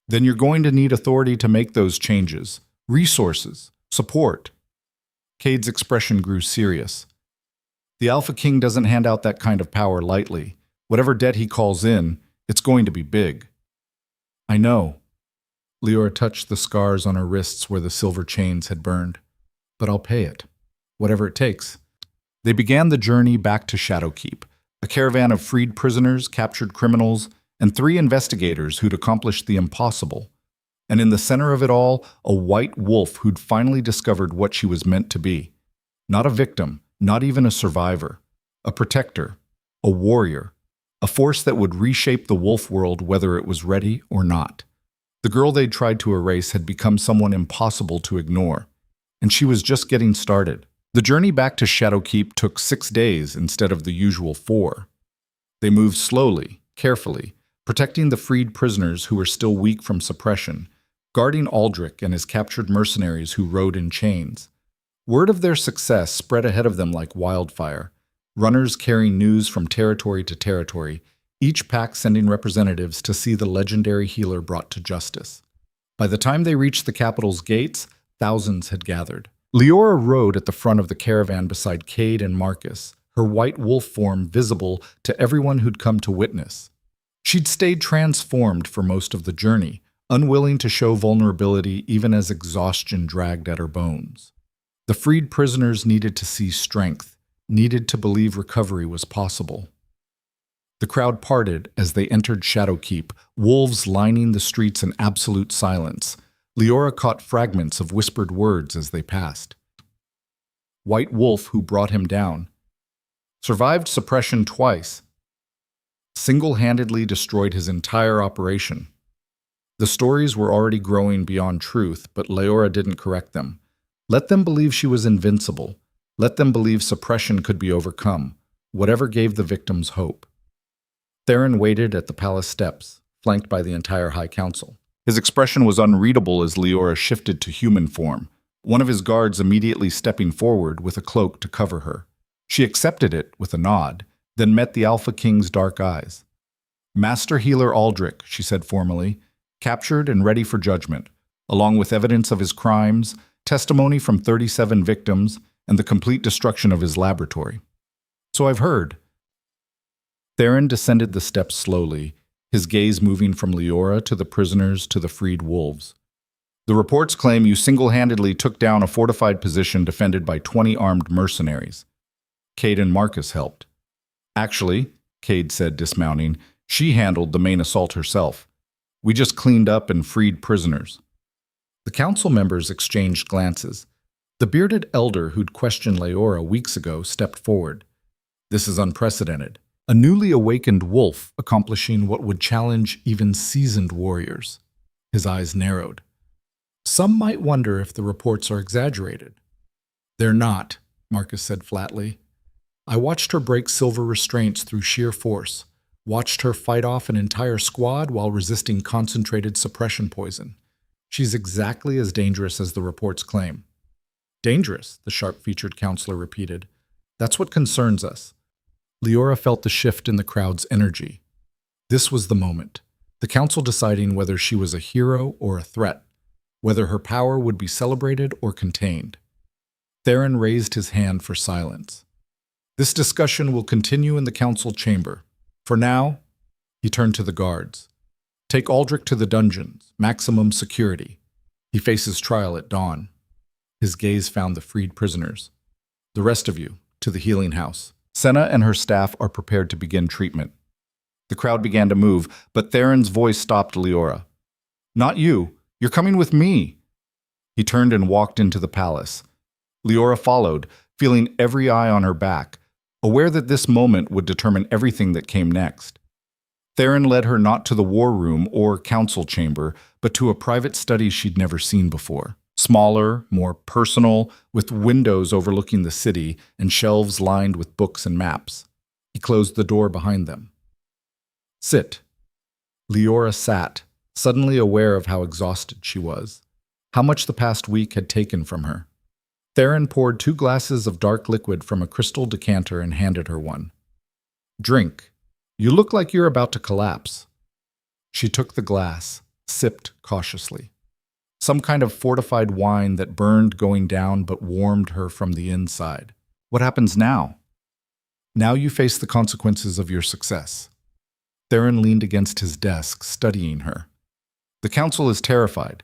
"Then you're going to need authority to make those changes. Resources. Support." Cade's expression grew serious. "The Alpha King doesn't hand out that kind of power lightly. Whatever debt he calls in, it's going to be big." "I know." Liora touched the scars on her wrists where the silver chains had burned. "But I'll pay it. Whatever it takes." They began the journey back to Shadowkeep, a caravan of freed prisoners, captured criminals, and 3 investigators who'd accomplished the impossible. And in the center of it all, a white wolf who'd finally discovered what she was meant to be. Not a victim, not even a survivor. A protector, a warrior, a force that would reshape the wolf world whether it was ready or not. The girl they'd tried to erase had become someone impossible to ignore, and she was just getting started. The journey back to Shadowkeep took 6 days instead of the usual 4. They moved slowly, carefully, protecting the freed prisoners who were still weak from suppression, guarding Aldrich and his captured mercenaries who rode in chains. Word of their success spread ahead of them like wildfire, runners carrying news from territory to territory, each pack sending representatives to see the legendary healer brought to justice. By the time they reached the capital's gates, thousands had gathered. Liora rode at the front of the caravan beside Cade and Marcus, her white wolf form visible to everyone who'd come to witness. She'd stayed transformed for most of the journey, unwilling to show vulnerability even as exhaustion dragged at her bones. The freed prisoners needed to see strength, needed to believe recovery was possible. The crowd parted as they entered Shadowkeep, wolves lining the streets in absolute silence. Liora caught fragments of whispered words as they passed. White Wolf who brought him down. Survived suppression twice. Single-handedly destroyed his entire operation. The stories were already growing beyond truth, but Liora didn't correct them. Let them believe she was invincible. Let them believe suppression could be overcome, whatever gave the victims hope. Theron waited at the palace steps, flanked by the entire High Council. His expression was unreadable as Liora shifted to human form, one of his guards immediately stepping forward with a cloak to cover her. She accepted it with a nod, then met the Alpha King's dark eyes. "Master Healer Aldrich," she said formally, "captured and ready for judgment, along with evidence of his crimes, testimony from 37 victims, and the complete destruction of his laboratory." "So I've heard." Theron descended the steps slowly, his gaze moving from Liora to the prisoners to the freed wolves. "The reports claim you single-handedly took down a fortified position defended by 20 armed mercenaries. Cade and Marcus helped." "Actually," Cade said, dismounting, "she handled the main assault herself. We just cleaned up and freed prisoners." The council members exchanged glances. The bearded elder who'd questioned Liora weeks ago stepped forward. "This is unprecedented. A newly awakened wolf accomplishing what would challenge even seasoned warriors." His eyes narrowed. "Some might wonder if the reports are exaggerated." "They're not," Marcus said flatly. "I watched her break silver restraints through sheer force, watched her fight off an entire squad while resisting concentrated suppression poison. She's exactly as dangerous as the reports claim." "Dangerous," the sharp-featured counselor repeated. "That's what concerns us." Liora felt the shift in the crowd's energy. This was the moment, the council deciding whether she was a hero or a threat, whether her power would be celebrated or contained. Theron raised his hand for silence. "This discussion will continue in the council chamber. For now," he turned to the guards, "take Aldrich to the dungeons, maximum security. He faces trial at dawn." His gaze found the freed prisoners. "The rest of you, to the healing house. Senna and her staff are prepared to begin treatment." The crowd began to move, but Theron's voice stopped Liora. "Not you. You're coming with me." He turned and walked into the palace. Liora followed, feeling every eye on her back, aware that this moment would determine everything that came next. Theron led her not to the war room or council chamber, but to a private study she'd never seen before. Smaller, more personal, with windows overlooking the city and shelves lined with books and maps. He closed the door behind them. "Sit." Liora sat, suddenly aware of how exhausted she was, how much the past week had taken from her. Theron poured 2 glasses of dark liquid from a crystal decanter and handed her one. "Drink. You look like you're about to collapse." She took the glass, sipped cautiously. Some kind of fortified wine that burned going down but warmed her from the inside. "What happens now?" "Now you face the consequences of your success." Theron leaned against his desk, studying her. "The council is terrified.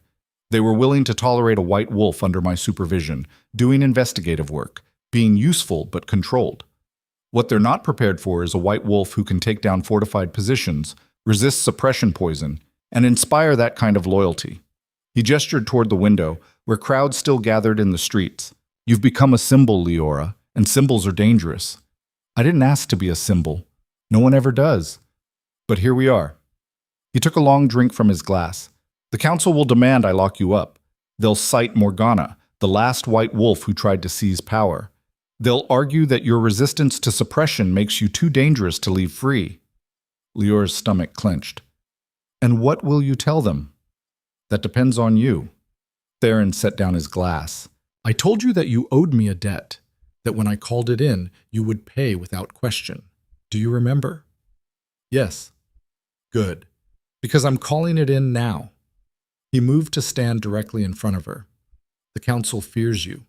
They were willing to tolerate a white wolf under my supervision, doing investigative work, being useful but controlled. What they're not prepared for is a white wolf who can take down fortified positions, resist suppression poison, and inspire that kind of loyalty." He gestured toward the window, where crowds still gathered in the streets. "You've become a symbol, Liora, and symbols are dangerous." "I didn't ask to be a symbol. No one ever does. But here we are." He took a long drink from his glass. "The council will demand I lock you up. They'll cite Morgana, the last white wolf who tried to seize power. They'll argue that your resistance to suppression makes you too dangerous to leave free." Liora's stomach clenched. "And what will you tell them?" "That depends on you." Theron set down his glass. "I told you that you owed me a debt, that when I called it in, you would pay without question. Do you remember?" "Yes." "Good. Because I'm calling it in now." He moved to stand directly in front of her. "The council fears you.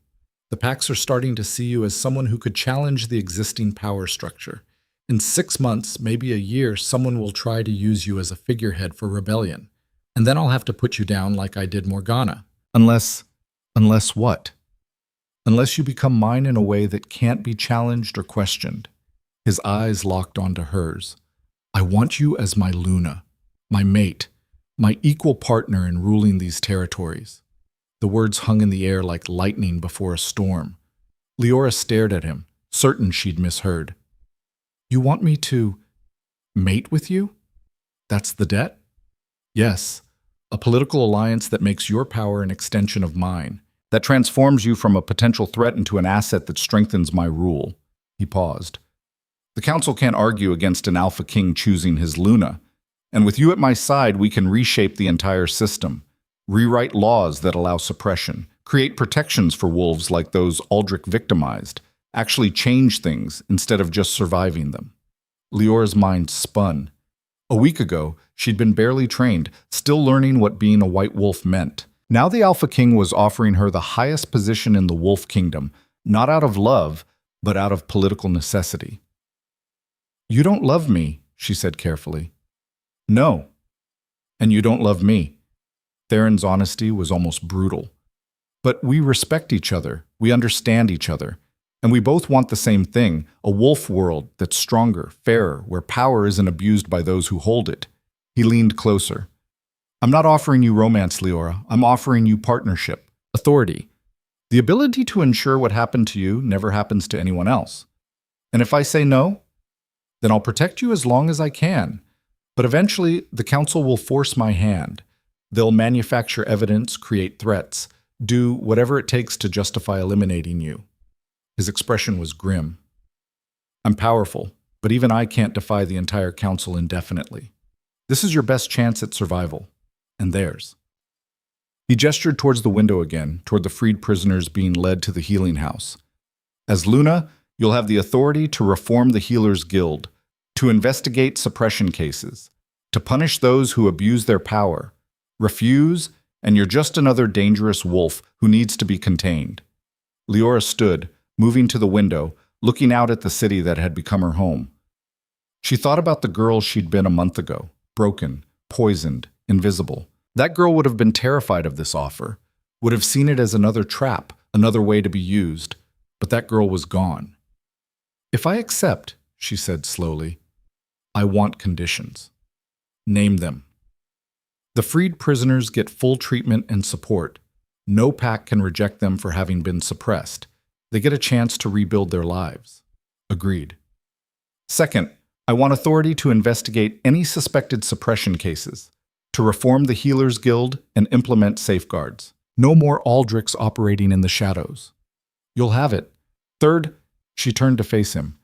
The Pax are starting to see you as someone who could challenge the existing power structure. In 6 months, maybe a year, someone will try to use you as a figurehead for rebellion. And then I'll have to put you down like I did Morgana. Unless what? Unless you become mine in a way that can't be challenged or questioned. His eyes locked onto hers. I want you as my Luna, my mate, my equal partner in ruling these territories. The words hung in the air like lightning before a storm. Liora stared at him, certain she'd misheard. You want me to mate with you? That's the debt? Yes, a political alliance that makes your power an extension of mine, that transforms you from a potential threat into an asset that strengthens my rule. He paused. The council can't argue against an alpha king choosing his Luna, and with you at my side, we can reshape the entire system, rewrite laws that allow suppression, create protections for wolves like those Aldrich victimized, actually change things instead of just surviving them. Liora's mind spun. A week ago, she'd been barely trained, still learning what being a white wolf meant. Now the Alpha King was offering her the highest position in the wolf kingdom, not out of love, but out of political necessity. You don't love me, she said carefully. No. And you don't love me. Theron's honesty was almost brutal. But we respect each other, we understand each other, and we both want the same thing, a wolf world that's stronger, fairer, where power isn't abused by those who hold it. He leaned closer. I'm not offering you romance, Liora. I'm offering you partnership, authority. The ability to ensure what happened to you never happens to anyone else. And if I say no, then I'll protect you as long as I can. But eventually, the council will force my hand. They'll manufacture evidence, create threats, do whatever it takes to justify eliminating you. His expression was grim. I'm powerful, but even I can't defy the entire council indefinitely. This is your best chance at survival, and theirs. He gestured towards the window again, toward the freed prisoners being led to the healing house. As Luna, you'll have the authority to reform the Healers Guild, to investigate suppression cases, to punish those who abuse their power. Refuse, and you're just another dangerous wolf who needs to be contained. Liora stood, moving to the window, looking out at the city that had become her home. She thought about the girl she'd been a month ago, broken, poisoned, invisible. That girl would have been terrified of this offer, would have seen it as another trap, another way to be used, but that girl was gone. If I accept, she said slowly, I want conditions. Name them. The freed prisoners get full treatment and support. No pack can reject them for having been suppressed. They get a chance to rebuild their lives. Agreed. Second, I want authority to investigate any suspected suppression cases, to reform the Healers Guild and implement safeguards. No more Aldrichs operating in the shadows. You'll have it. Third, she turned to face him.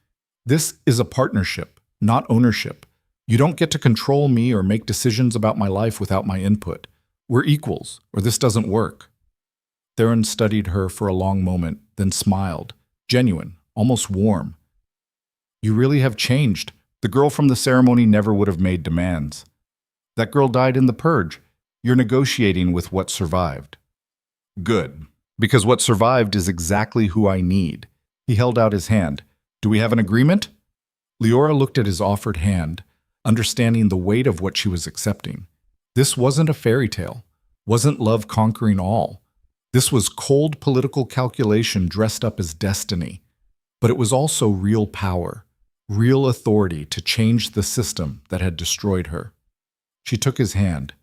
This is a partnership, not ownership. You don't get to control me or make decisions about my life without my input. We're equals, or this doesn't work. Theron studied her for a long moment, then smiled, genuine, almost warm. You really have changed. The girl from the ceremony never would have made demands. That girl died in the purge. You're negotiating with what survived. Good, because what survived is exactly who I need. He held out his hand. Do we have an agreement? Liora looked at his offered hand, understanding the weight of what she was accepting. This wasn't a fairy tale, wasn't love conquering all. This was cold political calculation dressed up as destiny. But it was also real power, real authority to change the system that had destroyed her. She took his hand.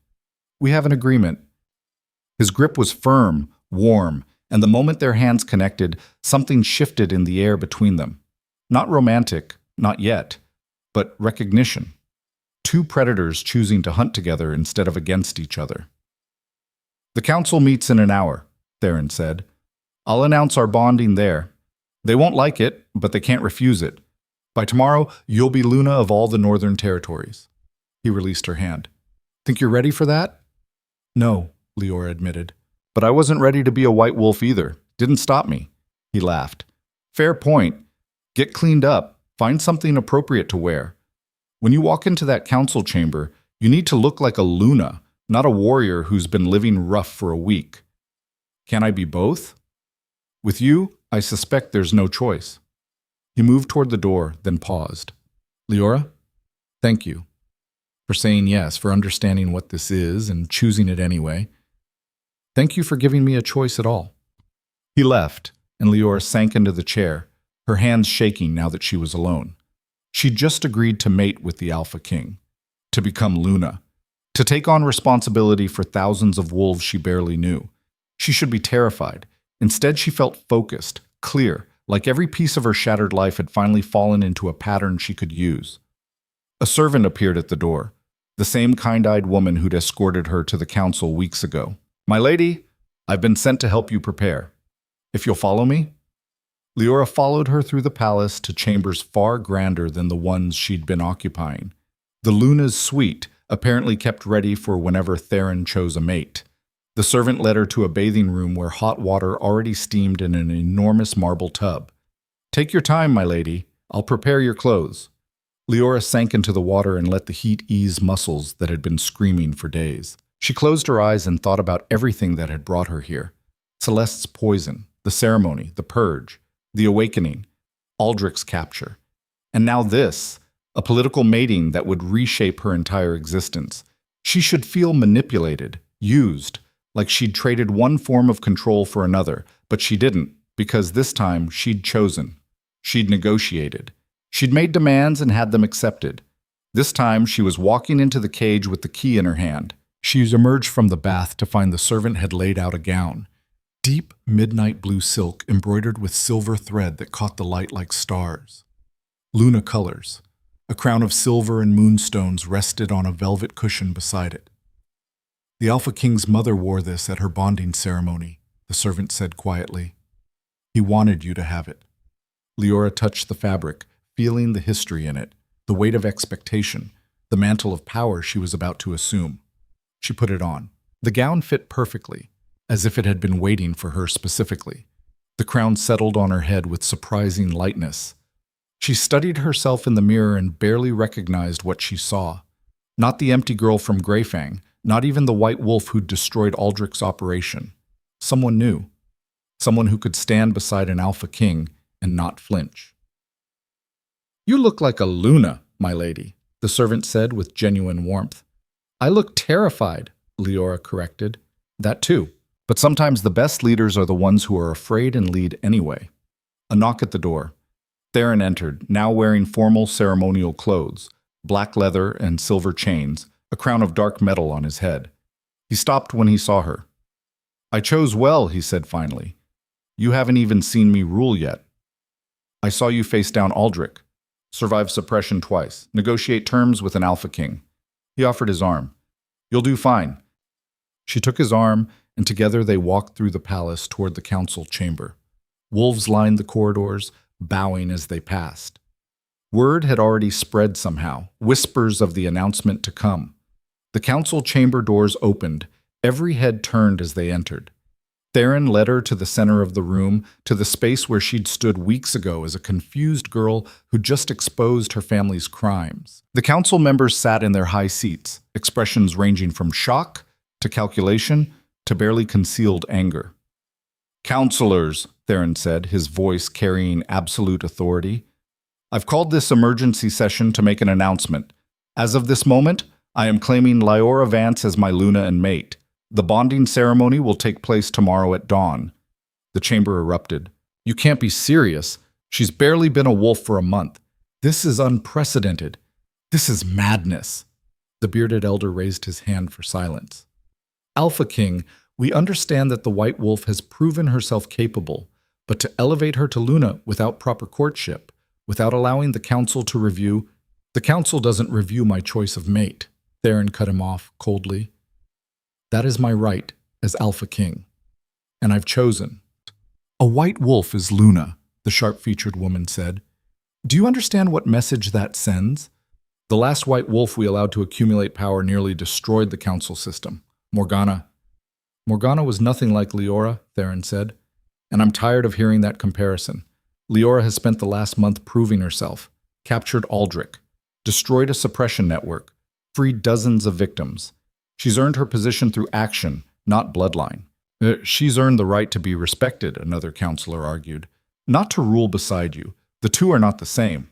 We have an agreement. His grip was firm, warm, and the moment their hands connected, something shifted in the air between them. Not romantic, not yet, but recognition. Two predators choosing to hunt together instead of against each other. The council meets in an hour, Theron said. I'll announce our bonding there. They won't like it, but they can't refuse it. By tomorrow, you'll be Luna of all the northern territories. He released her hand. Think you're ready for that? No, Liora admitted. But I wasn't ready to be a white wolf either. Didn't stop me. He laughed. Fair point. Get cleaned up. Find something appropriate to wear. When you walk into that council chamber, you need to look like a Luna, not a warrior who's been living rough for a week. Can I be both? With you, I suspect there's no choice. He moved toward the door, then paused. Liora, thank you. for saying yes, for understanding what this is and choosing it anyway. Thank you for giving me a choice at all. He left, and Liora sank into the chair, her hands shaking now that she was alone. She'd just agreed to mate with the Alpha King, to become Luna, to take on responsibility for thousands of wolves she barely knew. She should be terrified. Instead, she felt focused, clear, like every piece of her shattered life had finally fallen into a pattern she could use. A servant appeared at the door, the same kind-eyed woman who'd escorted her to the council weeks ago. "My lady, I've been sent to help you prepare. If you'll follow me?" Liora followed her through the palace to chambers far grander than the ones she'd been occupying. The Luna's suite, apparently kept ready for whenever Theron chose a mate. The servant led her to a bathing room where hot water already steamed in an enormous marble tub. "Take your time, my lady. I'll prepare your clothes." Liora sank into the water and let the heat ease muscles that had been screaming for days. She closed her eyes and thought about everything that had brought her here. Celeste's poison, the ceremony, the purge, the awakening, Aldrich's capture. And now this, a political mating that would reshape her entire existence. She should feel manipulated, used, like she'd traded one form of control for another, but she didn't, because this time she'd chosen. She'd negotiated. She'd made demands and had them accepted. This time she was walking into the cage with the key in her hand. She emerged from the bath to find the servant had laid out a gown. Deep midnight blue silk embroidered with silver thread that caught the light like stars. Luna colors. A crown of silver and moonstones rested on a velvet cushion beside it. "The Alpha King's mother wore this at her bonding ceremony," the servant said quietly. "He wanted you to have it." Liora touched the fabric, feeling the history in it, the weight of expectation, the mantle of power she was about to assume. She put it on. The gown fit perfectly, as if it had been waiting for her specifically. The crown settled on her head with surprising lightness. She studied herself in the mirror and barely recognized what she saw. Not the empty girl from Greyfang, not even the white wolf who'd destroyed Aldrich's operation. Someone new. Someone who could stand beside an Alpha King and not flinch. "You look like a Luna, my lady," the servant said with genuine warmth. "I look terrified," Liora corrected. "That too. But sometimes the best leaders are the ones who are afraid and lead anyway." A knock at the door. Theron entered, now wearing formal ceremonial clothes, black leather and silver chains, a crown of dark metal on his head. He stopped when he saw her. "I chose well," he said finally. "You haven't even seen me rule yet. I saw you face down Aldrich, survive suppression twice, negotiate terms with an Alpha King." He offered his arm. "You'll do fine." She took his arm, and together they walked through the palace toward the council chamber. Wolves lined the corridors, bowing as they passed. Word had already spread somehow, whispers of the announcement to come. The council chamber doors opened, every head turned as they entered. Theron led her to the center of the room, to the space where she'd stood weeks ago as a confused girl who'd just exposed her family's crimes. The council members sat in their high seats, expressions ranging from shock to calculation to barely concealed anger. "Counselors," Theron said, his voice carrying absolute authority, "I've called this emergency session to make an announcement. As of this moment, I am claiming Liora Vance as my Luna and mate. The bonding ceremony will take place tomorrow at dawn." The chamber erupted. "You can't be serious. She's barely been a wolf for a month. This is unprecedented. This is madness." The bearded elder raised his hand for silence. "Alpha King, we understand that the White Wolf has proven herself capable, but to elevate her to Luna without proper courtship, without allowing the council to review—" "The council doesn't review my choice of mate," Theron cut him off coldly. "That is my right as Alpha King, and I've chosen." "A white wolf is Luna," the sharp-featured woman said. "Do you understand what message that sends? The last white wolf we allowed to accumulate power nearly destroyed the council system. Morgana." "Morgana was nothing like Liora," Theron said, "and I'm tired of hearing that comparison. Liora has spent the last month proving herself, captured Aldrich, destroyed a suppression network, freed dozens of victims. She's earned her position through action, not bloodline." She's earned the right to be respected," another counselor argued. "Not to rule beside you. The two are not the same."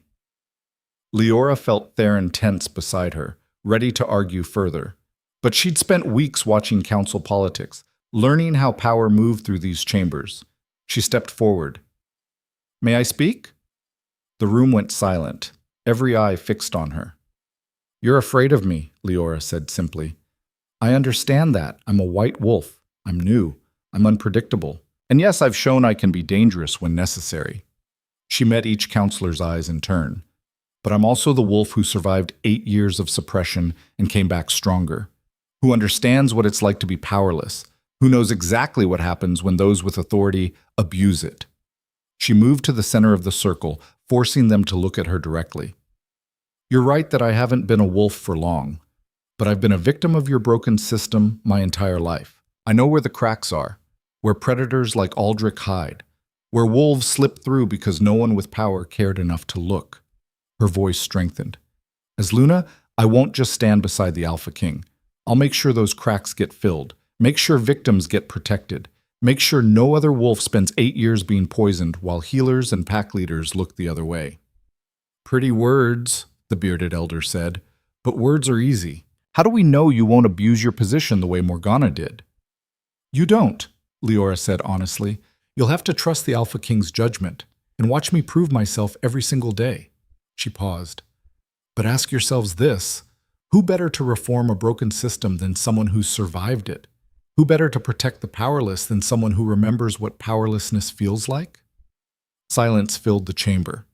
Liora felt Theron tense beside her, ready to argue further. But she'd spent weeks watching council politics, learning how power moved through these chambers. She stepped forward. "May I speak?" The room went silent, every eye fixed on her. "You're afraid of me," Liora said simply. "I understand that. I'm a white wolf. I'm new. I'm unpredictable. And yes, I've shown I can be dangerous when necessary." She met each counselor's eyes in turn. "But I'm also the wolf who survived 8 years of suppression and came back stronger, who understands what it's like to be powerless, who knows exactly what happens when those with authority abuse it." She moved to the center of the circle, forcing them to look at her directly. "You're right that I haven't been a wolf for long, but I've been a victim of your broken system my entire life. I know where the cracks are, where predators like Aldrich hide, where wolves slip through because no one with power cared enough to look." Her voice strengthened. "As Luna, I won't just stand beside the Alpha King. I'll make sure those cracks get filled, make sure victims get protected, make sure no other wolf spends 8 years being poisoned while healers and pack leaders look the other way." "Pretty words," the bearded elder said, "but words are easy. How do we know you won't abuse your position the way Morgana did?" "You don't," Liora said honestly. "You'll have to trust the Alpha King's judgment and watch me prove myself every single day." She paused. "But ask yourselves this. Who better to reform a broken system than someone who's survived it? Who better to protect the powerless than someone who remembers what powerlessness feels like?" Silence filled the chamber.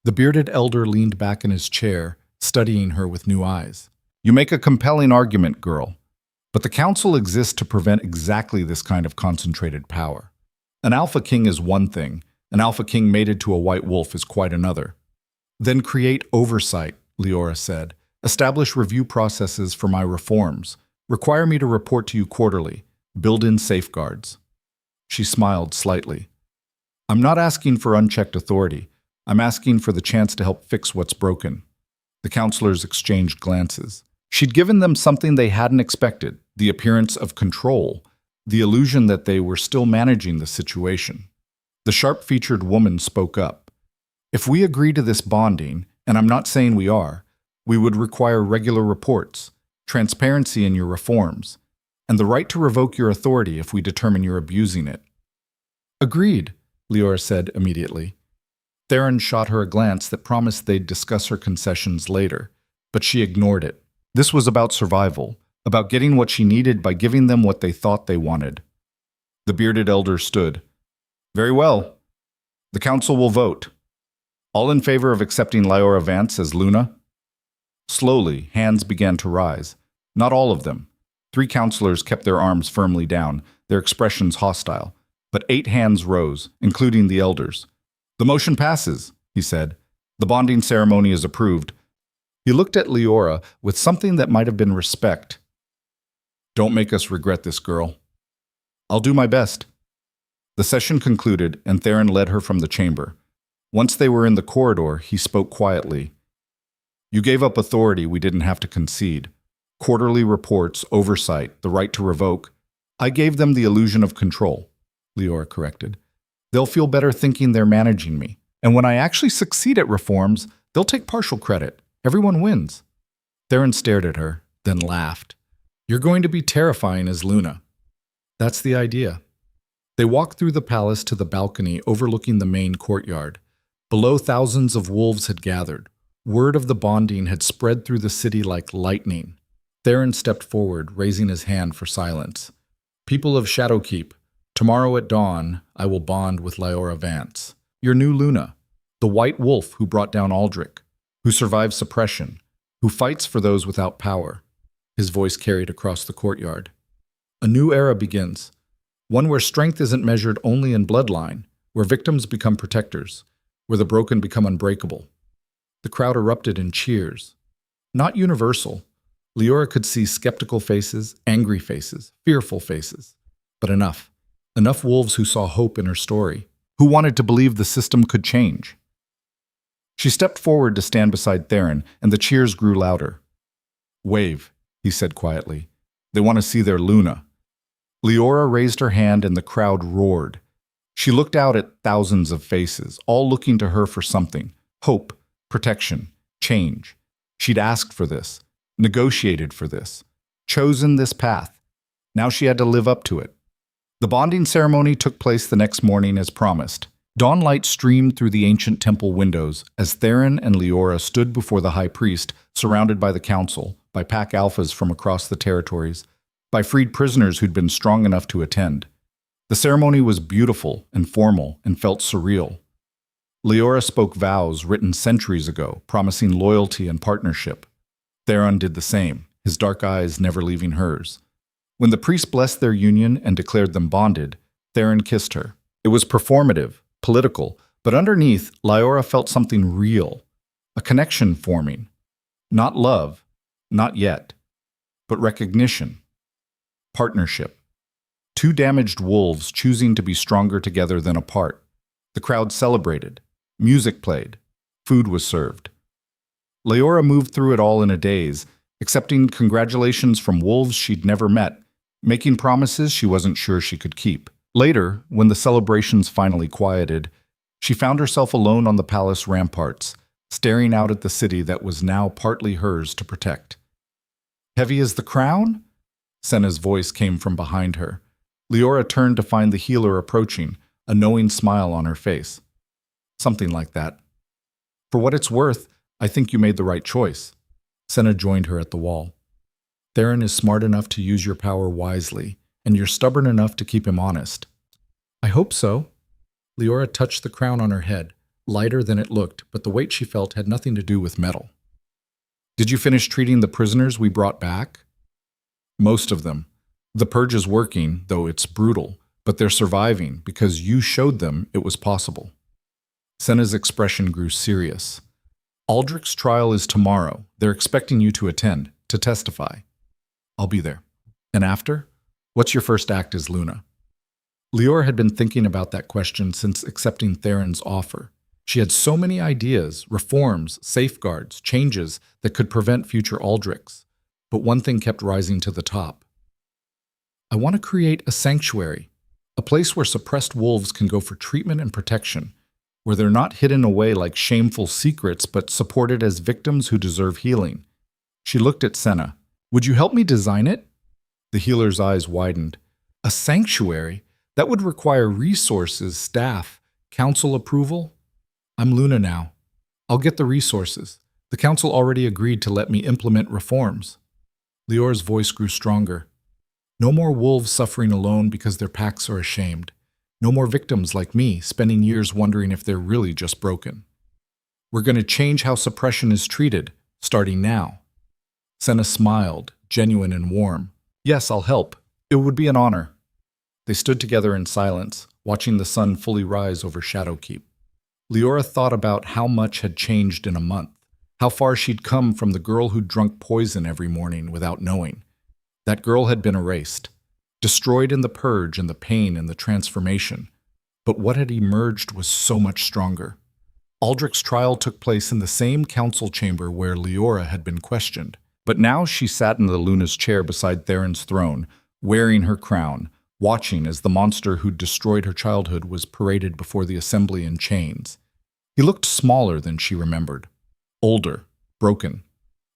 The bearded elder leaned back in his chair, studying her with new eyes. "You make a compelling argument, girl. But the council exists to prevent exactly this kind of concentrated power. An Alpha King is one thing. An Alpha King mated to a white wolf is quite another." "Then create oversight," Liora said. "Establish review processes for my reforms. Require me to report to you quarterly. Build in safeguards." She smiled slightly. "I'm not asking for unchecked authority. I'm asking for the chance to help fix what's broken." The counselors exchanged glances. She'd given them something they hadn't expected, the appearance of control, the illusion that they were still managing the situation. The sharp-featured woman spoke up. "If we agree to this bonding, and I'm not saying we are, we would require regular reports, transparency in your reforms, and the right to revoke your authority if we determine you're abusing it." "Agreed," Liora said immediately. Theron shot her a glance that promised they'd discuss her concessions later, but she ignored it. This was about survival, about getting what she needed by giving them what they thought they wanted. The bearded elder stood. "Very well. The council will vote. All in favor of accepting Liora Vance as Luna?" Slowly, hands began to rise. Not all of them. 3 counselors kept their arms firmly down, their expressions hostile. But 8 hands rose, including the elders. "The motion passes," he said. "The bonding ceremony is approved." He looked at Liora with something that might have been respect. "Don't make us regret this, girl." "I'll do my best." The session concluded, and Theron led her from the chamber. Once they were in the corridor, he spoke quietly. "You gave up authority we didn't have to concede. Quarterly reports, oversight, the right to revoke. I gave them the illusion of control," Liora corrected. "They'll feel better thinking they're managing me. And when I actually succeed at reforms, they'll take partial credit. Everyone wins." Theron stared at her, then laughed. "You're going to be terrifying as Luna." "That's the idea." They walked through the palace to the balcony overlooking the main courtyard. Below, thousands of wolves had gathered. Word of the bonding had spread through the city like lightning. Theron stepped forward, raising his hand for silence. "People of Shadowkeep, tomorrow at dawn, I will bond with Liora Vance, your new Luna, the white wolf who brought down Aldrich, who survived suppression, who fights for those without power." His voice carried across the courtyard. "A new era begins, one where strength isn't measured only in bloodline, where victims become protectors, where the broken become unbreakable." The crowd erupted in cheers. Not universal. Liora could see skeptical faces, angry faces, fearful faces. But enough. Enough wolves who saw hope in her story, who wanted to believe the system could change. She stepped forward to stand beside Theron, and the cheers grew louder. "Wave," he said quietly. "They want to see their Luna." Liora raised her hand and the crowd roared. She looked out at thousands of faces, all looking to her for something. Hope, protection, change. She'd asked for this. negotiated for this, chosen this path. Now she had to live up to it. The bonding ceremony took place the next morning as promised. Dawnlight streamed through the ancient temple windows as Theron and Liora stood before the high priest, surrounded by the council, by pack alphas from across the territories, by freed prisoners who'd been strong enough to attend. The ceremony was beautiful and formal and felt surreal. Liora spoke vows written centuries ago, promising loyalty and partnership. Theron did the same, his dark eyes never leaving hers. When the priest blessed their union and declared them bonded, Theron kissed her. It was performative, political, but underneath, Liora felt something real, a connection forming. Not love, not yet, but recognition, partnership. Two damaged wolves choosing to be stronger together than apart. The crowd celebrated. Music played. Food was served. Liora moved through it all in a daze, accepting congratulations from wolves she'd never met, making promises she wasn't sure she could keep. Later, when the celebrations finally quieted, she found herself alone on the palace ramparts, staring out at the city that was now partly hers to protect. "Heavy as the crown?" Senna's voice came from behind her. Liora turned to find the healer approaching, a knowing smile on her face. "Something like that. For what it's worth, I think you made the right choice." Senna joined her at the wall. "Theron is smart enough to use your power wisely, and you're stubborn enough to keep him honest." "I hope so." Liora touched the crown on her head, lighter than it looked, but the weight she felt had nothing to do with metal. "Did you finish treating the prisoners we brought back?" "Most of them. The purge is working, though it's brutal, but they're surviving because you showed them it was possible." Senna's expression grew serious. "Aldrich's trial is tomorrow. They're expecting you to attend, to testify." "I'll be there." "And after? What's your first act as Luna?" Liora had been thinking about that question since accepting Theron's offer. She had so many ideas, reforms, safeguards, changes that could prevent future Aldrichs. But one thing kept rising to the top. "I want to create a sanctuary, a place where suppressed wolves can go for treatment and protection, where they're not hidden away like shameful secrets, but supported as victims who deserve healing." She looked at Senna. "Would you help me design it?" The healer's eyes widened. "A sanctuary? That would require resources, staff, council approval." "I'm Luna now. I'll get the resources. The council already agreed to let me implement reforms." Liora's voice grew stronger. "No more wolves suffering alone because their packs are ashamed. No more victims like me spending years wondering if they're really just broken. We're going to change how suppression is treated, starting now." Senna smiled, genuine and warm. "Yes, I'll help. It would be an honor." They stood together in silence, watching the sun fully rise over Shadowkeep. Liora thought about how much had changed in a month, how far she'd come from the girl who'd drunk poison every morning without knowing. That girl had been erased, destroyed in the purge and the pain and the transformation. But what had emerged was so much stronger. Aldrich's trial took place in the same council chamber where Liora had been questioned. But now she sat in the Luna's chair beside Theron's throne, wearing her crown, watching as the monster who'd destroyed her childhood was paraded before the assembly in chains. He looked smaller than she remembered, older, broken.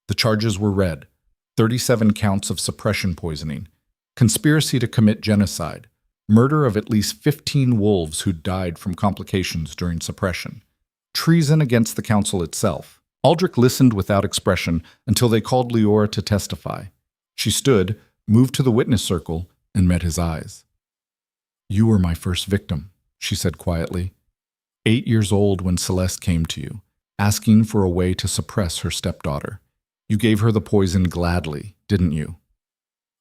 The charges were read: 37 counts of suppression poisoning, conspiracy to commit genocide, murder of at least 15 wolves who'd died from complications during suppression, treason against the council itself. Aldrich listened without expression until they called Liora to testify. She stood, moved to the witness circle, and met his eyes. "You were my first victim," she said quietly. 8 years old when Celeste came to you, asking for a way to suppress her stepdaughter. You gave her the poison gladly, didn't you?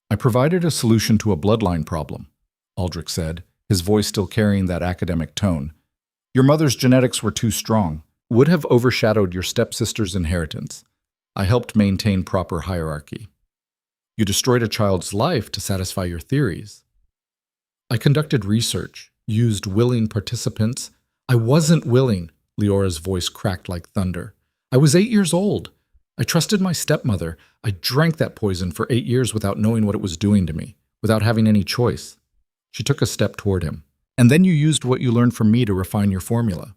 "I provided a solution to a bloodline problem," Aldrich said, his voice still carrying that academic tone. "Your mother's genetics were too strong, would have overshadowed your stepsister's inheritance. I helped maintain proper hierarchy. You destroyed a child's life to satisfy your theories. I conducted research, used willing participants. I wasn't willing," Leora's voice cracked like thunder. "I was 8 years old. I trusted my stepmother. I drank that poison for 8 years without knowing what it was doing to me, without having any choice." She took a step toward him. "And then you used what you learned from me to refine your formula,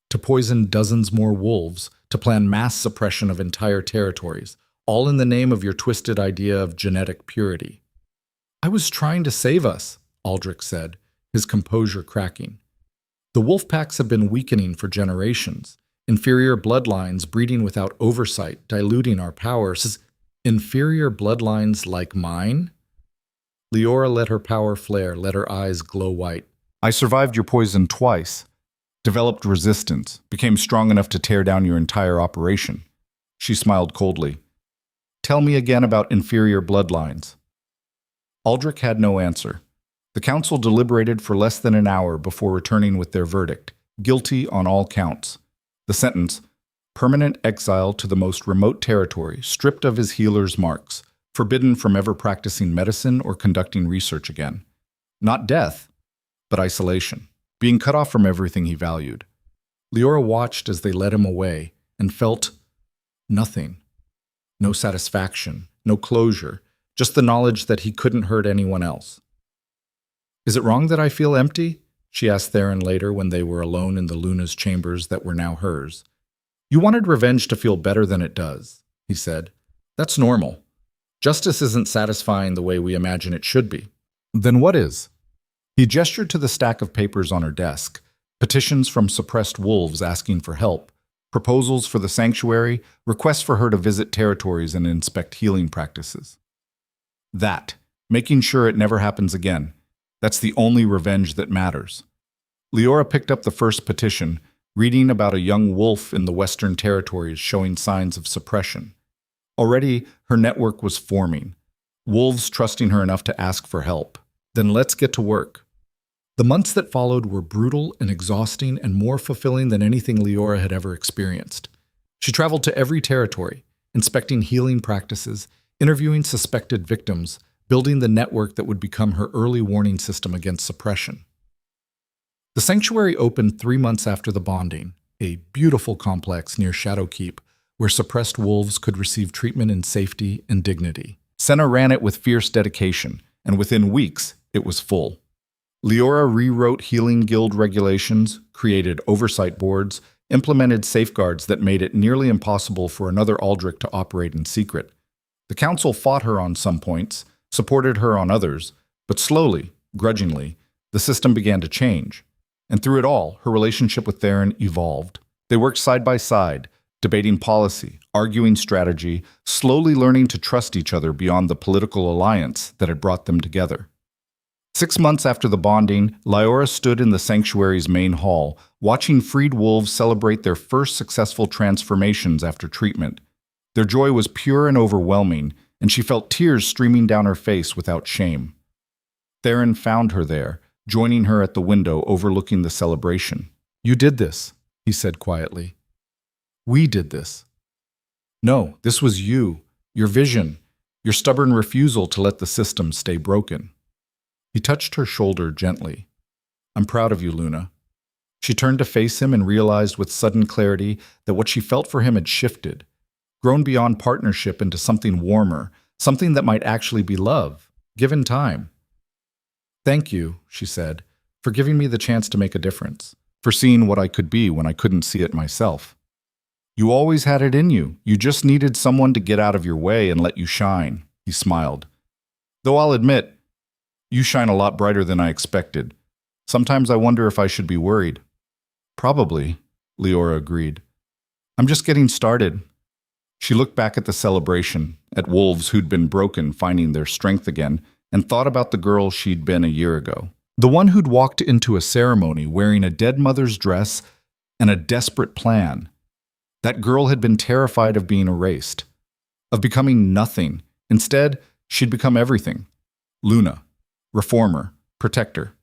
to poison dozens more wolves, to plan mass suppression of entire territories, all in the name of your twisted idea of genetic purity. I was trying to save us, Aldrich said, his composure cracking. The wolf packs have been weakening for generations. Inferior bloodlines breeding without oversight, diluting our powers. Inferior bloodlines like mine? Liora let her power flare, let her eyes glow white. I survived your poison twice, developed resistance, became strong enough to tear down your entire operation. She smiled coldly. Tell me again about inferior bloodlines. Aldrich had no answer. The council deliberated for less than an hour before returning with their verdict, guilty on all counts. The sentence, permanent exile to the most remote territory, stripped of his healer's marks, forbidden from ever practicing medicine or conducting research again. Not death, but isolation, being cut off from everything he valued. Liora watched as they led him away and felt nothing. No satisfaction, no closure, just the knowledge that he couldn't hurt anyone else. Is it wrong that I feel empty? She asked Theron later when they were alone in the Luna's chambers that were now hers. You wanted revenge to feel better than it does, he said. That's normal. Justice isn't satisfying the way we imagine it should be. Then what is? He gestured to the stack of papers on her desk, petitions from suppressed wolves asking for help, proposals for the sanctuary, requests for her to visit territories and inspect healing practices. That, making sure it never happens again. That's the only revenge that matters. Liora picked up the first petition, reading about a young wolf in the Western Territories showing signs of suppression. Already, her network was forming, wolves trusting her enough to ask for help. Then let's get to work. The months that followed were brutal and exhausting and more fulfilling than anything Liora had ever experienced. She traveled to every territory, inspecting healing practices, interviewing suspected victims, building the network that would become her early warning system against suppression. The sanctuary opened 3 months after the bonding, a beautiful complex near Shadowkeep where suppressed wolves could receive treatment in safety and dignity. Senna ran it with fierce dedication, and within weeks, it was full. Liora rewrote Healing Guild regulations, created oversight boards, implemented safeguards that made it nearly impossible for another Aldrich to operate in secret. The council fought her on some points, supported her on others, but slowly, grudgingly, the system began to change. And through it all, her relationship with Theron evolved. They worked side by side, debating policy, arguing strategy, slowly learning to trust each other beyond the political alliance that had brought them together. 6 months after the bonding, Liora stood in the sanctuary's main hall, watching freed wolves celebrate their first successful transformations after treatment. Their joy was pure and overwhelming, and she felt tears streaming down her face without shame. Theron found her there, joining her at the window overlooking the celebration. You did this, he said quietly. We did this. No, this was you, your vision, your stubborn refusal to let the system stay broken. He touched her shoulder gently. I'm proud of you, Luna. She turned to face him and realized with sudden clarity that what she felt for him had shifted, grown beyond partnership into something warmer, something that might actually be love, given time. Thank you, she said, for giving me the chance to make a difference, for seeing what I could be when I couldn't see it myself. You always had it in you. You just needed someone to get out of your way and let you shine, he smiled. Though I'll admit, you shine a lot brighter than I expected. Sometimes I wonder if I should be worried. Probably, Liora agreed. I'm just getting started. She looked back at the celebration, at wolves who'd been broken finding their strength again, and thought about the girl she'd been a year ago. The one who'd walked into a ceremony wearing a dead mother's dress and a desperate plan. That girl had been terrified of being erased, of becoming nothing. Instead, she'd become everything. Luna, reformer, protector.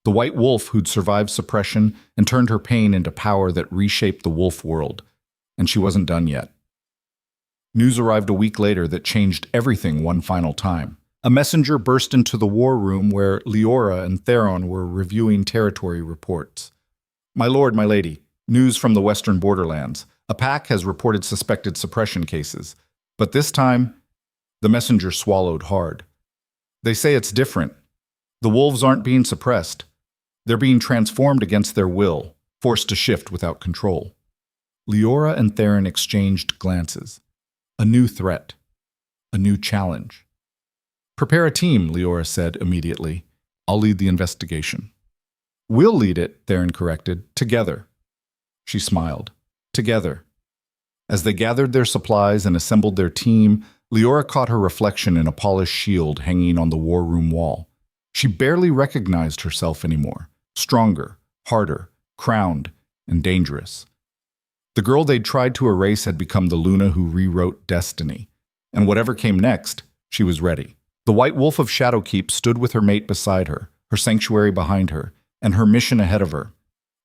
The white wolf who'd survived suppression and turned her pain into power that reshaped the wolf world. And she wasn't done yet. News arrived a week later that changed everything one final time. A messenger burst into the war room where Liora and Theron were reviewing territory reports. My lord, my lady, news from the western borderlands. A pack has reported suspected suppression cases. But this time, the messenger swallowed hard. They say it's different. The wolves aren't being suppressed. They're being transformed against their will, forced to shift without control. Liora and Theron exchanged glances. A new threat. a new challenge. "Prepare a team," Liora said immediately. "I'll lead the investigation." "We'll lead it," Theron corrected. "Together." She smiled. Together. As they gathered their supplies and assembled their team, Liora caught her reflection in a polished shield hanging on the war room wall. She barely recognized herself anymore. Stronger, harder, crowned, and dangerous. The girl they'd tried to erase had become the Luna who rewrote destiny. And whatever came next, she was ready. The White Wolf of Shadowkeep stood with her mate beside her sanctuary behind her, and her mission ahead of her.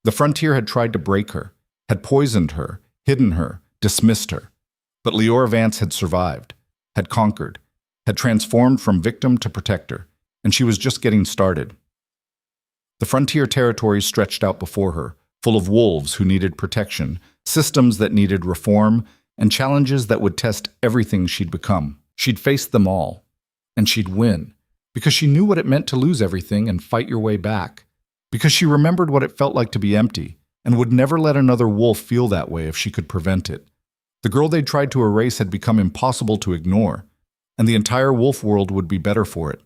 The frontier had tried to break her, had poisoned her, hidden her, dismissed her. But Liora Vance had survived, had conquered, had transformed from victim to protector, and she was just getting started. The frontier territory stretched out before her, full of wolves who needed protection, systems that needed reform, and challenges that would test everything she'd become. She'd face them all, and she'd win, because she knew what it meant to lose everything and fight your way back, because she remembered what it felt like to be empty, and would never let another wolf feel that way if she could prevent it. The girl they'd tried to erase had become impossible to ignore, and the entire wolf world would be better for it.